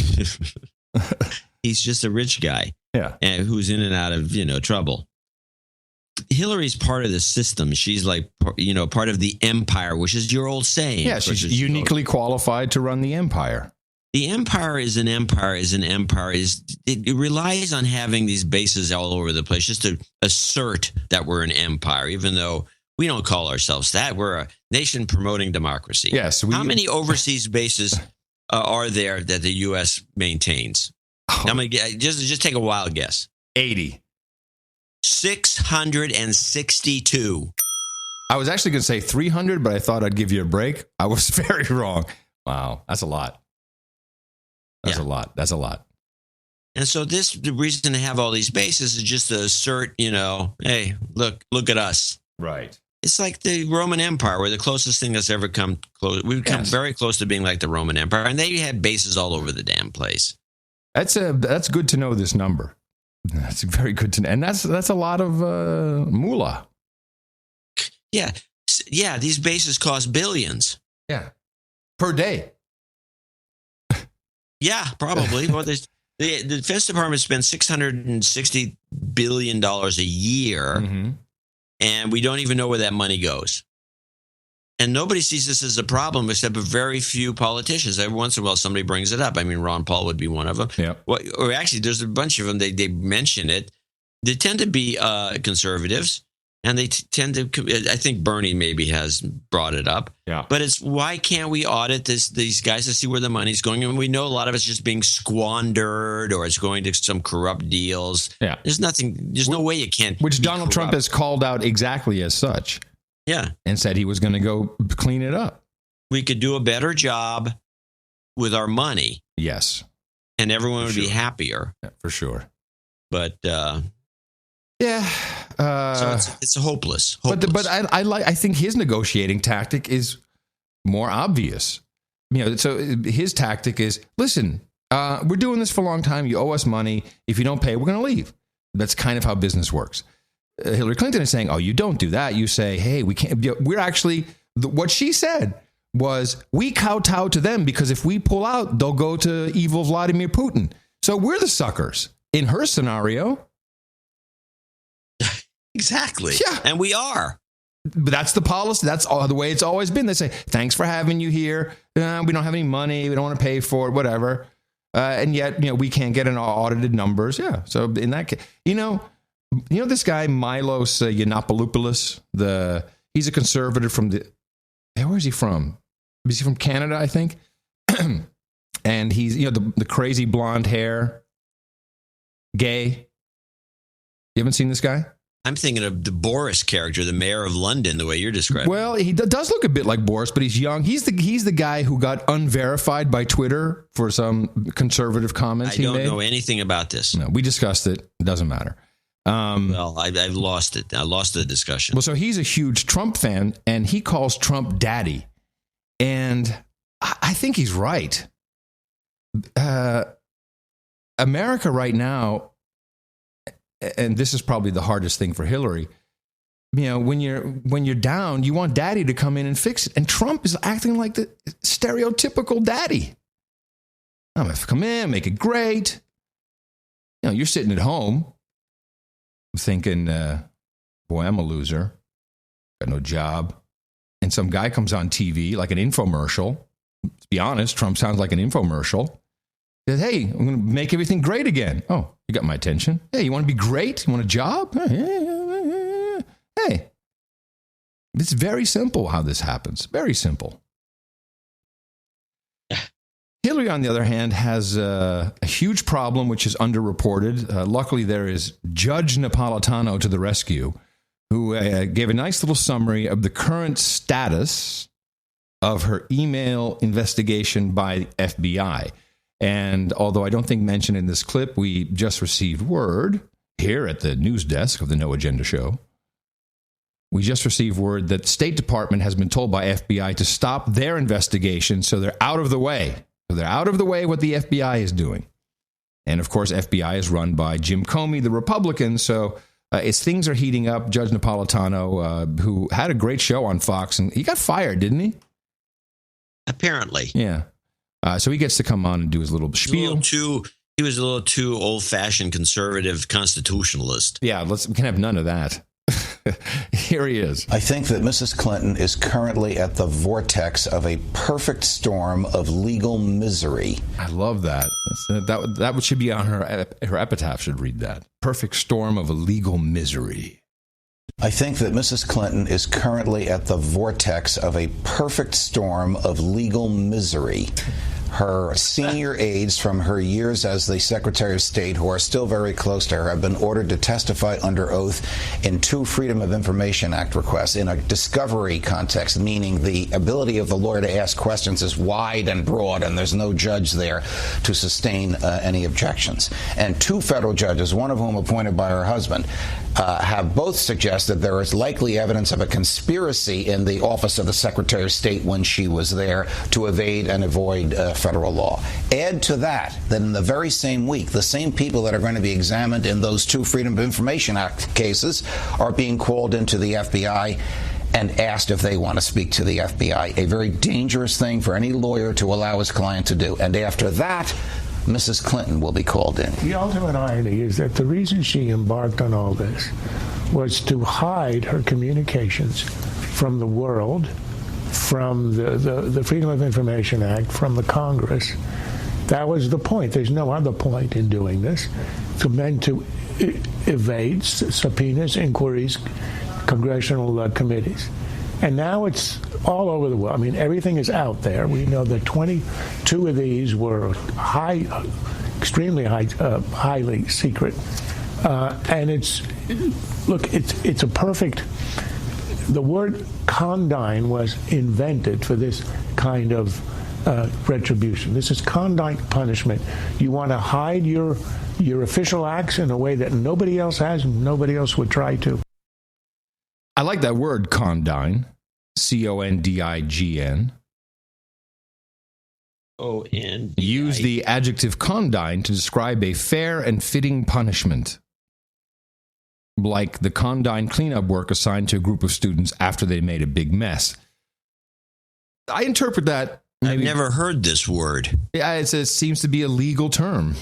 just a rich guy, and who's in and out of trouble. Hillary's part of the system. She's like part of the empire, which is your old saying. Yeah, she's uniquely qualified to run the empire. The empire is an empire. It relies on having these bases all over the place just to assert that we're an empire, even though we don't call ourselves that. We're a nation promoting democracy. Yes. How many overseas bases are there that the U.S. maintains? I'm gonna just take a wild guess. 80. 662. I was actually going to say 300, but I thought I'd give you a break. I was very wrong. Wow, that's a lot. That's a lot. And so the reason to have all these bases is just to assert, hey, look at us. Right. It's like the Roman Empire. We're the closest thing that's ever come close. We've come very close to being like the Roman Empire, and they had bases all over the damn place. That's good to know, this number. That's very good to know. And that's a lot of moolah. Yeah. Yeah, these bases cost billions. Yeah. Per day. Yeah, probably. Well, the Defense Department spends $660 billion a year, and we don't even know where that money goes. And nobody sees this as a problem except a very few politicians. Every once in a while, somebody brings it up. I mean, Ron Paul would be one of them. Yeah. Or actually, there's a bunch of them. They mention it. They tend to be conservatives, and they tend to. I think Bernie maybe has brought it up. Yeah. But it's why can't we audit these guys to see where the money's going? And we know a lot of it's just being squandered, or it's going to some corrupt deals. Yeah. There's nothing. There's no way it can't. Which Donald Trump has called out exactly as such. Yeah. And said he was going to go clean it up. We could do a better job with our money. Yes. And everyone would be happier. Yeah, for sure. But so it's hopeless. But I think his negotiating tactic is more obvious. So his tactic is, listen, we're doing this for a long time. You owe us money. If you don't pay, we're going to leave. That's kind of how business works. Hillary Clinton is saying, oh, you don't do that. You say, hey, we can't. We're actually, what she said was, we kowtow to them because if we pull out, they'll go to evil Vladimir Putin. So we're the suckers in her scenario. Exactly. Yeah. And we are. But that's the policy. That's the way it's always been. They say, thanks for having you here. We don't have any money. We don't want to pay for it, whatever. And yet, we can't get an audited numbers. Yeah. So in that case, this guy, Milos Yiannopoulos, he's a conservative from where is he from? Is he from Canada, I think? And he's, the crazy blonde hair, gay. You haven't seen this guy? I'm thinking of the Boris character, the mayor of London, the way you're describing. Well, he does look a bit like Boris, but he's young. He's the guy who got unverified by Twitter for some conservative comments he made. I don't know anything about this. No, we discussed it. It doesn't matter. Well, I've lost it. I lost the discussion. Well, so he's a huge Trump fan, and he calls Trump daddy. And I think he's right. America right now, and this is probably the hardest thing for Hillary, when you're down, you want daddy to come in and fix it. And Trump is acting like the stereotypical daddy. I'm going to come in, make it great. You're sitting at home thinking, boy, I'm a loser. Got no job. And some guy comes on TV, like an infomercial, to be honest, Trump sounds like an infomercial. He says, hey, I'm going to make everything great again. Oh, you got my attention. Hey, you want to be great? You want a job? Hey, it's very simple how this happens. Very simple. Hillary, on the other hand, has a huge problem, which is underreported. Luckily, there is Judge Napolitano to the rescue, who gave a nice little summary of the current status of her email investigation by FBI. And although I don't think mentioned in this clip, we just received word here at the news desk of the No Agenda Show. We just received word that the State Department has been told by FBI to stop their investigation, so they're out of the way. So they're out of the way what the FBI is doing. And of course, FBI is run by Jim Comey, the Republican. So as things are heating up, Judge Napolitano, who had a great show on Fox, and he got fired, didn't he? Apparently. Yeah. So he gets to come on and do his little spiel. He was a little too old-fashioned conservative constitutionalist. Yeah, we can have none of that. Here he is. I think that Mrs. Clinton is currently at the vortex of a perfect storm of legal misery. I love that. That should be on her epitaph. Should read that. Perfect storm of a legal misery. I think that Mrs. Clinton is currently at the vortex of a perfect storm of legal misery. Her senior aides from her years as the Secretary of State, who are still very close to her, have been ordered to testify under oath in 2 Freedom of Information Act requests in a discovery context, meaning the ability of the lawyer to ask questions is wide and broad, and there's no judge there to sustain any objections. And 2 federal judges, one of whom appointed by her husband, have both suggested there is likely evidence of a conspiracy in the office of the Secretary of State when she was there to evade and avoid federal law. Add to that in the very same week, the same people that are going to be examined in those 2 Freedom of Information Act cases are being called into the FBI and asked if they want to speak to the FBI. A very dangerous thing for any lawyer to allow his client to do. And after that, Mrs. Clinton will be called in. The ultimate irony is that the reason she embarked on all this was to hide her communications from the world, from the Freedom of Information Act, from the Congress. That was the point. There's no other point in doing this. It's meant to evade subpoenas, inquiries, congressional committees. And now it's all over the world. I mean, everything is out there. We know that 22 of these were extremely highly secret. And it's a perfect... The word condign was invented for this kind of retribution. This is condign punishment. You want to hide your official acts in a way that nobody else has and nobody else would try to. I like that word, condign. C-O-N-D-I-G-N. O-N. Use the adjective condign to describe a fair and fitting punishment, like the condign cleanup work assigned to a group of students after they made a big mess. I interpret that... I've never heard this word. Yeah, it seems to be a legal term.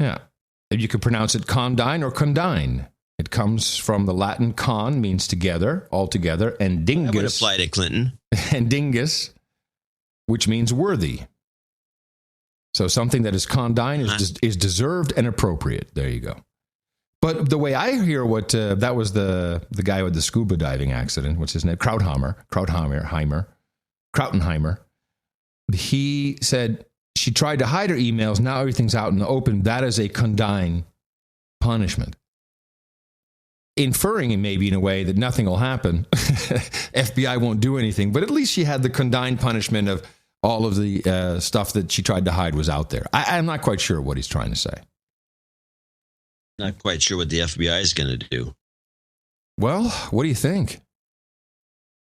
Yeah. You could pronounce it condign or condign. It comes from the Latin con, means together, all together, and dingus. That would apply to Clinton. And dingus, which means worthy. So something that is condign is deserved and appropriate. There you go. But the way I hear what, that was the guy with the scuba diving accident, what's his name? Krautenheimer. He said she tried to hide her emails. Now everything's out in the open. That is a condign punishment. Inferring maybe in a way that nothing will happen. FBI won't do anything. But at least she had the condign punishment of all of the stuff that she tried to hide was out there. I'm not quite sure what he's trying to say. Not quite sure what the FBI is going to do. Well, what do you think?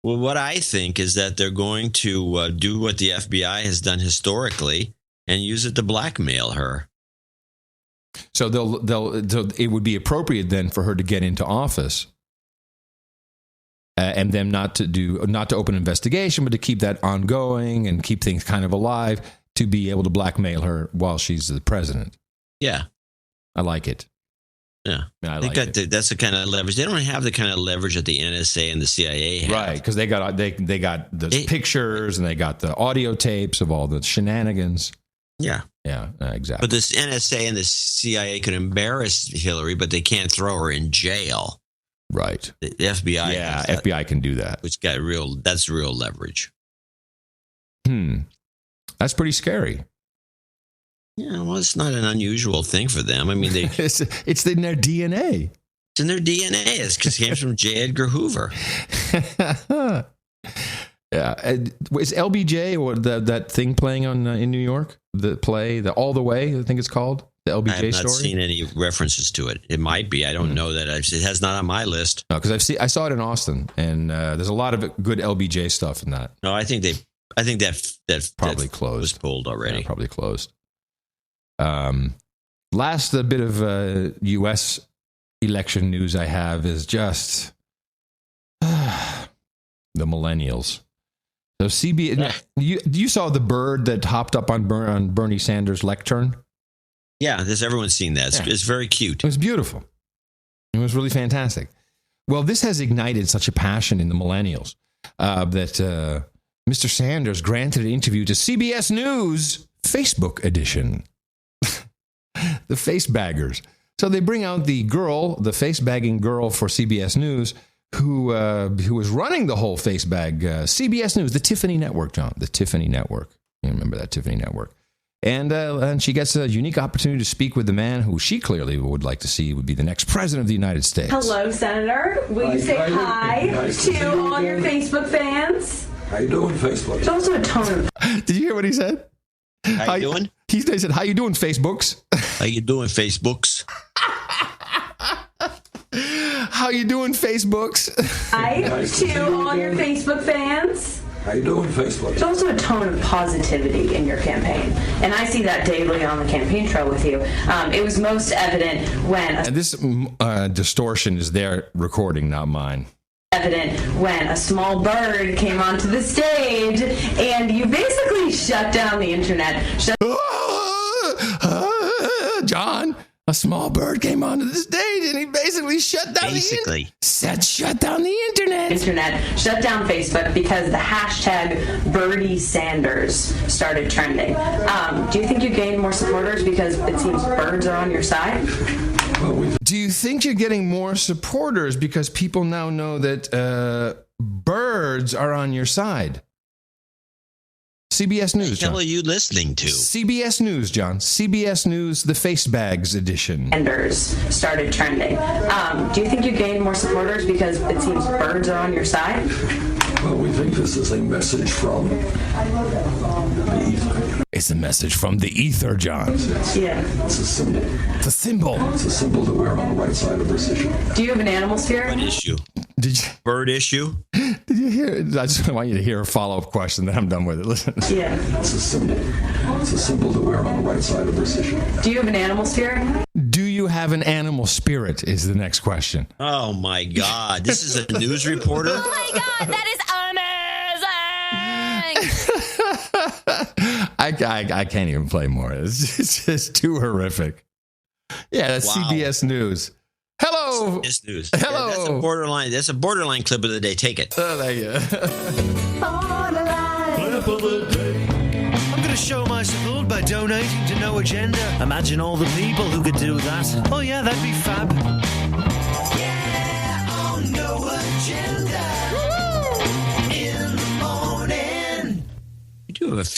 Well, what I think is that they're going to do what the FBI has done historically and use it to blackmail her. So it would be appropriate then for her to get into office, and them not to open an investigation, but to keep that ongoing and keep things kind of alive, to be able to blackmail her while she's the president. Yeah, I like it. Yeah, I like it. That's the kind of leverage. They don't have the kind of leverage that the NSA and the CIA have. Right, because they got the pictures and they got the audio tapes of all the shenanigans. Yeah. Yeah, exactly. But this NSA and the CIA could embarrass Hillary, but they can't throw her in jail. Right. The FBI. Yeah, FBI can do that. Which got that's real leverage. That's pretty scary. Yeah, well, it's not an unusual thing for them. I mean, it's in their DNA. It's in their DNA. It's because it came from J. Edgar Hoover. Yeah. Is LBJ or that thing playing on in New York? The play, the All the Way, I think it's called. The LBJ story? I have not seen any references to it. It might be. I don't know that. It has not on my list. No, because I saw it in Austin, and there's a lot of good LBJ stuff in that. No, I think that probably closed. Was pulled already. Yeah, probably closed. Last bit of U.S. election news I have is just the millennials. So CBS, you saw the bird that hopped up on Bernie Sanders' lectern? Yeah, everyone's seen that. It's very cute. It was beautiful. It was really fantastic. Well, this has ignited such a passion in the millennials that Mr. Sanders granted an interview to CBS News Facebook edition. The face baggers. So they bring out the face bagging girl for CBS News, who was running the whole face bag. CBS News, the Tiffany Network, John, the Tiffany Network. You remember that Tiffany Network? And she gets a unique opportunity to speak with the man who she clearly would like to see would be the next president of the United States. Hello, Senator. Will you say hi to all your Facebook fans? How you doing, Facebook? There's also a tone. Did you hear what he said? How you doing? He said, "How you doing, Facebooks?" How you doing, Facebooks? How you doing, Facebooks? Hi to all your Facebook fans. How you doing, Facebook? There's also a tone of positivity in your campaign, and I see that daily on the campaign trail with you. It was most evident when... And this distortion is their recording, not mine. Evident when a small bird came onto the stage, and you basically shut down the internet. John, a small bird came onto the stage, and he basically shut down shut down the internet. Shut down Facebook because the hashtag Bernie Sanders started trending. Do you think you gained more supporters because it seems birds are on your side? Do you think you're getting more supporters because people now know that birds are on your side? CBS News, What the hell are you listening to? CBS News, John. CBS News, the Face Bags edition. Sanders started trending. Do you think you gained more supporters because it seems birds are on your side? Well, we think this is a message from the ether. It's a message from the ether, John. Yeah. It's a symbol. It's a symbol. It's a symbol that we're on the right side of this issue. Do you have an animal spirit? What issue? Bird issue? Did you hear? I just want you to hear a follow-up question, then I'm done with it. Listen. Yeah. It's a symbol. It's a symbol that we're on the right side of this issue. Do you have an animal spirit? Do you have an animal spirit is the next question. Oh, my God. This is a news reporter? Oh, my God. That is I can't even play more. It's just too horrific. Yeah, that's CBS News. Hello. CBS News. Hello. Yeah, that's a borderline clip of the day. Take it. Oh, there you go. Clip of the day. I'm going to show my support by donating to No Agenda. Imagine all the people who could do that. Oh, yeah, that'd be fab. Yeah, on No Agenda. In the morning. We do have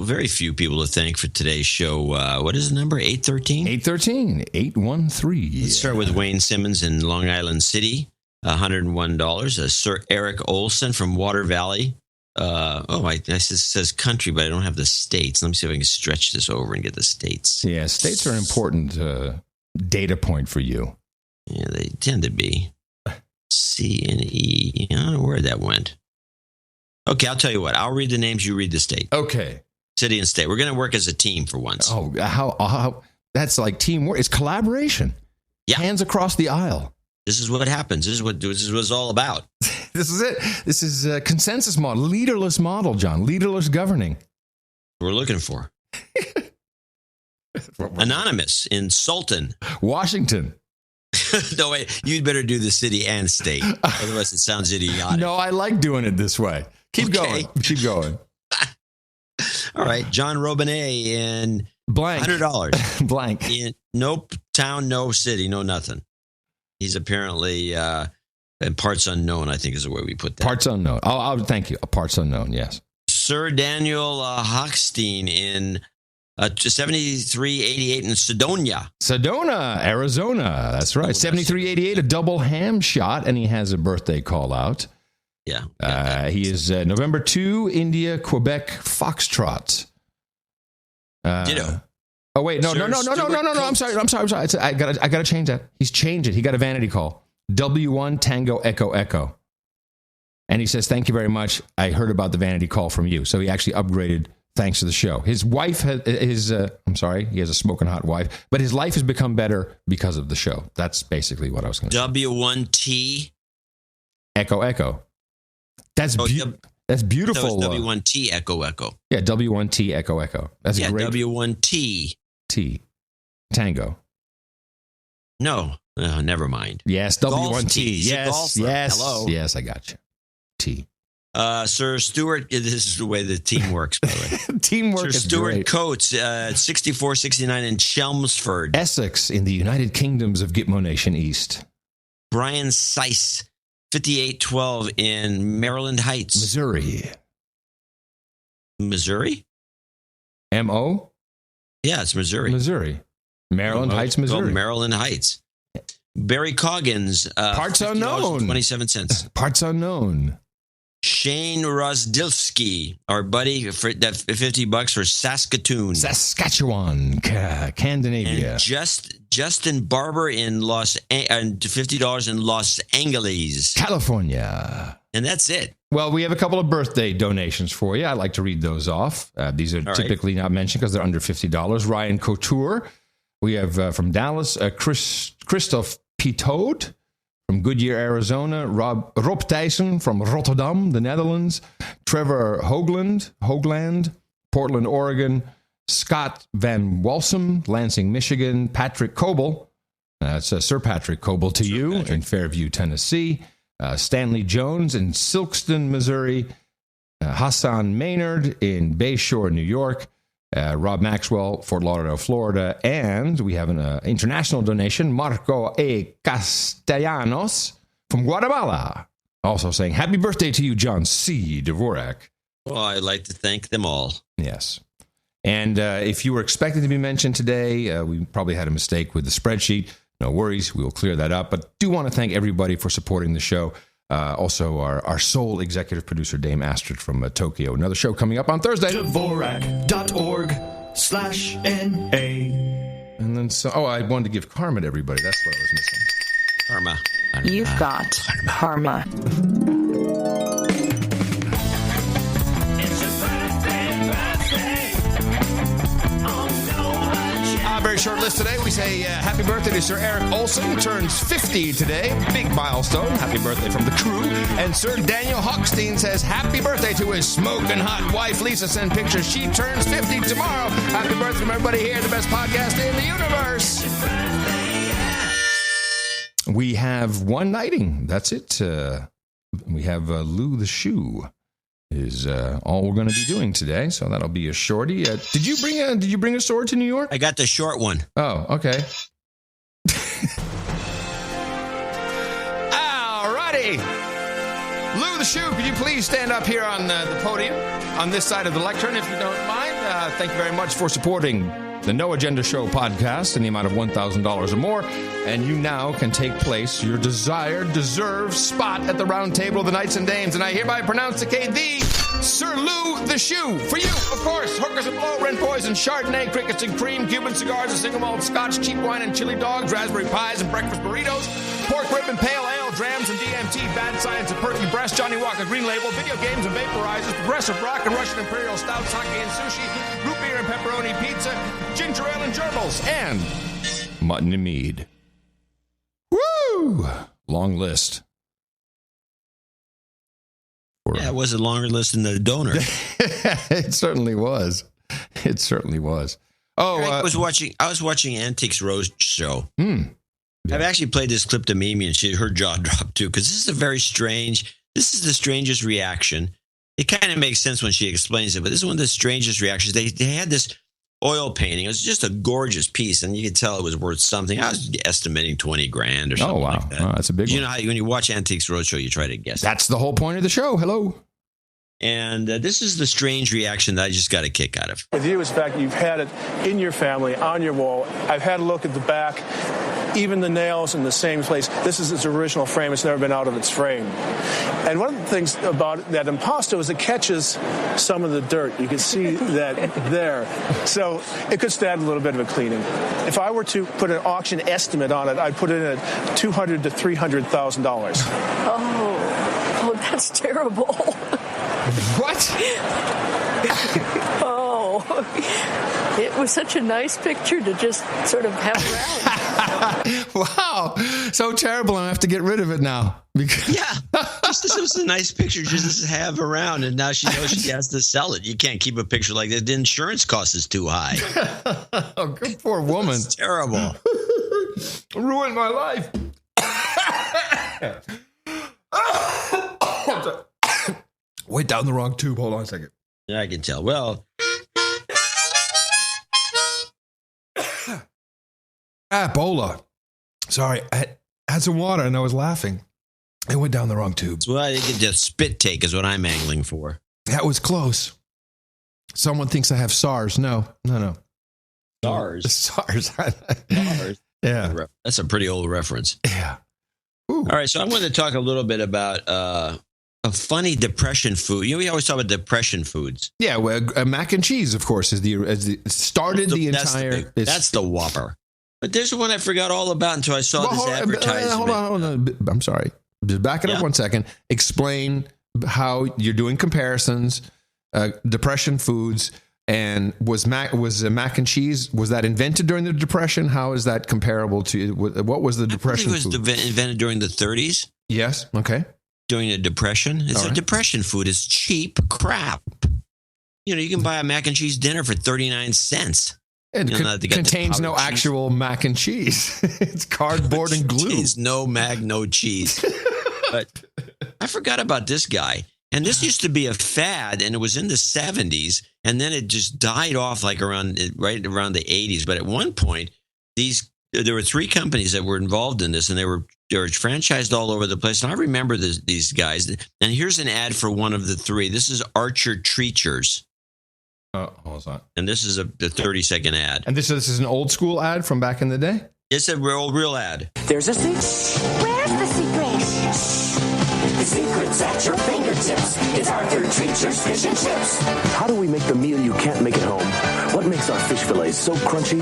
very few people to thank for today's show. What is the number? 813? 813. Let's start with Wayne Simmons in Long Island City, $101. Sir Eric Olson from Water Valley. It says country, but I don't have the states. Let me see if I can stretch this over and get the states. Yeah, states are an important data point for you. Yeah, they tend to be. C and E. I don't know where that went. Okay, I'll tell you what. I'll read the names. You read the state. Okay. City and state. We're going to work as a team for once. Oh, how that's like teamwork. It's collaboration. Yeah. Hands across the aisle. This is what happens. This is what it's all about. This is it. This is a consensus model, leaderless model, John. Leaderless governing. We're looking for. Anonymous in Sultan, Washington. No, wait. You'd better do the city and state. Otherwise, it sounds idiotic. No, I like doing it this way. Keep going. Keep going. All right. John Robinet in blank. $100. Blank. Nope. Town, no city, no nothing. He's apparently in parts unknown, I think is the way we put that. Parts unknown. I'll thank you. Parts unknown, yes. Sir Daniel Hochstein in 7388 in Sedona, Arizona. That's right. 7388, a double ham shot, and he has a birthday call out. Yeah. He is November 2, India, Quebec, Foxtrot. Ditto. Oh wait, no. I'm sorry. I gotta change that. He's changed it. He got a vanity call. W1 Tango Echo Echo. And he says, "Thank you very much. I heard about the vanity call from you." So he actually upgraded thanks to the show. His wife he has a smoking hot wife, but his life has become better because of the show. That's basically what I was going to say. W1T Echo Echo. That's beautiful. So W1T Echo Echo. Yeah, W1T Echo Echo. That's great. W1T T Tango. No, never mind. Yes, W1T. Yes. Hello. Yes, I got you. T. Sir Stuart, this is the way the team works, by the way. Teamwork Sir is Stuart great. Coates, 6469 in Chelmsford. Essex in the United Kingdoms of Gitmo Nation East. Brian Seiss, 5812 in Maryland Heights. Missouri? M-O? Yeah, it's Missouri. Maryland Heights, Missouri. Maryland Heights. Barry Coggins. Parts unknown. 27 cents. Parts unknown. Shane Rozdilsky, our buddy, for that $50 for Saskatoon. Saskatchewan, Scandinavia. And Justin Barber in and $50 in Los Angeles, California. And that's it. Well, we have a couple of birthday donations for you. I'd like to read those off. These are typically not mentioned because they're under $50. Ryan Couture. We have from Dallas, Christoph Pitode. From Goodyear, Arizona, Rob Thijssen from Rotterdam, the Netherlands, Trevor Hoagland, Portland, Oregon, Scott Van Walsum, Lansing, Michigan, Patrick Coble, that's Sir Patrick Coble to you in Fairview, Tennessee, Stanley Jones in Silkston, Missouri, Hassan Maynard in Bayshore, New York, Rob Maxwell, Fort Lauderdale, Florida, and we have an international donation, Marco A. Castellanos from Guatemala, also saying, happy birthday to you, John C. Dvorak. Well, I'd like to thank them all. Yes. And if you were expected to be mentioned today, we probably had a mistake with the spreadsheet. No worries, we will clear that up. But do want to thank everybody for supporting the show. Also, our sole executive producer, Dame Astrid from Tokyo. Another show coming up on Thursday. Dvorak.org/NA. And then, I wanted to give karma to everybody. That's what I was missing. Karma. You've got karma. Very short list today. We say happy birthday to Sir Eric Olson. Turns 50 today. Big milestone. Happy birthday from the crew. And Sir Daniel Hochstein says happy birthday to his smoking hot wife, Lisa. Send pictures. She turns 50 tomorrow. Happy birthday from everybody here. The best podcast in the universe. We have one nighting. That's it. We have Lou the Shoe. Is all we're going to be doing today, so that'll be a shorty. Did you bring a sword to New York? I got the short one. Oh, okay. Alrighty, Lou the Shoe, could you please stand up here on the podium on this side of the lectern, if you don't mind? Thank you very much for supporting the No Agenda Show podcast in the amount of $1,000 or more, and you now can take your deserved spot at the round table of the Knights and Dames, and I hereby pronounce the Sir Lou the Shoe. For you, of course, hookers and blow, rent poison, Chardonnay, crickets and cream, Cuban cigars, a single malt scotch, cheap wine and chili dogs, raspberry pies and breakfast burritos, pork rib and pale ale, drams and DMT, bad science and perky breast, Johnny Walker Green Label, video games and vaporizers, progressive rock and Russian Imperial stouts, sake and sushi, root beer and pepperoni pizza, ginger ale and gerbils, and mutton and mead. Woo! Long list. Yeah, it was a longer list than the donor. It certainly was. Oh, I was watching Antiques Roadshow. I've actually played this clip to Mimi, and her jaw dropped too, because this is this is the strangest reaction. It kind of makes sense when she explains it, but this is one of the strangest reactions. They had this oil painting. It was just a gorgeous piece, and you could tell it was worth something. I was estimating $20,000 or something like that. Oh, that's a big one. You know how when you watch Antiques Roadshow, you try to guess. That's the whole point of the show. Hello. And this is the strange reaction that I just got a kick out of. With you, is the fact that you've had it in your family, on your wall. I've had a look at the back, even the nails in the same place. This is its original frame. It's never been out of its frame. And one of the things about that impasto is it catches some of the dirt. You can see that there. So it could stand a little bit of a cleaning. If I were to put an auction estimate on it, I'd put it in at $200,000 to $300,000. Oh, that's terrible. What? Oh, it was such a nice picture to just sort of have around. Wow, so terrible. I have to get rid of it now. Yeah, this was a nice picture just to have around, and now she knows she has to sell it. You can't keep a picture like that. The insurance cost is too high. Oh, good poor woman. It's terrible. Ruined my life. Wait, down the wrong tube. Hold on a second. Yeah, I can tell. Well, Ebola. Sorry, I had some water and I was laughing. It went down the wrong tube. Well, I think the spit take is what I'm angling for. That was close. Someone thinks I have SARS. No. SARS? SARS. SARS. Yeah. That's a pretty old reference. Yeah. Ooh. All right, so I'm going to talk a little bit about a funny depression food. We always talk about depression foods. Yeah, well, mac and cheese, of course, is started the entire. That's the whopper. But there's one I forgot all about until I saw this advertisement. Hold on. I'm sorry. Just back it up 1 second. Explain how you're doing comparisons, depression foods, and was mac and cheese, was that invented during the Depression? How is that comparable to what was the Depression food? It was invented during the 30s. Yes. Okay. During the Depression. It's a depression food. It's cheap crap. You can buy a mac and cheese dinner for 39 cents. It contains no actual mac and cheese. It's cardboard and glue. It's no mac, no cheese. But I forgot about this guy. And this used to be a fad, and it was in the 70s, and then it just died off right around the 80s. But at one point, there were 3 companies that were involved in this, and they were franchised all over the place. And I remember these guys. And here's an ad for one of the 3. This is Archer Treachers. Oh, hold on. And this is a 30-second ad. And this is an old school ad from back in the day? It's a real ad. There's a secret. Where's the secret? The secret's at your fingertips. It's Arthur Treacher's Fish and Chips. How do we make the meal you can't make at home? What makes our fish fillets so crunchy?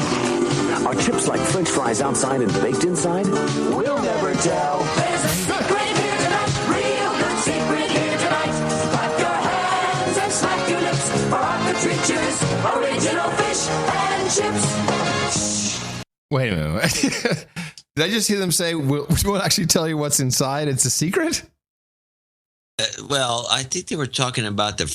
Are chips like French fries outside and baked inside? We'll never tell. There's a secret here tonight. Real good secret here tonight. Clap your hands and smack your lips for Arthur Treacher's original fish and chips. Wait a minute. Did I just hear them say, we'll actually tell you what's inside? It's a secret? Well, I think they were talking about the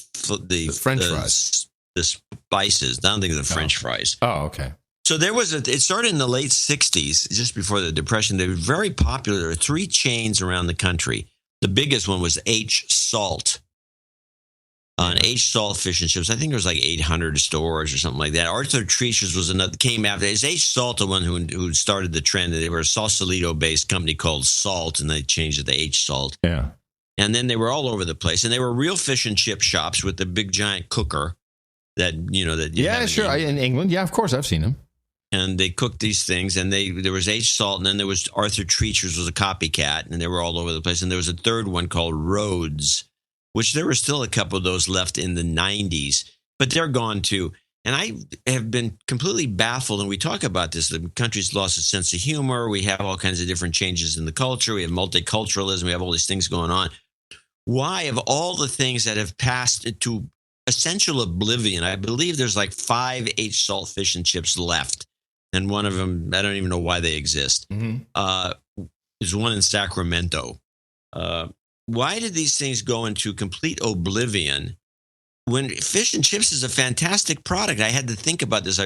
French fries. The spices. I don't think the French fries. Oh, okay. So it started in the late 60s, just before the Depression. They were very popular. There were 3 chains around the country. The biggest one was H Salt. H Salt Fish and Chips. I think there was like 800 stores or something like that. Arthur Treacher's was another, came after. Is H Salt the one who started the trend? They were a Sausalito-based company called Salt, and they changed it to H Salt. Yeah. And then they were all over the place, and they were real fish and chip shops with the big giant cooker that sure, in England. Yeah, of course, I've seen them. And they cooked these things, and there was H Salt, and then there was Arthur Treacher's was a copycat, and they were all over the place. And there was a third one called Rhodes, which there were still a couple of those left in the 90s, but they're gone too. And I have been completely baffled, and we talk about this. The country's lost its sense of humor. We have all kinds of different changes in the culture. We have multiculturalism. We have all these things going on. Why, of all the things that have passed into essential oblivion, I believe there's like 5 H Salt Fish and Chips left. And one of them, I don't even know why they exist. There's one in Sacramento. Why did these things go into complete oblivion when fish and chips is a fantastic product? I had to think about this.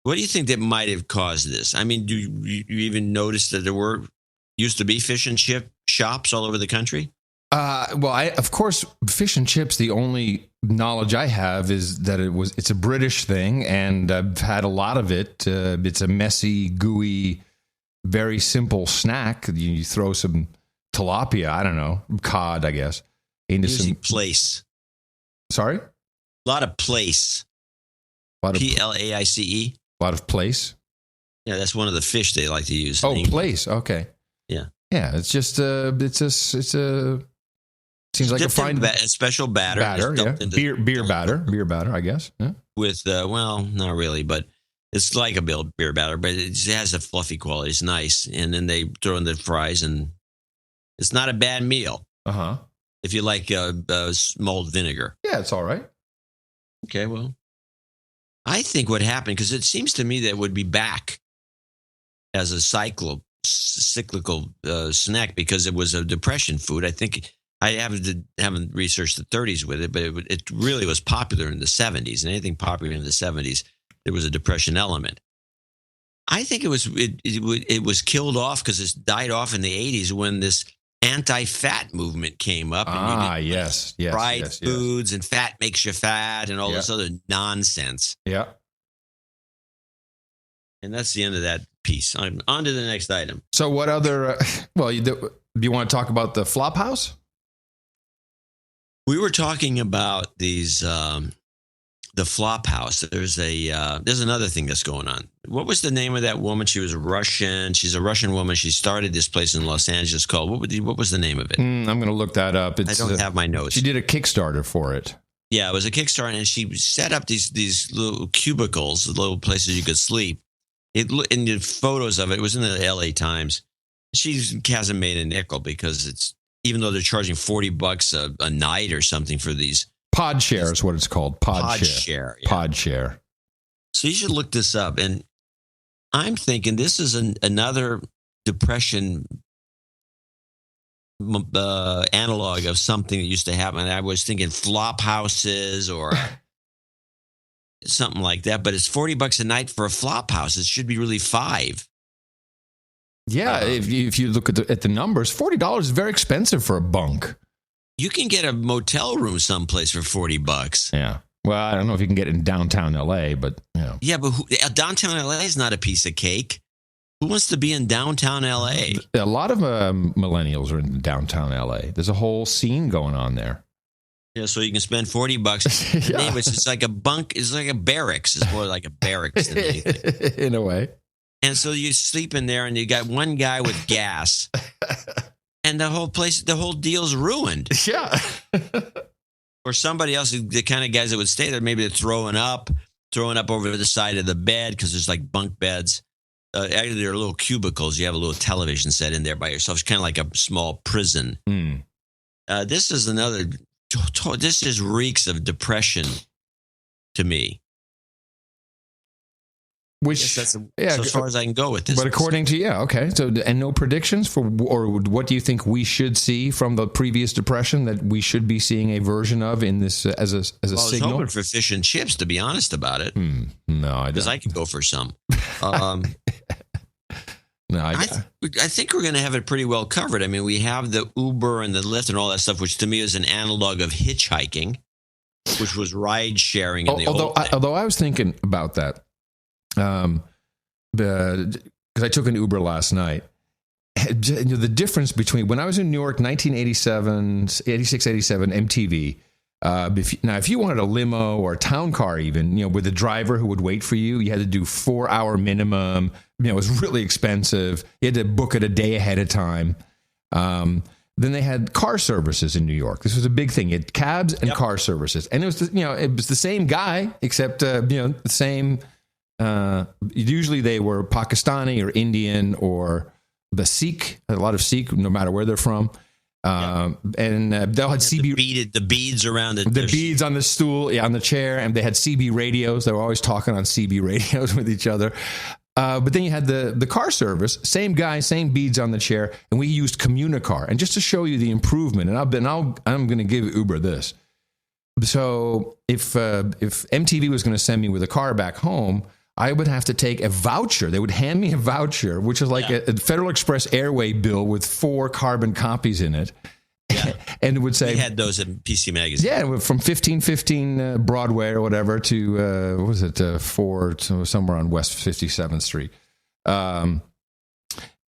What do you think that might have caused this? I mean, do you even notice that there used to be fish and chip shops all over the country? Of course, fish and chips, the only knowledge I have is that it's a British thing, and I've had a lot of it. It's a messy, gooey, very simple snack. You throw some tilapia, I don't know, cod, I guess, into some place. Sorry? A lot of place. Plaice. A lot of place. Yeah, that's one of the fish they like to use. Oh, place. Okay. Yeah. Yeah, it's just seems like a fine a special batter. Yeah. Beer batter, I guess. Yeah. With not really, but it's like a beer batter, but it has a fluffy quality. It's nice, and then they throw in the fries, and it's not a bad meal. If you like mulled vinegar. Yeah, it's all right. Okay, well, I think what happened, because it seems to me that it would be back as a cyclical snack because it was a depression food. I think I haven't researched the 30s with it, but it really was popular in the 70s. And anything popular in the 70s, there was a depression element. I think it was killed off because it died off in the 80s when this anti-fat movement came up. And yes. Fried foods and fat makes you fat and all this other nonsense. Yeah. And that's the end of that piece. On to the next item. So what other, do you want to talk about the flop house? We were talking about these, the flop house. There's another thing that's going on. What was the name of that woman? She was Russian. She's a Russian woman. She started this place in Los Angeles called, what was the name of it? I'm going to look that up. I don't have my notes. She did a Kickstarter for it. Yeah, it was a Kickstarter, and she set up these little cubicles, little places you could sleep. In the photos of it was in the LA Times. She hasn't made a nickel because even though they're charging $40 a night or something for these. Pod share is what it's called. Pod share. Yeah. Pod share. So you should look this up. And I'm thinking this is another depression analog of something that used to happen. I was thinking flop houses or something like that. But it's $40 a night for a flop house. It should be really $5. Yeah, if you look at the numbers, $40 is very expensive for a bunk. You can get a motel room someplace for $40. Yeah. Well, I don't know if you can get it in downtown LA, but Yeah, but downtown LA is not a piece of cake. Who wants to be in downtown LA? A lot of millennials are in downtown LA. There's a whole scene going on there. Yeah, so you can spend $40. Yeah. Anyways, it's like a bunk. It's like a barracks. It's more like a barracks than anything. In a way. And so you sleep in there, and you got one guy with gas, and the whole deal's ruined. Yeah. Or somebody else, the kind of guys that would stay there, maybe they're throwing up over the side of the bed because there's like bunk beds. Actually, there are little cubicles. You have a little television set in there by yourself. It's kind of like a small prison. This is another. This just reeks of depression to me. Which, that's as far as I can go with this. But according to okay. So, and no predictions or what do you think we should see from the previous depression that we should be seeing a version of in this as a signal? I was hoping for fish and chips, to be honest about it. No, because I could go for some. No, I think we're going to have it pretty well covered. I mean, we have the Uber and the Lyft and all that stuff, which to me is an analog of hitchhiking, which was ride sharing in the old days. Although I was thinking about that. Because I took an Uber last night. The difference between when I was in New York, 86, 87, MTV. If you wanted a limo or a town car, even with a driver who would wait for you, you had to do 4-hour minimum. It was really expensive. You had to book it a day ahead of time. Then they had car services in New York. This was a big thing. You had cabs and car services, and it was it was the same guy except the same. Usually they were Pakistani or Indian or the Sikh, a lot of Sikh, no matter where they're from. And they'll had CB the beads around the beads on the stool, on the chair, and they had CB radios. They were always talking on CB radios with each other. But then you had the car service, same guy, same beads on the chair, and we used Communicar. And just to show you the improvement, and I'm going to give Uber this. So if MTV was going to send me with a car back home, I would have to take a voucher. They would hand me a voucher, which is like a Federal Express Airway bill with 4 carbon copies in it. Yeah. And it would say... We had those in PC Magazine. Yeah, from 1515 Broadway or whatever to, what was it, 4, to somewhere on West 57th Street.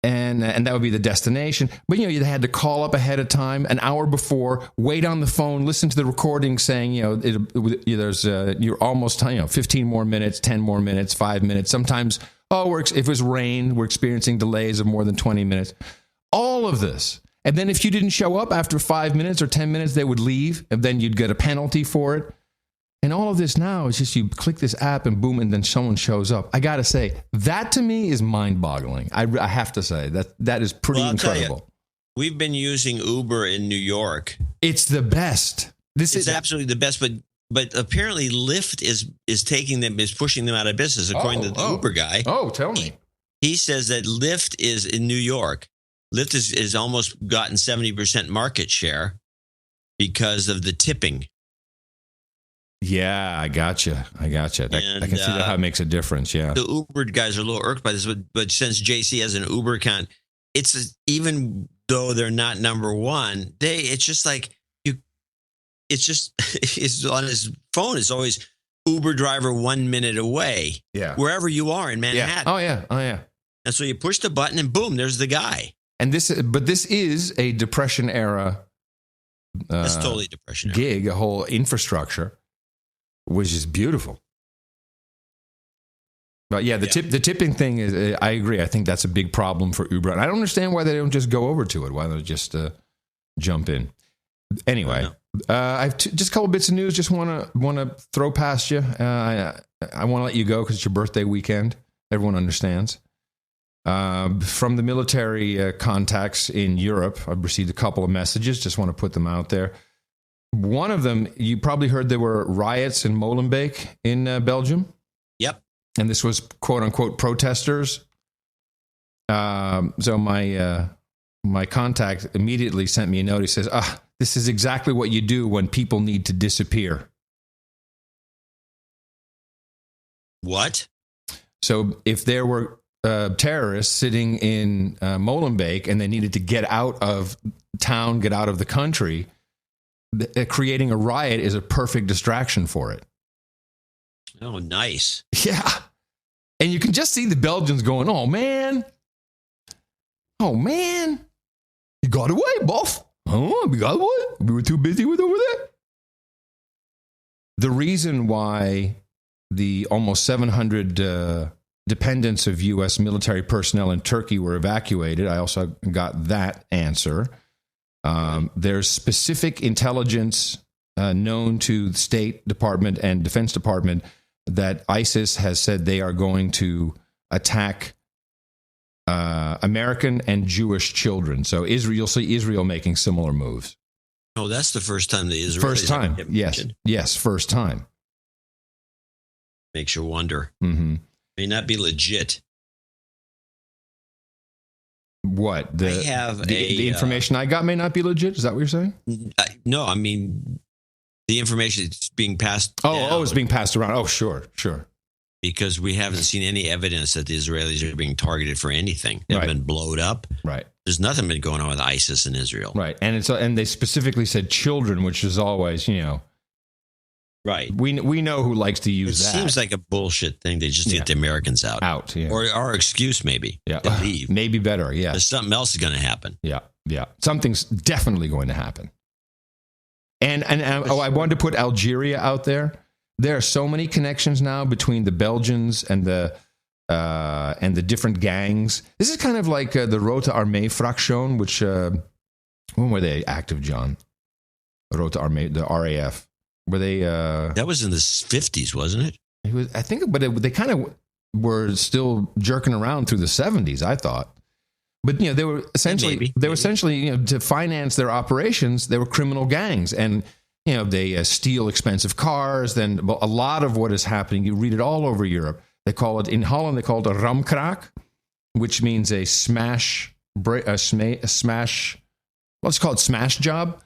And that would be the destination. But, you know, you had to call up ahead of time, an hour before, wait on the phone, listen to the recording saying, you know, there's you're almost, 15 more minutes, 10 more minutes, 5 minutes. Sometimes, if it was rain, we're experiencing delays of more than 20 minutes. All of this. And then if you didn't show up after 5 minutes or 10 minutes, they would leave, and then you'd get a penalty for it. And all of this now is just you click this app and boom, and then someone shows up. I got to say, that to me is mind-boggling. I have to say, that is pretty incredible. We've been using Uber in New York. It's the best. It's absolutely the best, but apparently Lyft is pushing them out of business, according to the Uber guy. Oh, tell me. He says that Lyft is in New York. Lyft is almost gotten 70% market share because of the tipping. Yeah, I gotcha. I can see that how it makes a difference. Yeah, the Uber guys are a little irked by this, but since JC has an Uber account, even though they're not number one, it's on his phone. It's always Uber driver 1 minute away. Yeah, wherever you are in Manhattan. Yeah. Oh yeah. And so you push the button, and boom, there's the guy. And this is a Depression era. That's totally Depression era. Gig, a whole infrastructure. Which is beautiful. But yeah, the tipping thing is, I agree. I think that's a big problem for Uber. And I don't understand why they don't just go over to it. Why don't they just jump in? Anyway, I have just a couple bits of news. Just want to throw past you. I want to let you go because it's your birthday weekend. Everyone understands. From the military contacts in Europe, I've received a couple of messages. Just want to put them out there. One of them, you probably heard there were riots in Molenbeek in Belgium. Yep. And this was quote unquote protesters. So my contact immediately sent me a note. He says, this is exactly what you do when people need to disappear. What? So if there were terrorists sitting in Molenbeek and they needed to get out of town, get out of the country, creating a riot is a perfect distraction for it. Oh, nice. Yeah. And you can just see the Belgians going, oh, man. You got away, boss. Oh, we got away. We were too busy with over there. The reason why the almost 700 dependents of U.S. military personnel in Turkey were evacuated, I also got that answer. There's specific intelligence known to the State Department and Defense Department that ISIS has said they are going to attack American and Jewish children. So you'll see Israel making similar moves. Oh, that's the first time the Israelis... First time, yes, first time. Makes you wonder. Mm-hmm. May not be legit. What? The information I got may not be legit? Is that what you're saying? No, I mean, the information is being passed. It's being passed around. Oh, sure. Because we haven't seen any evidence that the Israelis are being targeted for anything. They've been blowed up. Right. There's nothing been going on with ISIS in Israel. Right. And they specifically said children, which is always, Right. We know who likes to use that. It seems like a bullshit thing. They just get the Americans out. Yeah. Or our excuse, maybe. Yeah. To leave. Maybe better, yeah. There's something else is going to happen. Yeah. Something's definitely going to happen. And I wanted to put Algeria out there. There are so many connections now between the Belgians and the different gangs. This is kind of like the Rote Armee Fraktion, which when were they active, John? Rote Armee, the RAF. Were they? That was in the 50s, wasn't it? It was, I think, but they kind of were still jerking around through the 70s. I thought, but they were essentially to finance their operations. They were criminal gangs, and they steal expensive cars. Then a lot of what is happening, you read it all over Europe. They call it in Holland. They call it a ramkraak, which means a smash. Let's call it smash job.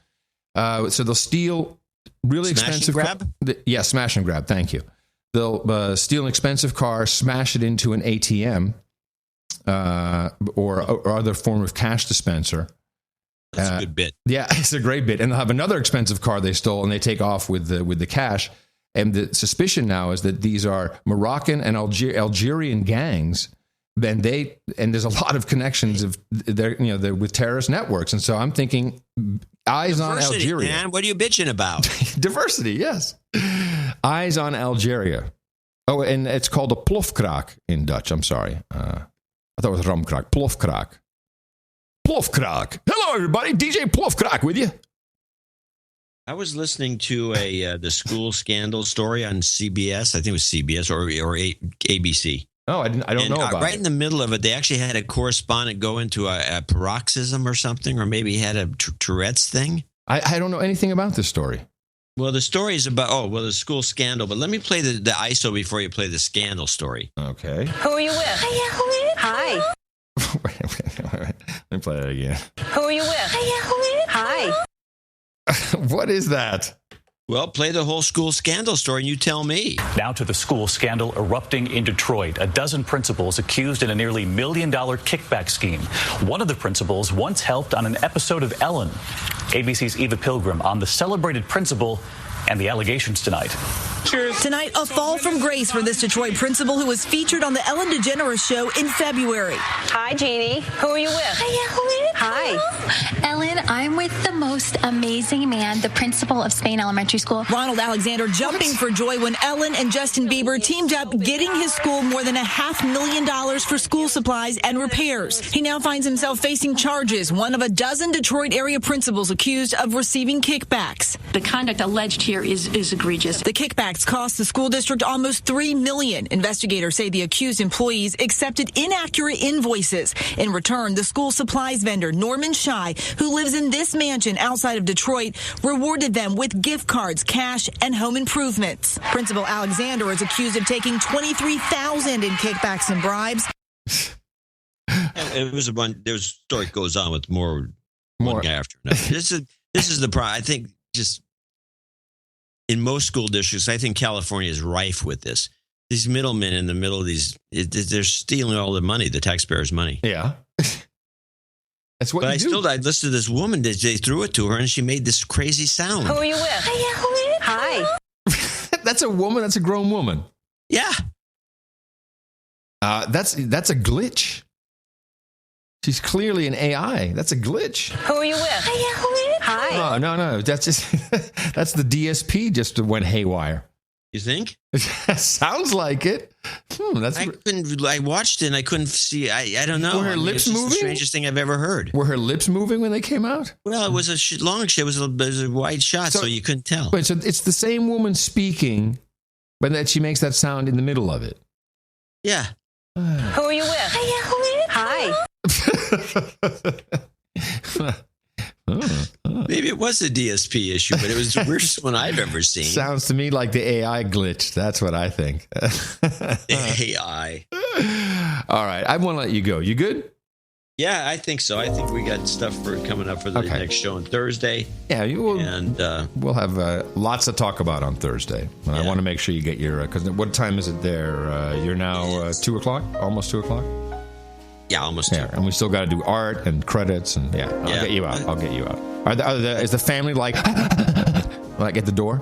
So they'll steal really smash expensive. And grab? Smash and grab. Thank you. they'll steal an expensive car, smash it into an ATM or other form of cash dispenser. That's a good bit. Yeah, it's a great bit. And they'll have another expensive car they stole, and they take off with the cash. And the suspicion now is that these are Moroccan and Algerian gangs. And there's a lot of connections they're with terrorist networks. And so I'm thinking, eyes on Algeria. Man, what are you bitching about? Diversity, yes. Eyes on Algeria. Oh, and it's called a plofkraak in Dutch. I'm sorry. I thought it was ramkraak. Plofkraak. Plofkraak. Hello, everybody. DJ Plofkraak with you. I was listening to the school scandal story on CBS. I think it was CBS or ABC. Oh, I don't know about right it. In the middle of it, they actually had a correspondent go into a paroxysm or something, or maybe he had a Tourette's thing. I don't know anything about this story. Well, the story is about, the school scandal. But let me play the ISO before you play the scandal story. Okay. Who are you with? Hi. wait. Let me play that again. Who are you with? Hi. What is that? Well, play the whole school scandal story and you tell me. Now to the school scandal erupting in Detroit. A dozen principals accused in a nearly $1 million kickback scheme. One of the principals once helped on an episode of Ellen. ABC's Eva Pilgrim on the celebrated principal and the allegations tonight. Tonight, a fall from grace for this Detroit principal who was featured on the Ellen DeGeneres show in February. Hi, Jeannie. Who are you with? Hi. Ellen, I'm with the most amazing man, the principal of Spain Elementary School. Ronald Alexander jumping for joy when Ellen and Justin Bieber teamed up, getting his school more than $500,000 for school supplies and repairs. He now finds himself facing charges, one of a dozen Detroit area principals accused of receiving kickbacks. The conduct alleged here is egregious. The kickbacks cost the school district almost $3 million. Investigators say the accused employees accepted inaccurate invoices. In return, the school supplies vendor, Norman Shy, who lives in this mansion outside of Detroit, rewarded them with gift cards, cash, and home improvements. Principal Alexander is accused of taking $23,000 in kickbacks and bribes. It was there's a story goes on with more one guy after another. This is the problem. I think just in most school districts, I think California is rife with this. These middlemen in the middle of these, they're stealing all the money, the taxpayers' money. Yeah. That's what I listened to this woman, they threw it to her, and she made this crazy sound. Who are you with? Hi. That's a woman? That's a grown woman? Yeah. That's a glitch. She's clearly an AI. That's a glitch. Who are you with? Hi. Oh, no. That's the DSP just went haywire. You think? Sounds like it. I watched it and I couldn't see. I don't know. Were her lips moving? The strangest thing I've ever heard. Were her lips moving when they came out? Well, it was a long shot. It was a wide shot, so you couldn't tell. Wait, so it's the same woman speaking, but that she makes that sound in the middle of it. Yeah. Who are you with? Hi. Maybe it was a DSP issue, but it was the weirdest one I've ever seen. Sounds to me like the AI glitch. That's what I think. AI. All right. I want to let you go. You good? Yeah, I think so. I think we got stuff coming up for the next show on Thursday. Yeah, we'll have lots to talk about on Thursday. I want to make sure you get your, because what time is it there? You're now 2 o'clock? Almost 2 o'clock? Yeah, almost. Yeah, and we still got to do art and credits, and I'll get you out. Is the family like at the door?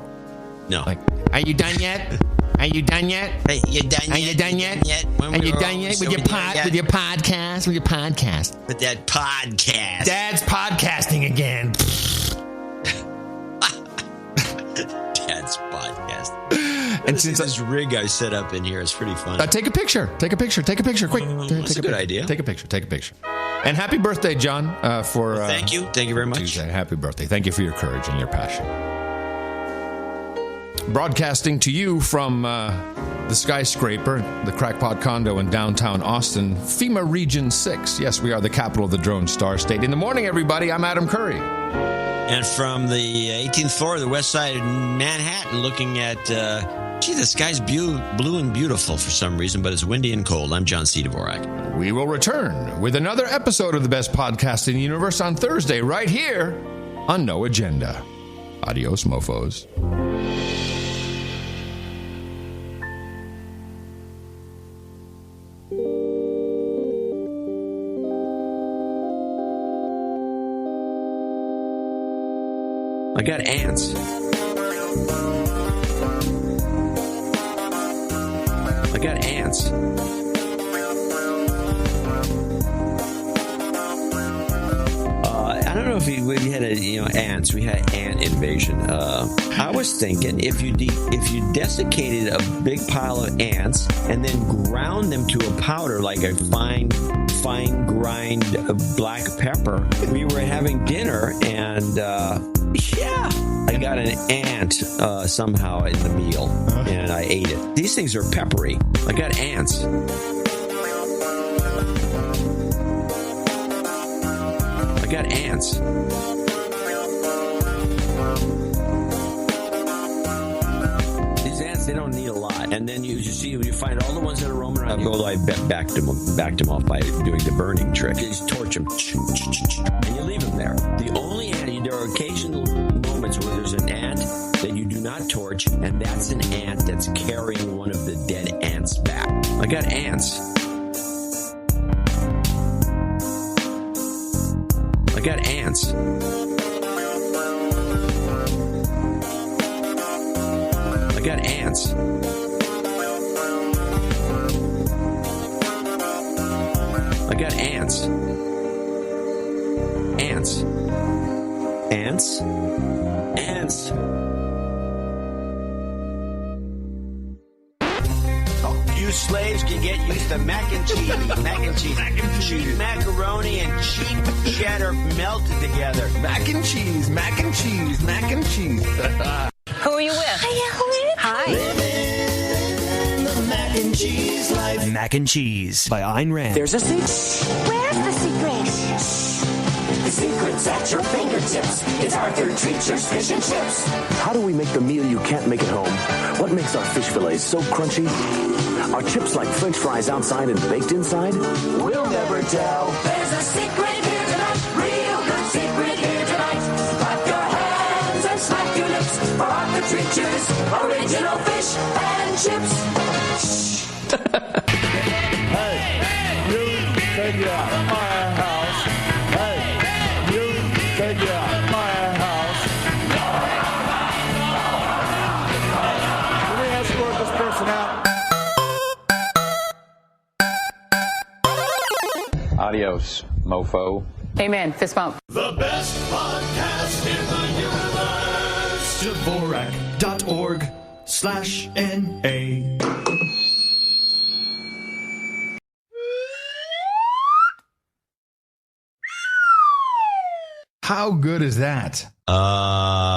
No. Like, are you done yet? Are you done yet? Hey, you done Are yet? you done yet? Are you done yet with your podcast? With your podcast? With that podcast. Dad's podcasting again. Dad's podcasting. And since this rig I set up in here is pretty fun. Take a picture. Quick. That's a good idea. Take a picture. And happy birthday, John. Thank you. Thank you very much. Tuesday. Happy birthday. Thank you for your courage and your passion. Broadcasting to you from the skyscraper, the Crackpot condo in downtown Austin, FEMA Region 6. Yes, we are the capital of the Drone Star State. In the morning, everybody, I'm Adam Curry. And from the 18th floor of the west side of Manhattan, looking at, the sky's blue and beautiful for some reason, but it's windy and cold. I'm John C. Dvorak. We will return with another episode of the best podcast in the universe on Thursday, right here on No Agenda. Adios, mofos. got ants. I got ants. I don't know if we had ants. We had ant invasion. I was thinking if you desiccated a big pile of ants and then ground them to a powder like a fine grind of black pepper. We were having dinner and I got an ant somehow in the meal and I ate it. These things are peppery. I got ants. I got ants. These ants, they don't need a lot. And then you find all the ones that are roaming around. I backed them off by doing the burning trick. You just torch them. And you leave them there. The only ant, there are occasional moments where there's an ant that you do not torch, and that's an ant that's carrying one of the dead ants back. I got ants. I got ants. I got ants. I got ants. Ants. Ants. Ants. You slaves can get used to mac and cheese. Cheap macaroni and cheap cheddar melted together. Mac and cheese. Who are you with? Hi. Living the mac and cheese life. Mac and Cheese by Ayn Rand. There's a secret. Where's the secret? The secret's at your fingertips. It's Arthur Treacher's Fish and Chips. How do we make the meal you can't make at home? What makes our fish fillets so crunchy? Are chips like French fries outside and baked inside? We'll never tell. There's a secret here tonight. Real good secret here tonight. Clap your hands and smack your lips for Arthur Treacher's original fish and chips. Hey, you take it out of my house. Hey, you take it out of my house. Can we escort this person out? Adios, mofo. Amen. Fist bump. The best podcast in the universe. Dvorak.org/NA. How good is that?